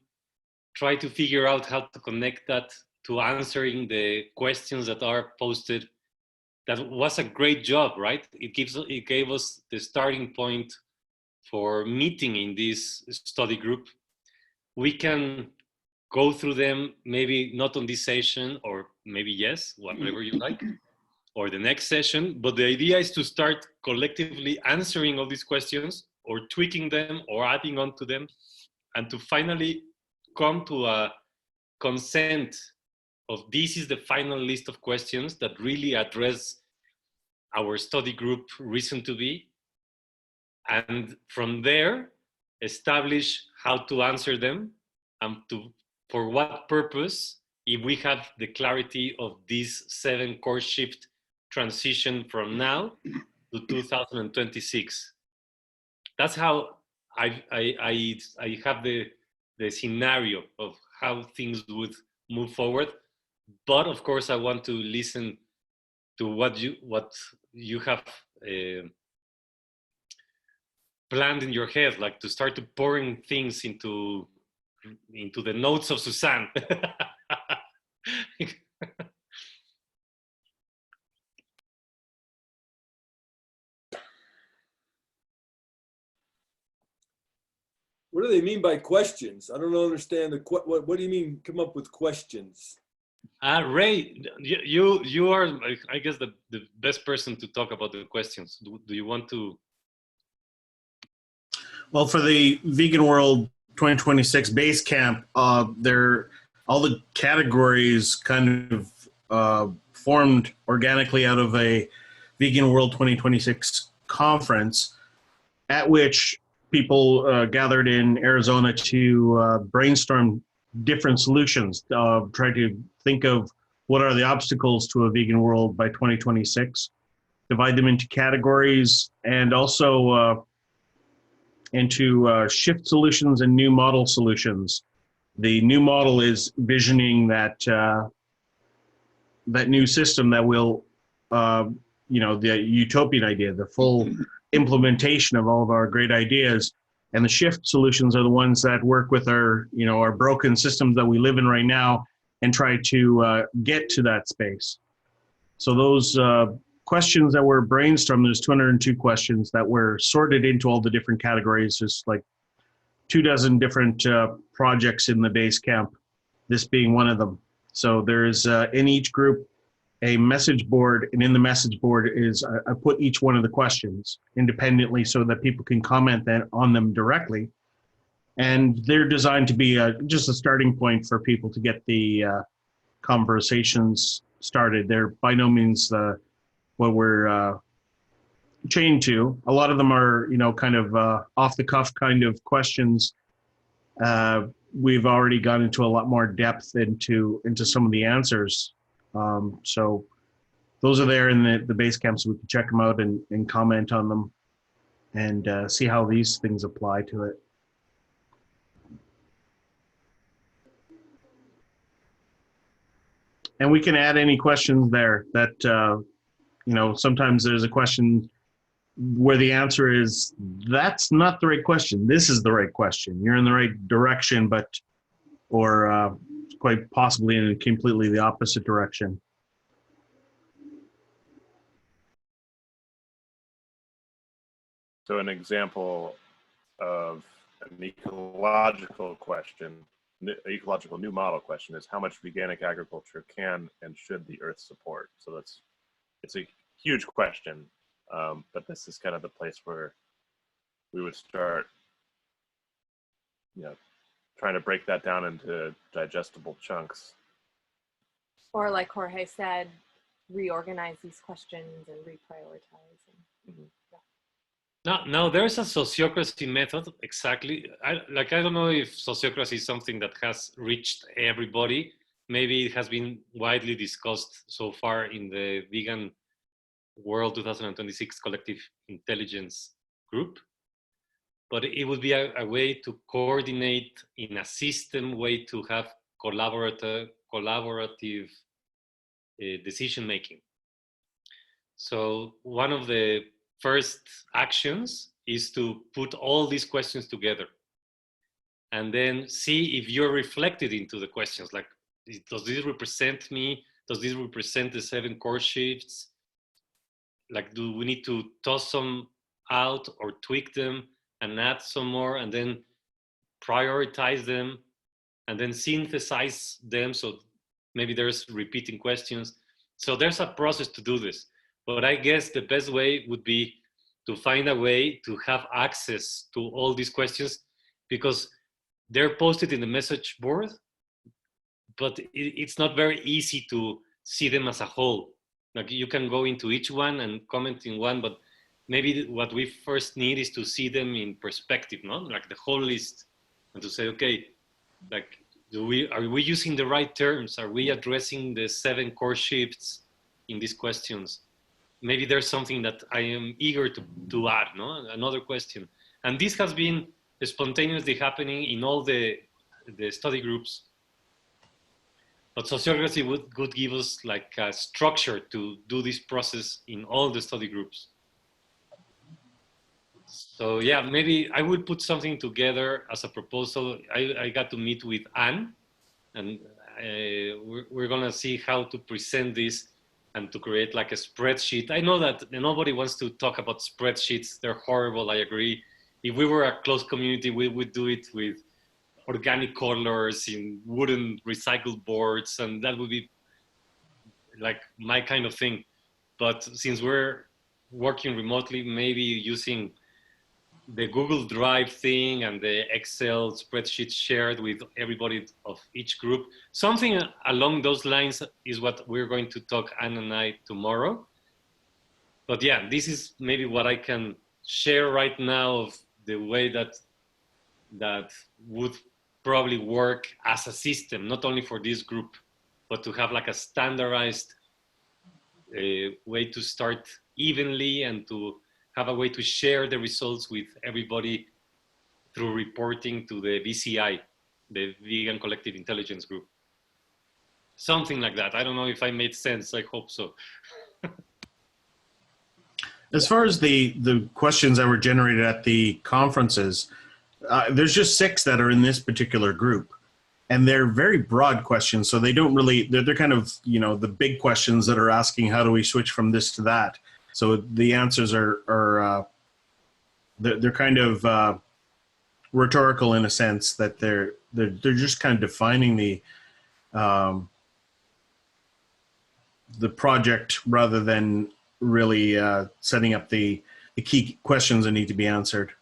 try to figure out how to connect that to answering the questions that are posted. That was a great job, right? It gave us the starting point for meeting in this study group. We can go through them, maybe not on this session, or maybe yes, whatever you like, or the next session. But the idea is to start collectively answering all these questions, or tweaking them, or adding on to them, and to finally come to a consent of this is the final list of questions that really address our study group reason to be. And from there, establish how to answer them and for what purpose, if we have the clarity of this 7 course shift transition from now to 2026. That's how I have the scenario of how things would move forward. But of course, I want to listen to what you have planned in your head, like to start to pouring things into the notes of Suzanne. What do they mean by questions? I don't understand what do you mean come up with questions? Ray, you are, I guess, the best person to talk about the questions. Do you want to? Well, for the Vegan World 2026 base camp, all the categories kind of formed organically out of a Vegan World 2026 conference, at which people gathered in Arizona to brainstorm different solutions, try to think of what are the obstacles to a vegan world by 2026, divide them into categories, and also into shift solutions and new model solutions. The new model is visioning that that new system that will, the utopian idea, the full implementation of all of our great ideas. And the shift solutions are the ones that work with our, our broken systems that we live in right now and try to get to that space. So those questions that were brainstormed, there's 202 questions that were sorted into all the different categories. There's like 24 different projects in the base camp, this being one of them. So there's in each group a message board, and in the message board is I put each one of the questions independently so that people can comment on them directly. And they're designed to be just a starting point for people to get the conversations started. They're by no means what we're chained to. A lot of them are, kind of off the cuff kind of questions. We've already gone into a lot more depth into some of the answers. So those are there in the base camp, so we can check them out and comment on them and see how these things apply to it. And we can add any questions there that, sometimes there's a question where the answer is, that's not the right question. This is the right question. You're in the right direction, or quite possibly in completely the opposite direction. So an example of an ecological question, ecological new model question, is how much veganic agriculture can and should the earth support? So it's a huge question, but this is kind of the place where we would start, trying to break that down into digestible chunks. Or like Jorge said, reorganize these questions and reprioritize. Mm-hmm. Now there's a sociocracy method, exactly. I don't know if sociocracy is something that has reached everybody. Maybe it has been widely discussed so far in the Vegan World 2026 Collective Intelligence Group. But it would be a way to coordinate in a system way to have collaborative decision making. So one of the first actions is to put all these questions together and then see if you're reflected into the questions. Like, does this represent me? Does this represent the 7 core shifts? Like, do we need to toss some out or tweak them and add some more and then prioritize them and then synthesize them? So maybe there's repeating questions. So there's a process to do this. But I guess the best way would be to find a way to have access to all these questions, because they're posted in the message board, but it's not very easy to see them as a whole. Like, you can go into each one and comment in one, but maybe what we first need is to see them in perspective, no? Like the whole list, and to say, okay, like, are we using the right terms? Are we addressing the 7 core shifts in these questions? Maybe there's something that I am eager to add, no? Another question. And this has been spontaneously happening in all the study groups. But sociocracy would give us like a structure to do this process in all the study groups. So yeah, maybe I would put something together as a proposal. I got to meet with Anne, and we're gonna see how to present this and to create like a spreadsheet. I know that nobody wants to talk about spreadsheets. They're horrible, I agree. If we were a close community, we would do it with organic colors in wooden recycled boards, and that would be like my kind of thing. But since we're working remotely, maybe using the Google Drive thing and the Excel spreadsheet shared with everybody of each group, something along those lines is what we're going to talk, Anne and I, tomorrow. But yeah, this is maybe what I can share right now of the way that would probably work as a system, not only for this group, but to have like a standardized way to start evenly and to have a way to share the results with everybody through reporting to the VCI, the Vegan Collective Intelligence Group. Something like that. I don't know if I made sense. I hope so. As far as the questions that were generated at the conferences, there's just 6 that are in this particular group. And they're very broad questions, so they don't really, they're kind of, you know, the big questions that are asking how do we switch from this to that. So the answers are they're kind of rhetorical in a sense that they're just kind of defining the project rather than really setting up the key questions that need to be answered.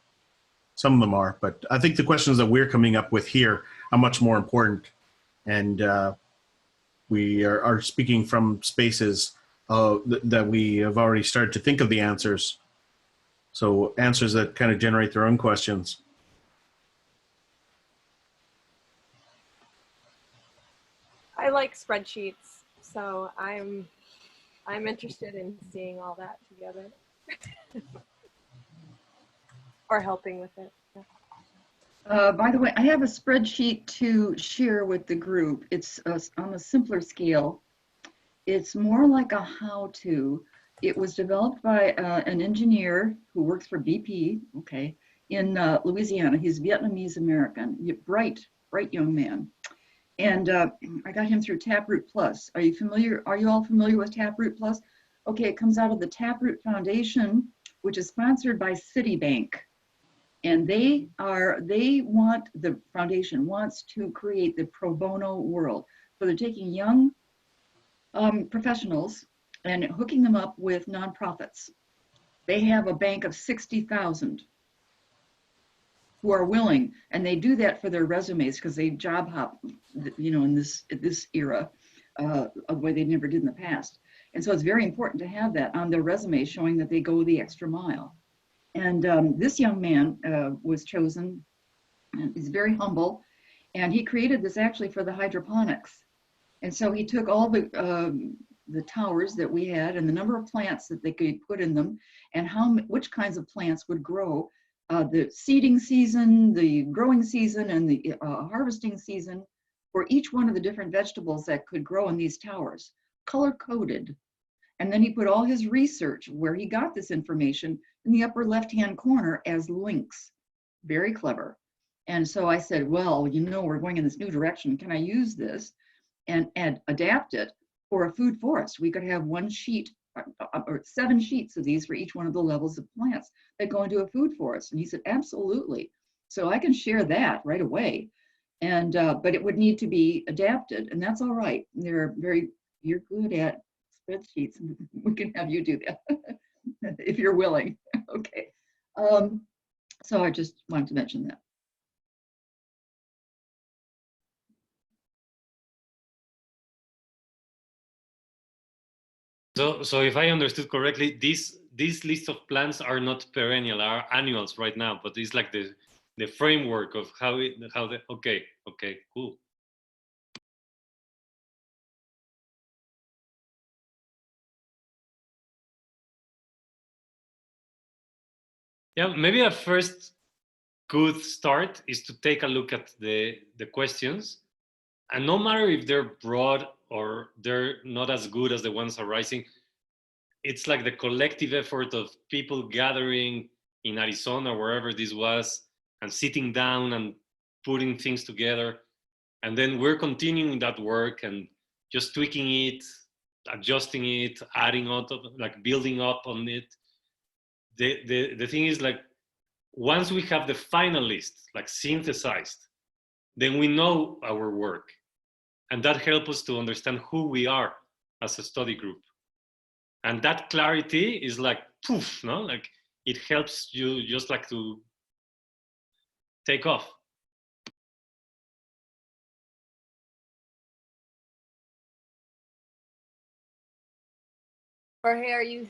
Some of them are, but I think the questions that we're coming up with here are much more important, and we are speaking from spaces that we have already started to think of the answers. So answers that kind of generate their own questions. I like spreadsheets, so I'm interested in seeing all that together. Or helping with it. Yeah. By the way, I have a spreadsheet to share with the group. It's on a simpler scale. It's more like a how-to. It was developed by an engineer who works for BP, okay, in Louisiana. He's Vietnamese American, bright young man. And I got him through Taproot Plus. Are you all familiar with Taproot Plus? Okay, it comes out of the Taproot Foundation, which is sponsored by Citibank. And the foundation wants to create the pro bono world. So they're taking young professionals and hooking them up with nonprofits. They have a bank of 60,000 who are willing, and they do that for their resumes because they job hop, you know, in this era of way they never did in the past. And so it's very important to have that on their resume showing that they go the extra mile. And this young man was chosen, and he's very humble, and he created this actually for the hydroponics. And so he took all the towers that we had and the number of plants that they could put in them and which kinds of plants would grow, the seeding season, the growing season, and the harvesting season for each one of the different vegetables that could grow in these towers, color-coded. And then he put all his research, where he got this information, in the upper left-hand corner as links. Very clever. And so I said, well, you know, we're going in this new direction. Can I use this and adapt it for a food forest? We could have 1 sheet or 7 sheets of these for each one of the levels of plants that go into a food forest. And he said, absolutely. So I can share that right away. And but it would need to be adapted, and that's all right. You're good at spreadsheets. We can have you do that if you're willing. Okay. So I just wanted to mention that. So if I understood correctly, this list of plans are not perennial, are annuals right now, but it's like the framework of okay, cool. Yeah, maybe a first good start is to take a look at the questions, and no matter if they're broad or they're not as good as the ones arising, it's like the collective effort of people gathering in Arizona, wherever this was, and sitting down and putting things together. And then we're continuing that work and just tweaking it, adjusting it, adding on top, like building up on it. The thing is, like, once we have the final list, like synthesized, then we know our work. And that helps us to understand who we are as a study group. And that clarity is like, poof, no? Like, it helps you just like to take off. Jorge, are you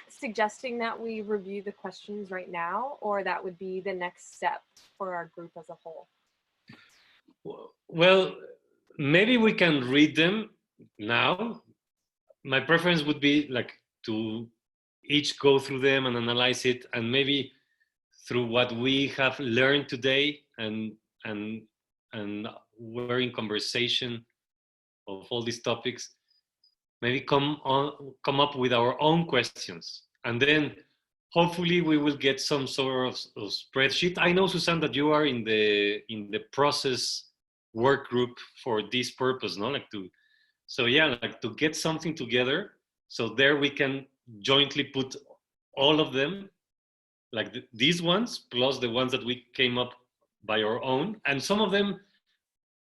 suggesting that we review the questions right now, or that would be the next step for our group as a whole? Well, maybe we can read them now. My preference would be like to each go through them and analyze it, and maybe through what we have learned today and we're in conversation of all these topics, maybe come up with our own questions, and then hopefully we will get some sort of spreadsheet. I know, Susan, that you are in the process work group for this purpose, no? Like to, so yeah, like to get something together, so there we can jointly put all of them, like these ones plus the ones that we came up by our own, and some of them,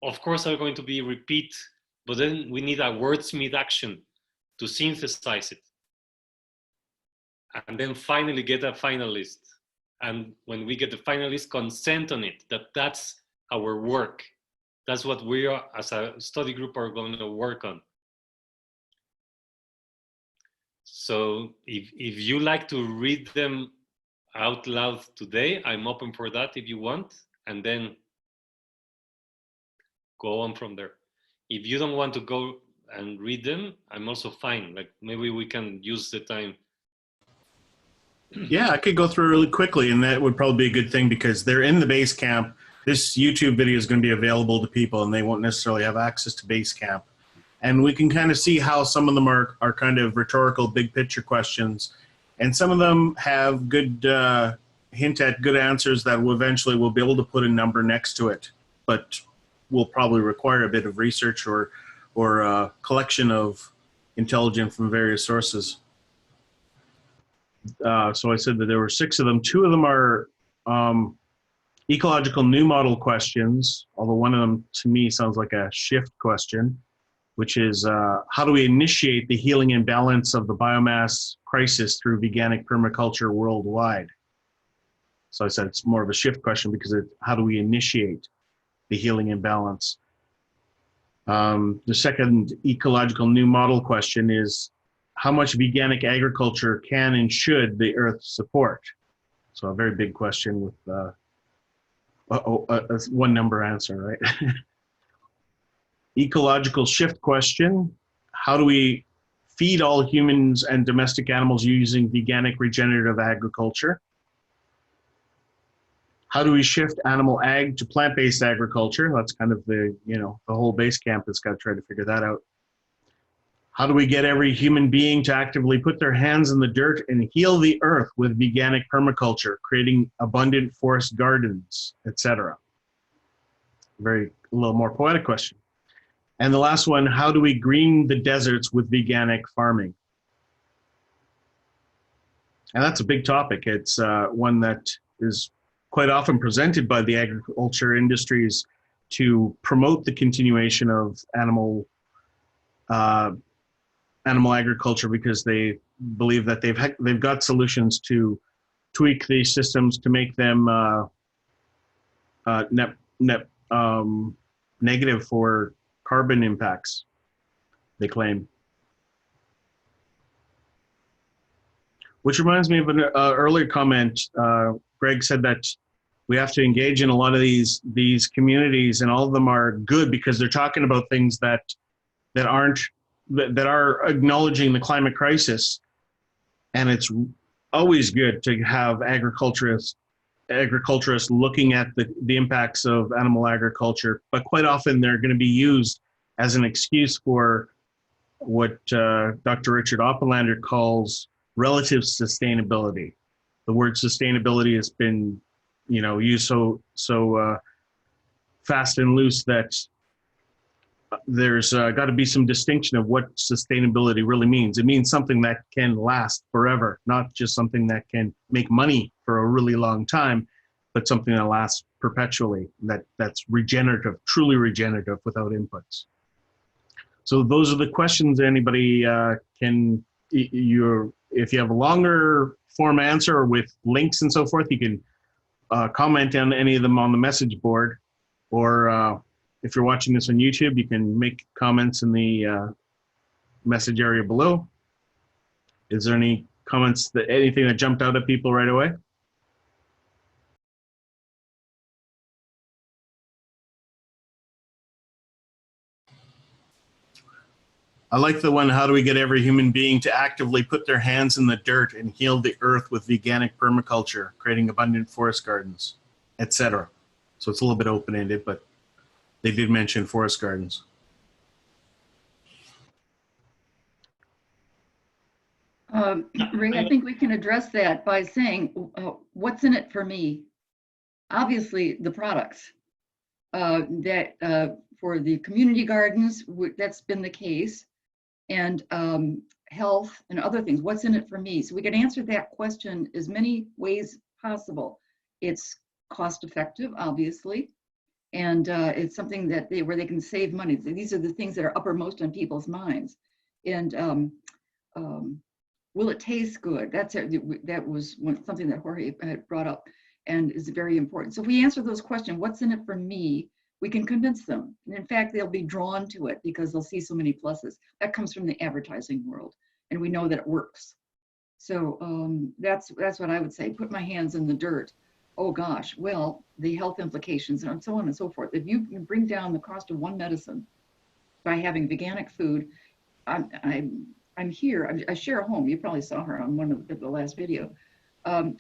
of course, are going to be repeat, but then we need a wordsmith action to synthesize it, and then finally get a final list. And when we get the final list, consent on it, that's our work. That's what we are, as a study group, are going to work on. So if you like to read them out loud today, I'm open for that if you want, and then go on from there. If you don't want to go and read them, I'm also fine. Like, maybe we can use the time. Yeah, I could go through really quickly, and that would probably be a good thing because they're in the Basecamp. This YouTube video is going to be available to people, and they won't necessarily have access to Basecamp. And we can kind of see how some of them are kind of rhetorical, big picture questions, and some of them have good hint at good answers that will eventually we'll be able to put a number next to it, but will probably require a bit of research or a collection of intelligence from various sources. So I said that there were 6 of them. 2 of them are ecological new model questions, although one of them to me sounds like a shift question, which is how do we initiate the healing and balance of the biomass crisis through veganic permaculture worldwide? So I said it's more of a shift question because how do we initiate the healing and balance? The second ecological new model question is how much veganic agriculture can and should the earth support? So a very big question with a one number answer, right? Ecological shift question, how do we feed all humans and domestic animals using veganic regenerative agriculture? How do we shift animal ag to plant-based agriculture? That's kind of the, the whole Basecamp has got to try to figure that out. How do we get every human being to actively put their hands in the dirt and heal the earth with veganic permaculture, creating abundant forest gardens, etc.? A little more poetic question. And the last one, how do we green the deserts with veganic farming? And that's a big topic. It's one that is quite often presented by the agriculture industries to promote the continuation of animal agriculture because they believe that they've got solutions to tweak these systems to make them negative for carbon impacts, they claim. Which reminds me of an earlier comment. Greg said that we have to engage in a lot of these communities, and all of them are good because they're talking about things that are acknowledging the climate crisis. And it's always good to have agriculturists looking at the impacts of animal agriculture, but quite often they're going to be used as an excuse for what Dr. Richard Oppenlander calls relative sustainability. the word sustainability has been, used so fast and loose that there's got to be some distinction of what sustainability really means. It means something that can last forever, not just something that can make money for a really long time, but something that lasts perpetually, that's regenerative, truly regenerative without inputs. So those are the questions anybody if you have a longer form answer with links and so forth, you can comment on any of them on the message board, or if you're watching this on YouTube, you can make comments in the message area below. Is there any comments, anything that jumped out at people right away? I like the one, how do we get every human being to actively put their hands in the dirt and heal the earth with veganic permaculture, creating abundant forest gardens, etc. So it's a little bit open-ended, but they did mention forest gardens. Ray, I think we can address that by saying, what's in it for me? Obviously, the products. For the community gardens, that's been the case, and health and other things. What's in it for me? So we can answer that question as many ways possible. It's cost effective, obviously, and it's something that where they can save money. These are the things that are uppermost on people's minds. And will it taste good? That was something that Jorge had brought up and is very important. So if we answer those questions, what's in it for me? We can convince them. And in fact, they'll be drawn to it because they'll see so many pluses. That comes from the advertising world, and we know that it works. So that's what I would say. Put my hands in the dirt. Oh gosh, well, the health implications and so on and so forth. If you can bring down the cost of one medicine by having veganic food, I'm here. I share a home. You probably saw her on one of the last video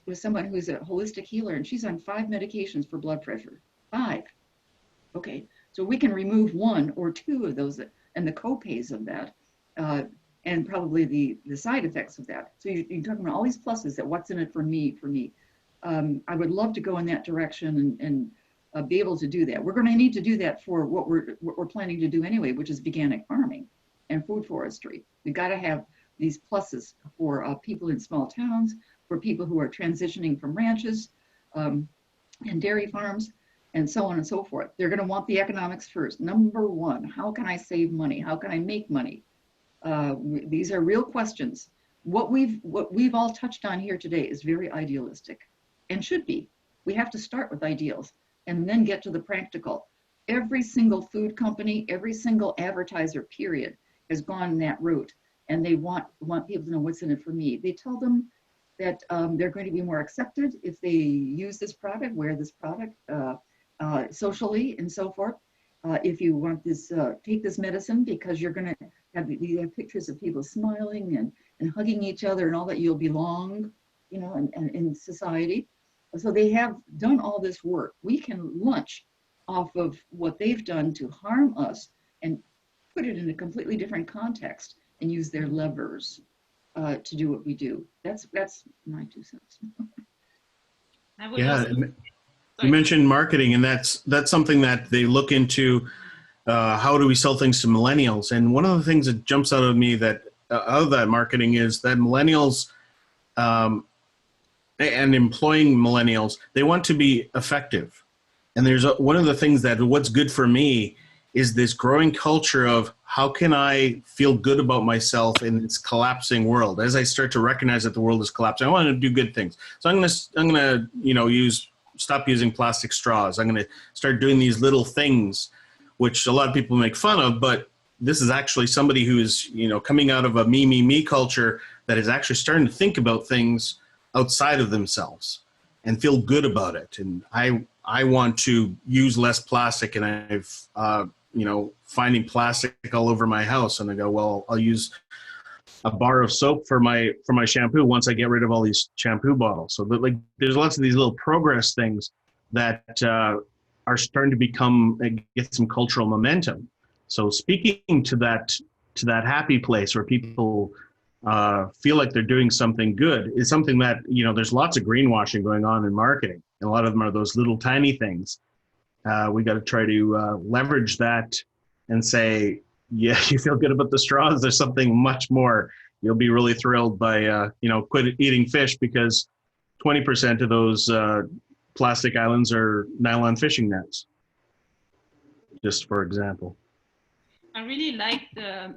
with someone who's a holistic healer, and she's on 5 medications for blood pressure. 5. Okay, so we can remove 1 or 2 of those and the co-pays of that, and probably the side effects of that. So you're talking about all these pluses that what's in it for me. I would love to go in that direction and be able to do that. We're going to need to do that for what we're planning to do anyway, which is veganic farming and food forestry. We've got to have these pluses for people in small towns, for people who are transitioning from ranches and dairy farms, and so on and so forth. They're going to want the economics first. Number 1, how can I save money? How can I make money? These are real questions. What we've all touched on here today is very idealistic and should be. We have to start with ideals and then get to the practical. Every single food company, every single advertiser, period, has gone that route, and they want people to know what's in it for me. They tell them that they're going to be more accepted if they use this product, wear this product socially and so forth. If you want this, take this medicine because you're going to have pictures of people smiling and hugging each other and all that, you'll belong, and in society. So they have done all this work. We can lunch off of what they've done to harm us and put it in a completely different context and use their levers to do what we do. That's my 2 cents. Yeah, you mentioned marketing, and that's something that they look into. How do we sell things to millennials? And one of the things that jumps out of me that out of that marketing is that millennials and employing millennials, they want to be effective. And there's one of the things that what's good for me is this growing culture of how can I feel good about myself in this collapsing world? As I start to recognize that the world is collapsing, I want to do good things. So I'm gonna stop using plastic straws. I'm gonna start doing these little things, which a lot of people make fun of, but this is actually somebody who's coming out of a me culture that is actually starting to think about things outside of themselves and feel good about it. And I want to use less plastic, and I've finding plastic all over my house, and I go, well, I'll use a bar of soap for my shampoo once I get rid of all these shampoo bottles. So there's lots of these little progress things that are starting to get some cultural momentum. So speaking to that happy place where people feel like they're doing something good is something that, you know, there's lots of greenwashing going on in marketing. And a lot of them are those little tiny things. We got to try to leverage that and say, yeah, you feel good about the straws. There's something much more. You'll be really thrilled by, you know, quit eating fish because 20% of those plastic islands are nylon fishing nets, just for example. I really like the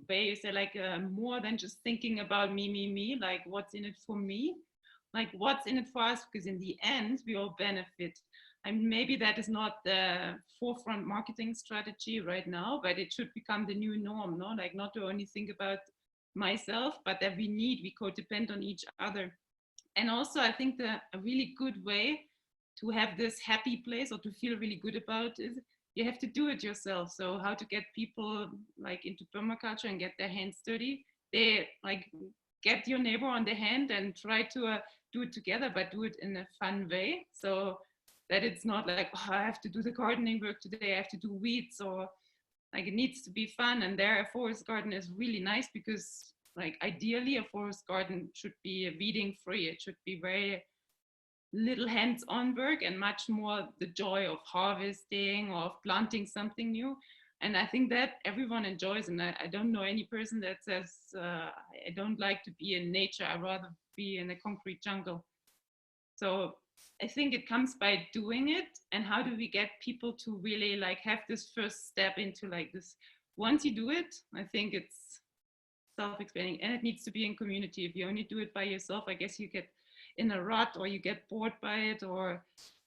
way you say, like, more than just thinking about me, like what's in it for me, like what's in it for us, because in the end we all benefit. And maybe that is not the forefront marketing strategy right now, but it should become the new norm, no? Like not to only think about myself, but that we codepend on each other. And also I think a really good way to have this happy place or to feel really good about it, you have to do it yourself. So how to get people like into permaculture and get their hands dirty, they like get your neighbor on the hand and try to do it together, but do it in a fun way. So that it's not like, oh, I have to do the gardening work today, I have to do weeds, or like it needs to be fun. And there a forest garden is really nice because like ideally a forest garden should be weeding free. It should be very little hands-on work and much more the joy of harvesting or of planting something new. And I think that everyone enjoys, and I don't know any person that says, I don't like to be in nature, I'd rather be in a concrete jungle. So I think it comes by doing it. And how do we get people to really like have this first step into like this? Once you do it, I think it's self-explaining, and it needs to be in community. If you only do it by yourself, I guess you get in a rut or you get bored by it, or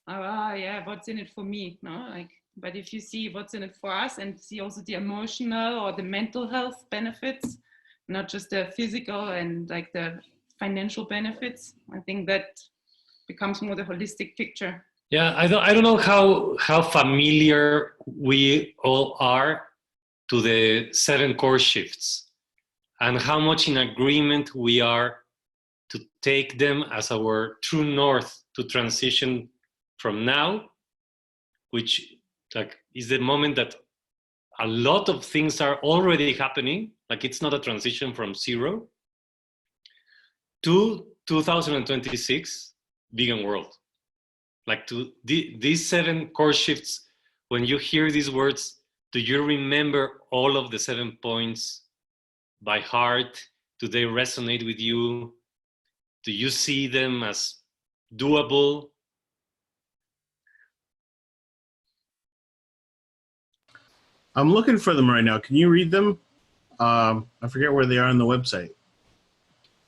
yeah, what's in it for me? No, like, but if you see what's in it for us and see also the emotional or the mental health benefits, not just the physical and like the financial benefits, I think that becomes more the holistic picture. Yeah, I don't know how familiar we all are to the 7 core shifts and how much in agreement we are to take them as our true north to transition from now, which like is the moment that a lot of things are already happening. Like it's not a transition from 0 to 2026 vegan world. Like to these 7 core shifts, when you hear these words, do you remember all of the 7 points by heart? Do they resonate with you? Do you see them as doable? I'm looking for them right now. Can you read them? I forget where they are on the website.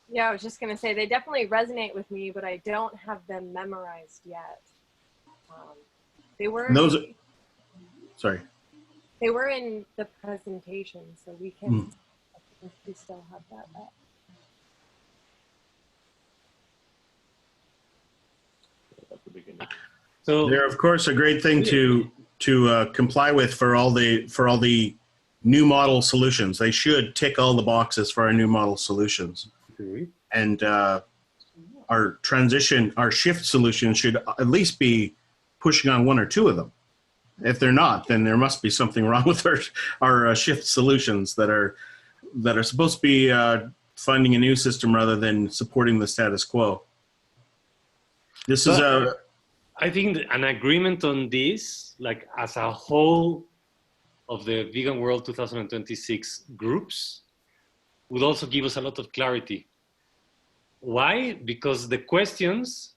Yeah, I was just going to say they definitely resonate with me, but I don't have them memorized yet. They were. Those. Sorry. They were in the presentation, so we can. We still have that up. So they're of course a great thing to comply with for all the new model solutions. They should tick all the boxes for our new model solutions. And our shift solution should at least be pushing on 1 or 2 of them. If they're not, then there must be something wrong with our shift solutions that are supposed to be finding a new system rather than supporting the status quo. This is I think an agreement on this, like as a whole of the Vegan World 2026 groups, would also give us a lot of clarity. Why? Because the questions,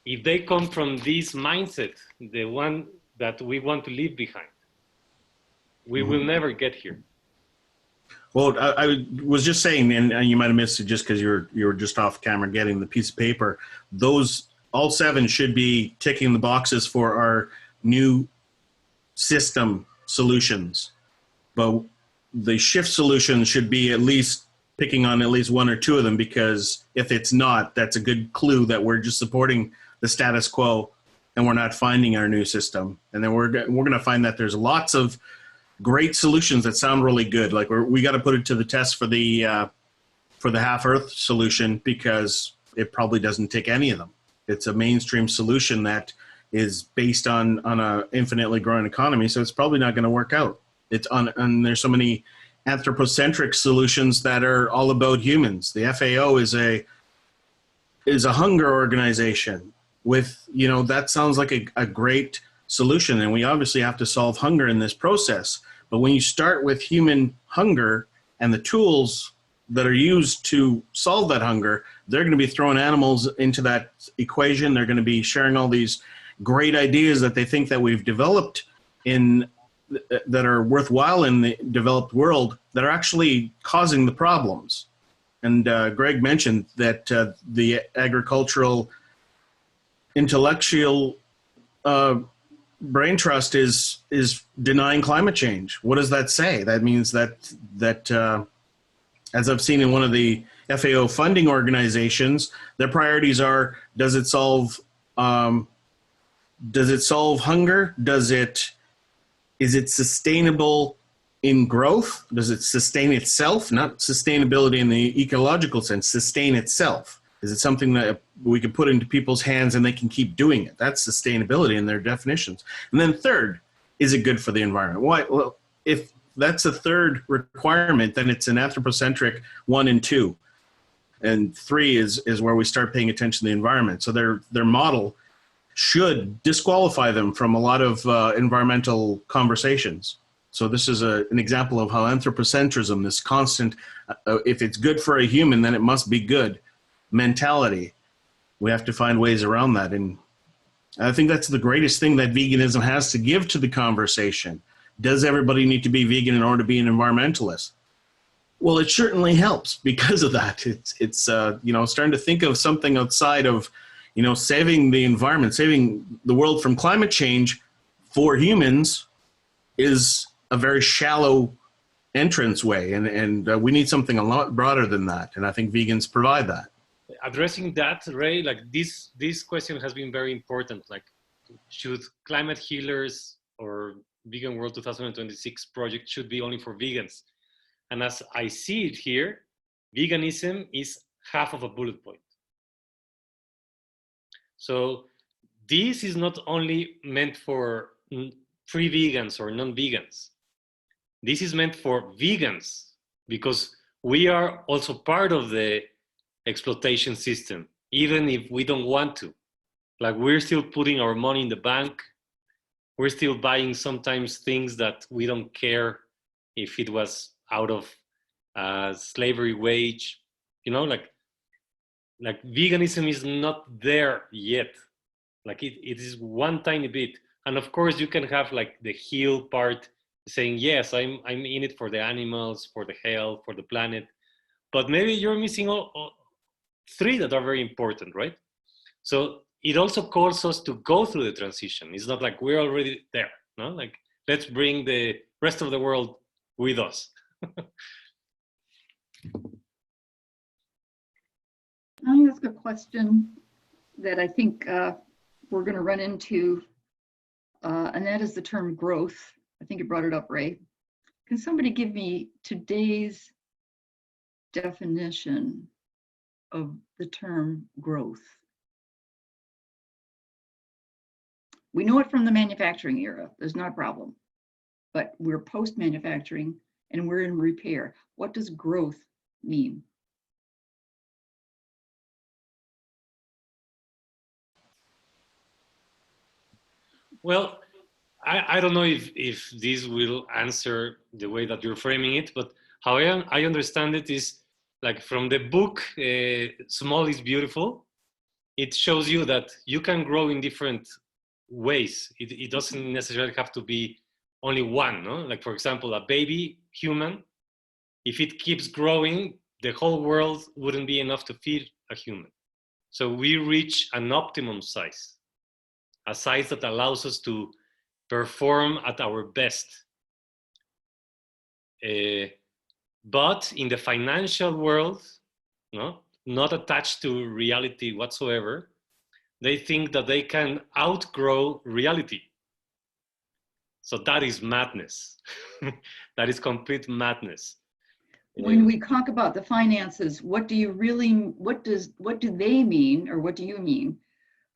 if they come from this mindset, the one that we want to leave behind, we will never get here. Well, I was just saying, and you might have missed it just because you were just off camera getting the piece of paper. Those all 7 should be ticking the boxes for our new system solutions, but the shift solution should be at least picking on at least 1 or 2 of them, because if it's not, that's a good clue that we're just supporting the status quo and we're not finding our new system. And then we're going to find that there's lots of great solutions that sound really good. Like we got to put it to the test for the half Earth solution, because it probably doesn't tick any of them. It's a mainstream solution that is based on a infinitely growing economy, so it's probably not going to work out. And there's so many anthropocentric solutions that are all about humans. The FAO is a hunger organization with, you know, that sounds like a great solution. And we obviously have to solve hunger in this process. But when you start with human hunger and the tools that are used to solve that hunger, they're going to be throwing animals into that equation. They're going to be sharing all these great ideas that they think that we've developed that are worthwhile in the developed world that are actually causing the problems. And Greg mentioned that the agricultural intellectual brain trust is denying climate change. What does that say? That means that as I've seen in one of the FAO funding organizations, their priorities are: does it solve hunger? Is it sustainable in growth? Does it sustain itself? Not sustainability in the ecological sense, sustain itself. Is it something that we can put into people's hands and they can keep doing it? That's sustainability in their definitions. And then third, is it good for the environment? Why? Well, if that's a third requirement, then it's an anthropocentric 1 and 2. And 3 is where we start paying attention to the environment. So their model should disqualify them from a lot of environmental conversations. So this is an example of how anthropocentrism, this constant, if it's good for a human, then it must be good mentality. We have to find ways around that. And I think that's the greatest thing that veganism has to give to the conversation. Does everybody need to be vegan in order to be an environmentalist? Well, it certainly helps because of that. It's starting to think of something outside of, saving the environment, saving the world from climate change for humans is a very shallow entranceway, and we need something a lot broader than that. And I think vegans provide that. Addressing that, Ray, like this question has been very important. Like, should climate healers or Vegan World 2026 project should be only for vegans? And as I see it here, veganism is half of a bullet point. So this is not only meant for free vegans or non-vegans. This is meant for vegans because we are also part of the exploitation system, even if we don't want to. Like, we're still putting our money in the bank. We're still buying sometimes things that we don't care if it was out of slavery wage, like veganism is not there yet. Like it is one tiny bit. And of course you can have like the heal part saying, yes, I'm in it for the animals, for the health, for the planet, but maybe you're missing all 3 that are very important, right? So it also calls us to go through the transition. It's not like we're already there, no? Like, let's bring the rest of the world with us. I'll ask a question that I think we're going to run into, and that is the term growth. I think you brought it up, Ray. Can somebody give me today's definition of the term growth? We know it from the manufacturing era. There's not a problem. But we're post-manufacturing and we're in repair. What does growth mean? Well, I don't know if this will answer the way that you're framing it, but how I understand it is like from the book, Small is Beautiful. It shows you that you can grow in different ways. It doesn't necessarily have to be only one, no? Like, for example, a baby human, if it keeps growing, the whole world wouldn't be enough to feed a human. So we reach an optimum size, a size that allows us to perform at our best. But in the financial world, no, not attached to reality whatsoever, they think that they can outgrow reality. So that is madness. That is complete madness. When we talk about the finances, what do they mean, or what do you mean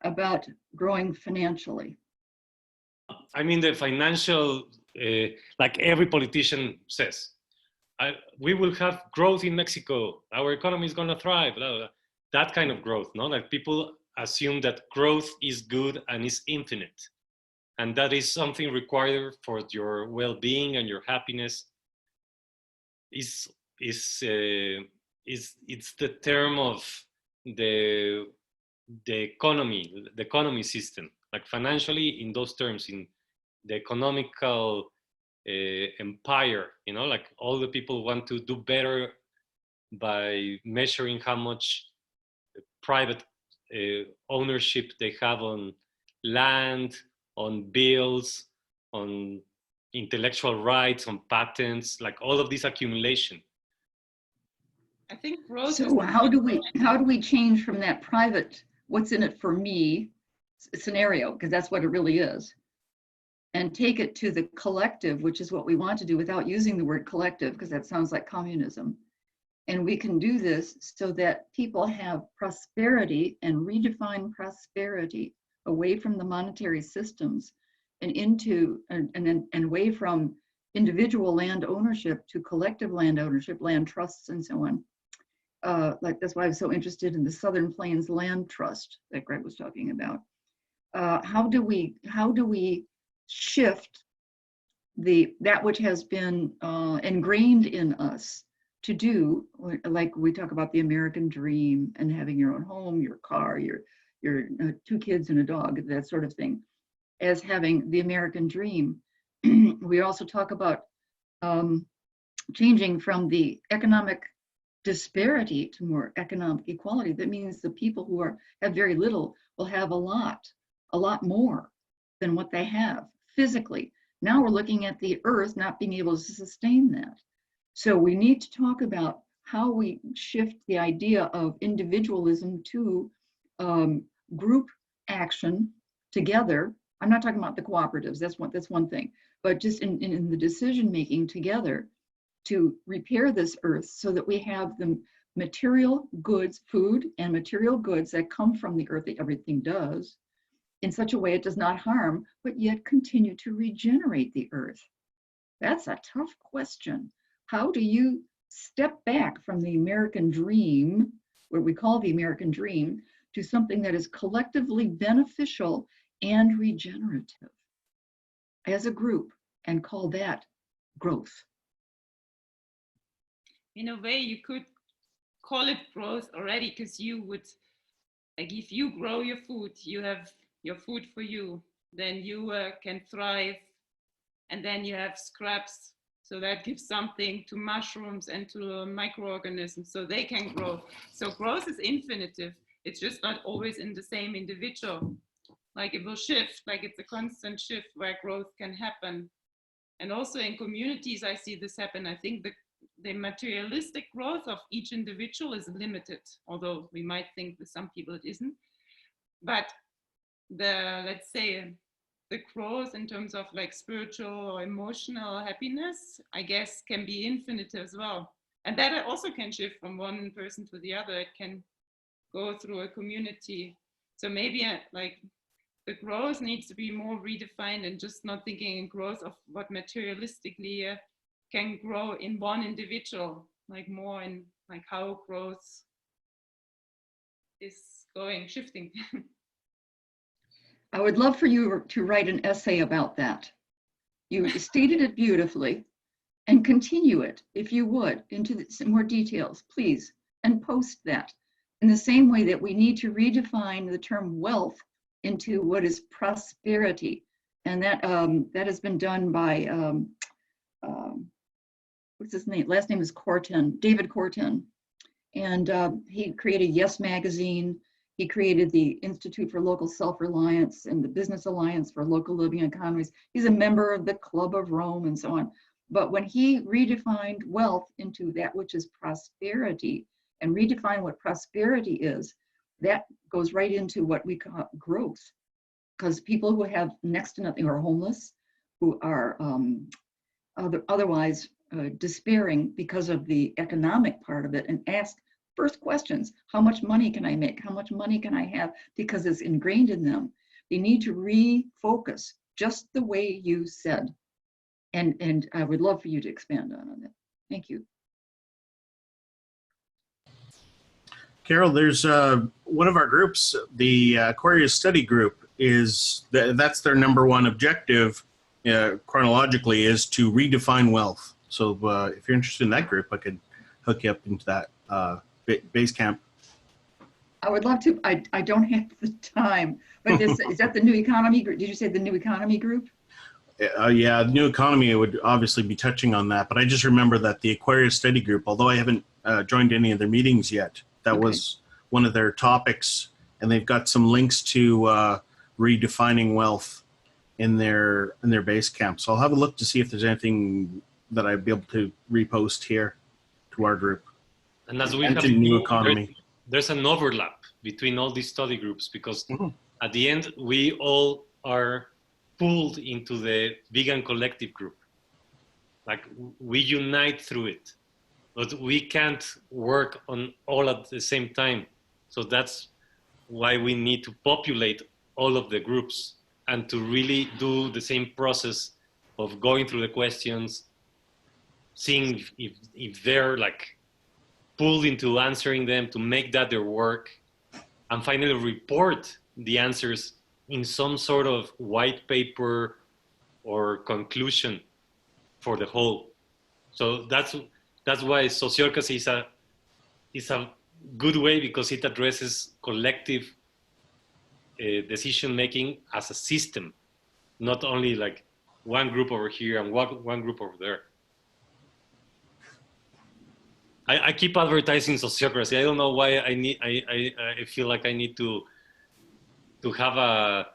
about growing financially? I mean, the financial, like every politician says, we will have growth in Mexico. Our economy is going to thrive. Blah, blah, blah. That kind of growth, no? Like people assume that growth is good and is infinite, and that is something required for your well-being and your happiness. It's the term of the economy system, like financially in those terms, in the economical empire, you know, like all the people want to do better by measuring how much private ownership they have on land, on bills, on intellectual rights, on patents, like all of this accumulation. I think growth. So how do we change from that private, what's in it for me scenario, because that's what it really is, and take it to the collective, which is what we want to do without using the word collective, because that sounds like communism. And we can do this so that people have prosperity and redefine prosperity away from the monetary systems and into and away from individual land ownership to collective land ownership, land trusts, and so on. Like that's why I was so interested in the Southern Plains Land Trust that Greg was talking about. How do we shift that which has been ingrained in us to do, like we talk about the American dream and having your own home, your car, your 2 kids and a dog, that sort of thing, as having the American dream. We also talk about changing from the economic disparity to more economic equality. That means the people who have very little will have a lot more than what they have physically. Now we're looking at the earth not being able to sustain that. So we need to talk about how we shift the idea of individualism to group action together. I'm not talking about the cooperatives, that's one thing, but just in the decision making together to repair this earth so that we have the material goods, food and material goods that come from the earth that everything does, in such a way it does not harm, but yet continue to regenerate the earth. That's a tough question. How do you step back from the American dream, what we call the American dream, to something that is collectively beneficial and regenerative as a group, and call that growth? In a way, you could call it growth already, because you would, like, if you grow your food, you have your food for you, then you can thrive, and then you have scraps. So that gives something to mushrooms and to microorganisms so they can grow. So growth is infinitive. It's just not always in the same individual. Like it will shift, like it's a constant shift where growth can happen. And also in communities, I see this happen. I think the materialistic growth of each individual is limited, although we might think with some people it isn't. But let's say, the growth in terms of like spiritual or emotional happiness, I guess, can be infinite as well. And that also can shift from one person to the other. It can go through a community. So maybe like the growth needs to be more redefined and just not thinking in growth of what materialistically can grow in one individual, like more in like how growth is shifting. I would love for you to write an essay about that. You stated it beautifully, and continue it, if you would, into some more details, please, and post that. In the same way that we need to redefine the term wealth into what is prosperity. And that has been done by, what's his name? Last name is Corton, David Corton. And he created Yes Magazine. He created the Institute for Local Self-Reliance and the Business Alliance for Local Living Economies. He's a member of the Club of Rome and so on. But when he redefined wealth into that which is prosperity and redefined what prosperity is, that goes right into what we call growth. Because people who have next to nothing, who are homeless, who are otherwise despairing because of the economic part of it, and ask first questions: how much money can I make? How much money can I have? Because it's ingrained in them. They need to refocus just the way you said. And I would love for you to expand on it. Thank you. Carol, there's one of our groups, the Aquarius Study Group, that's their number one objective chronologically, is to redefine wealth. So if you're interested in that group, I could hook you up into that base camp. I would love to. I don't have the time, but this is that the New Economy Group? Did you say the New Economy Group? Yeah, the New Economy would obviously be touching on that, but I just remember that the Aquarius Study Group, although I haven't joined any of their meetings yet, that was one of their topics, and they've got some links to redefining wealth in their base camp. So I'll have a look to see if there's anything that I'd be able to repost here to our group. And as we and have to New Economy. There's an overlap between all these study groups, because at the end we all are pulled into the vegan collective group. Like, we unite through it, but we can't work on all at the same time. So that's why we need to populate all of the groups and to really do the same process of going through the questions, seeing if they're like pulled into answering them, to make that their work, and finally report the answers in some sort of white paper or conclusion for the whole. So that's why sociocracy is a good way, because it addresses collective decision making as a system, not only like one group over here and one group over there. I keep advertising sociocracy. I don't know why I feel like I need to have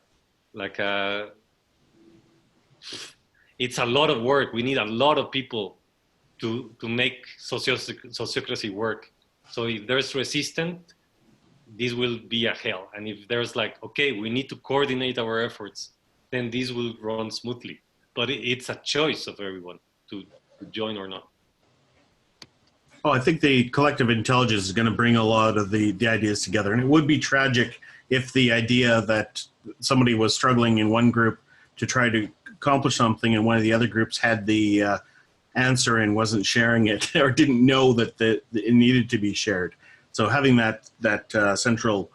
it's a lot of work. We need a lot of people to make sociocracy work. So if there's resistance, this will be a hell. And if there's like, okay, we need to coordinate our efforts, then this will run smoothly. But it's a choice of everyone to join or not. Oh, I think the collective intelligence is going to bring a lot of the ideas together. And it would be tragic if the idea that somebody was struggling in one group to try to accomplish something and one of the other groups had the answer and wasn't sharing it, or didn't know that it needed to be shared. So having that central,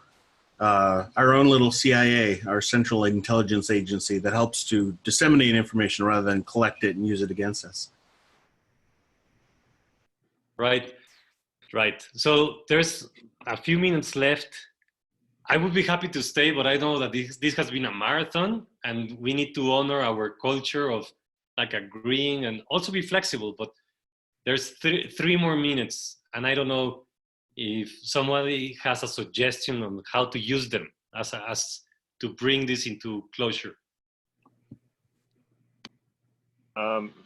our own little CIA, our central intelligence agency that helps to disseminate information rather than collect it and use it against us. Right. So there's a few minutes left. I would be happy to stay, but I know that this has been a marathon, and we need to honor our culture of like agreeing and also be flexible. But there's three more minutes, and I don't know if somebody has a suggestion on how to use them as to bring this into closure.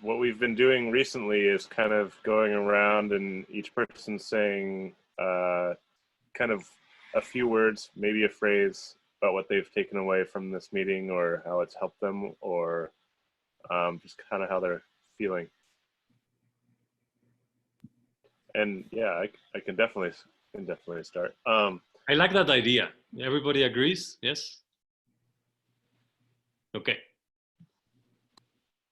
What we've been doing recently is kind of going around and each person saying kind of a few words, maybe a phrase about what they've taken away from this meeting or how it's helped them, or just kind of how they're feeling. And yeah, I can definitely start. I like that idea. Everybody agrees? Yes? Okay.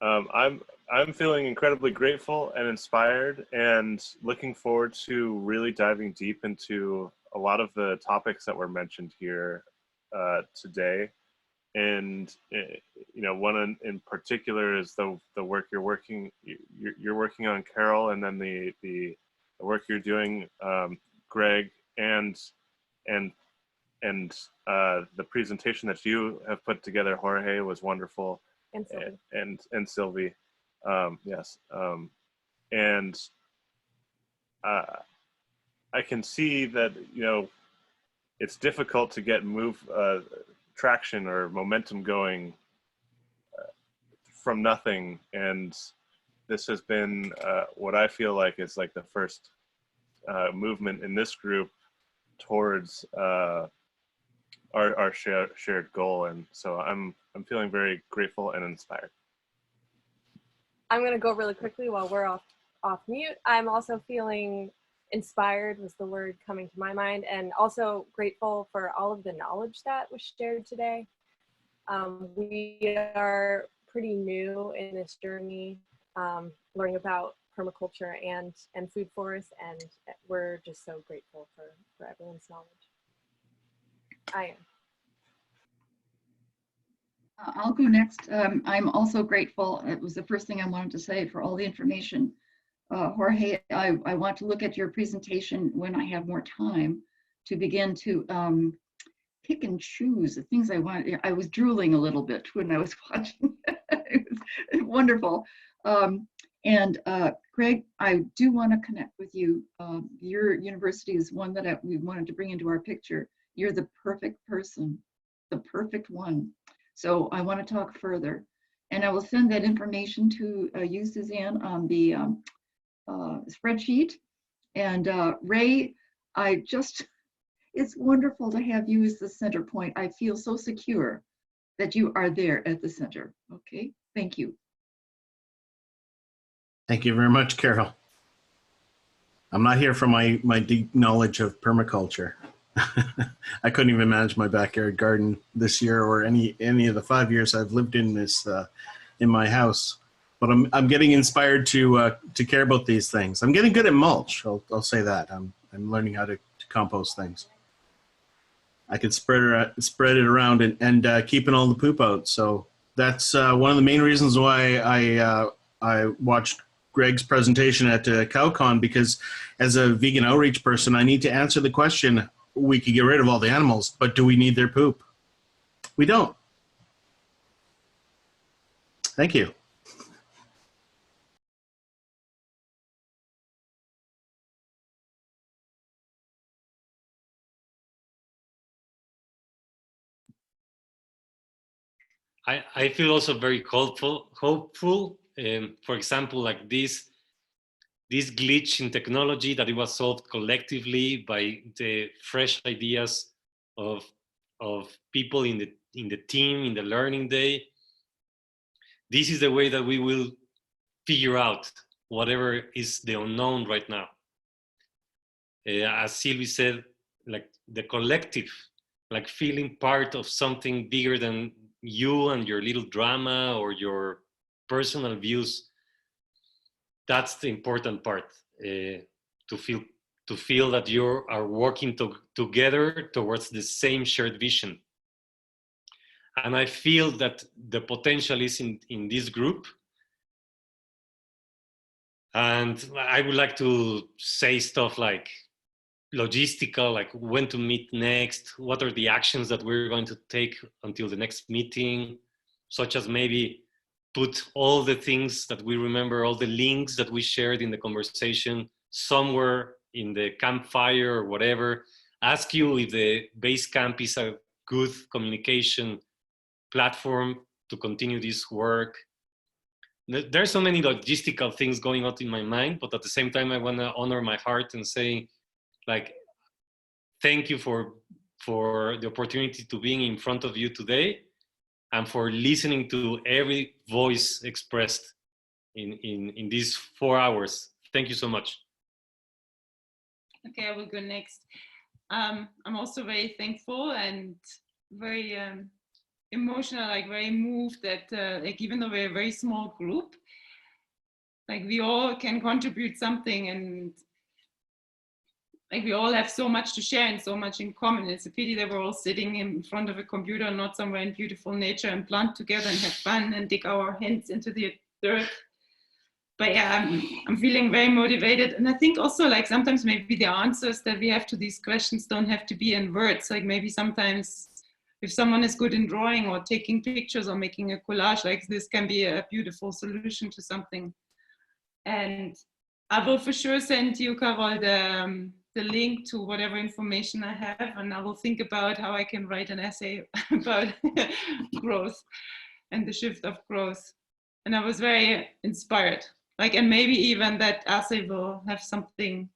I'm feeling incredibly grateful and inspired, and looking forward to really diving deep into a lot of the topics that were mentioned here today. And you know, one in particular is the work you're working on, Carol, and then the work you're doing, Greg, and the presentation that you have put together, Jorge, was wonderful. And Sylvie. And Sylvie, yes. And I can see that, you know, it's difficult to get traction or momentum going from nothing. And this has been what I feel like is like the first movement in this group towards our shared goal. And so I'm feeling very grateful and inspired. I'm going to go really quickly while we're off mute. I'm also feeling inspired, was the word coming to my mind, and also grateful for all of the knowledge that was shared today. We are pretty new in this journey, learning about permaculture and food forests, and we're just so grateful for everyone's knowledge. I am. I'll go next. I'm also grateful. It was the first thing I wanted to say for all the information. Jorge, I want to look at your presentation when I have more time to begin to pick and choose the things I want. I was drooling a little bit when I was watching. It was wonderful. And Greg, I do want to connect with you. Your university is one that we wanted to bring into our picture. You're the perfect person, the perfect one. So I want to talk further. And I will send that information to you, Suzanne, on the spreadsheet. And Ray, it's wonderful to have you as the center point. I feel so secure that you are there at the center. Okay, thank you. Thank you very much, Carol. I'm not here for my deep knowledge of permaculture. I couldn't even manage my backyard garden this year or any of the 5 years I've lived in this in my house. But I'm getting inspired to care about these things. I'm getting good at mulch. I'll say that. I'm learning how to compost things. I could spread it around and keeping all the poop out. So that's one of the main reasons why I watched Greg's presentation at CowCon, because as a vegan outreach person, I need to answer the question: we could get rid of all the animals, but do we need their poop? We don't. Thank you. I feel also very hopeful. For example, like this glitch in technology, that it was solved collectively by the fresh ideas of people in the team, in the learning day. This is the way that we will figure out whatever is the unknown right now. As Sylvie said, like the collective, like feeling part of something bigger than you and your little drama or your personal views. That's the important part, to feel that you are working together towards the same shared vision. And I feel that the potential is in this group. And I would like to say stuff like logistical, like when to meet next, what are the actions that we're going to take until the next meeting, such as maybe put all the things that we remember, all the links that we shared in the conversation somewhere in the campfire or whatever. Ask you if the base camp is a good communication platform to continue this work. There's so many logistical things going on in my mind, but at the same time, I want to honor my heart and say, like, thank you for the opportunity to being in front of you today and for listening to every voice expressed in these 4 hours. Thank you so much. Okay, I will go next. I'm also very thankful and very emotional, like very moved that like even though we're a very small group, like we all can contribute something, and like we all have so much to share and so much in common. It's a pity that we're all sitting in front of a computer, not somewhere in beautiful nature, and plant together and have fun and dig our hands into the dirt. But yeah, I'm feeling very motivated. And I think also like sometimes maybe the answers that we have to these questions don't have to be in words. Like maybe sometimes if someone is good in drawing or taking pictures or making a collage, like this can be a beautiful solution to something. And I will for sure send you, Carol, the link to whatever information I have, and I will think about how I can write an essay about growth and the shift of growth. And I was very inspired. Like, and maybe even that essay will have something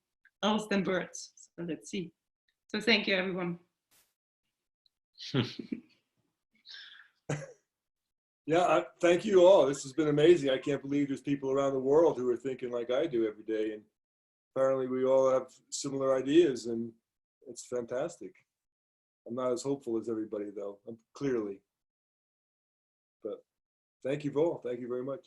else than birds. So let's see. So thank you, everyone. Yeah, thank you all. This has been amazing. I can't believe there's people around the world who are thinking like I do every day. And apparently we all have similar ideas, and it's fantastic. I'm not as hopeful as everybody, though, clearly. But thank you all. Thank you very much.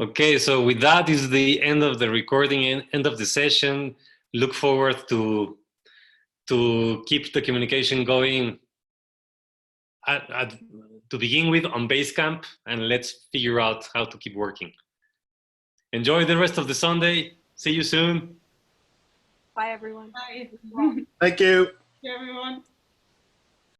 Okay, so with that is the end of the recording and end of the session. Look forward to keep the communication going to begin with on Basecamp, and let's figure out how to keep working. Enjoy the rest of the Sunday. See you soon. Bye, everyone. Bye. Thank you. Everyone.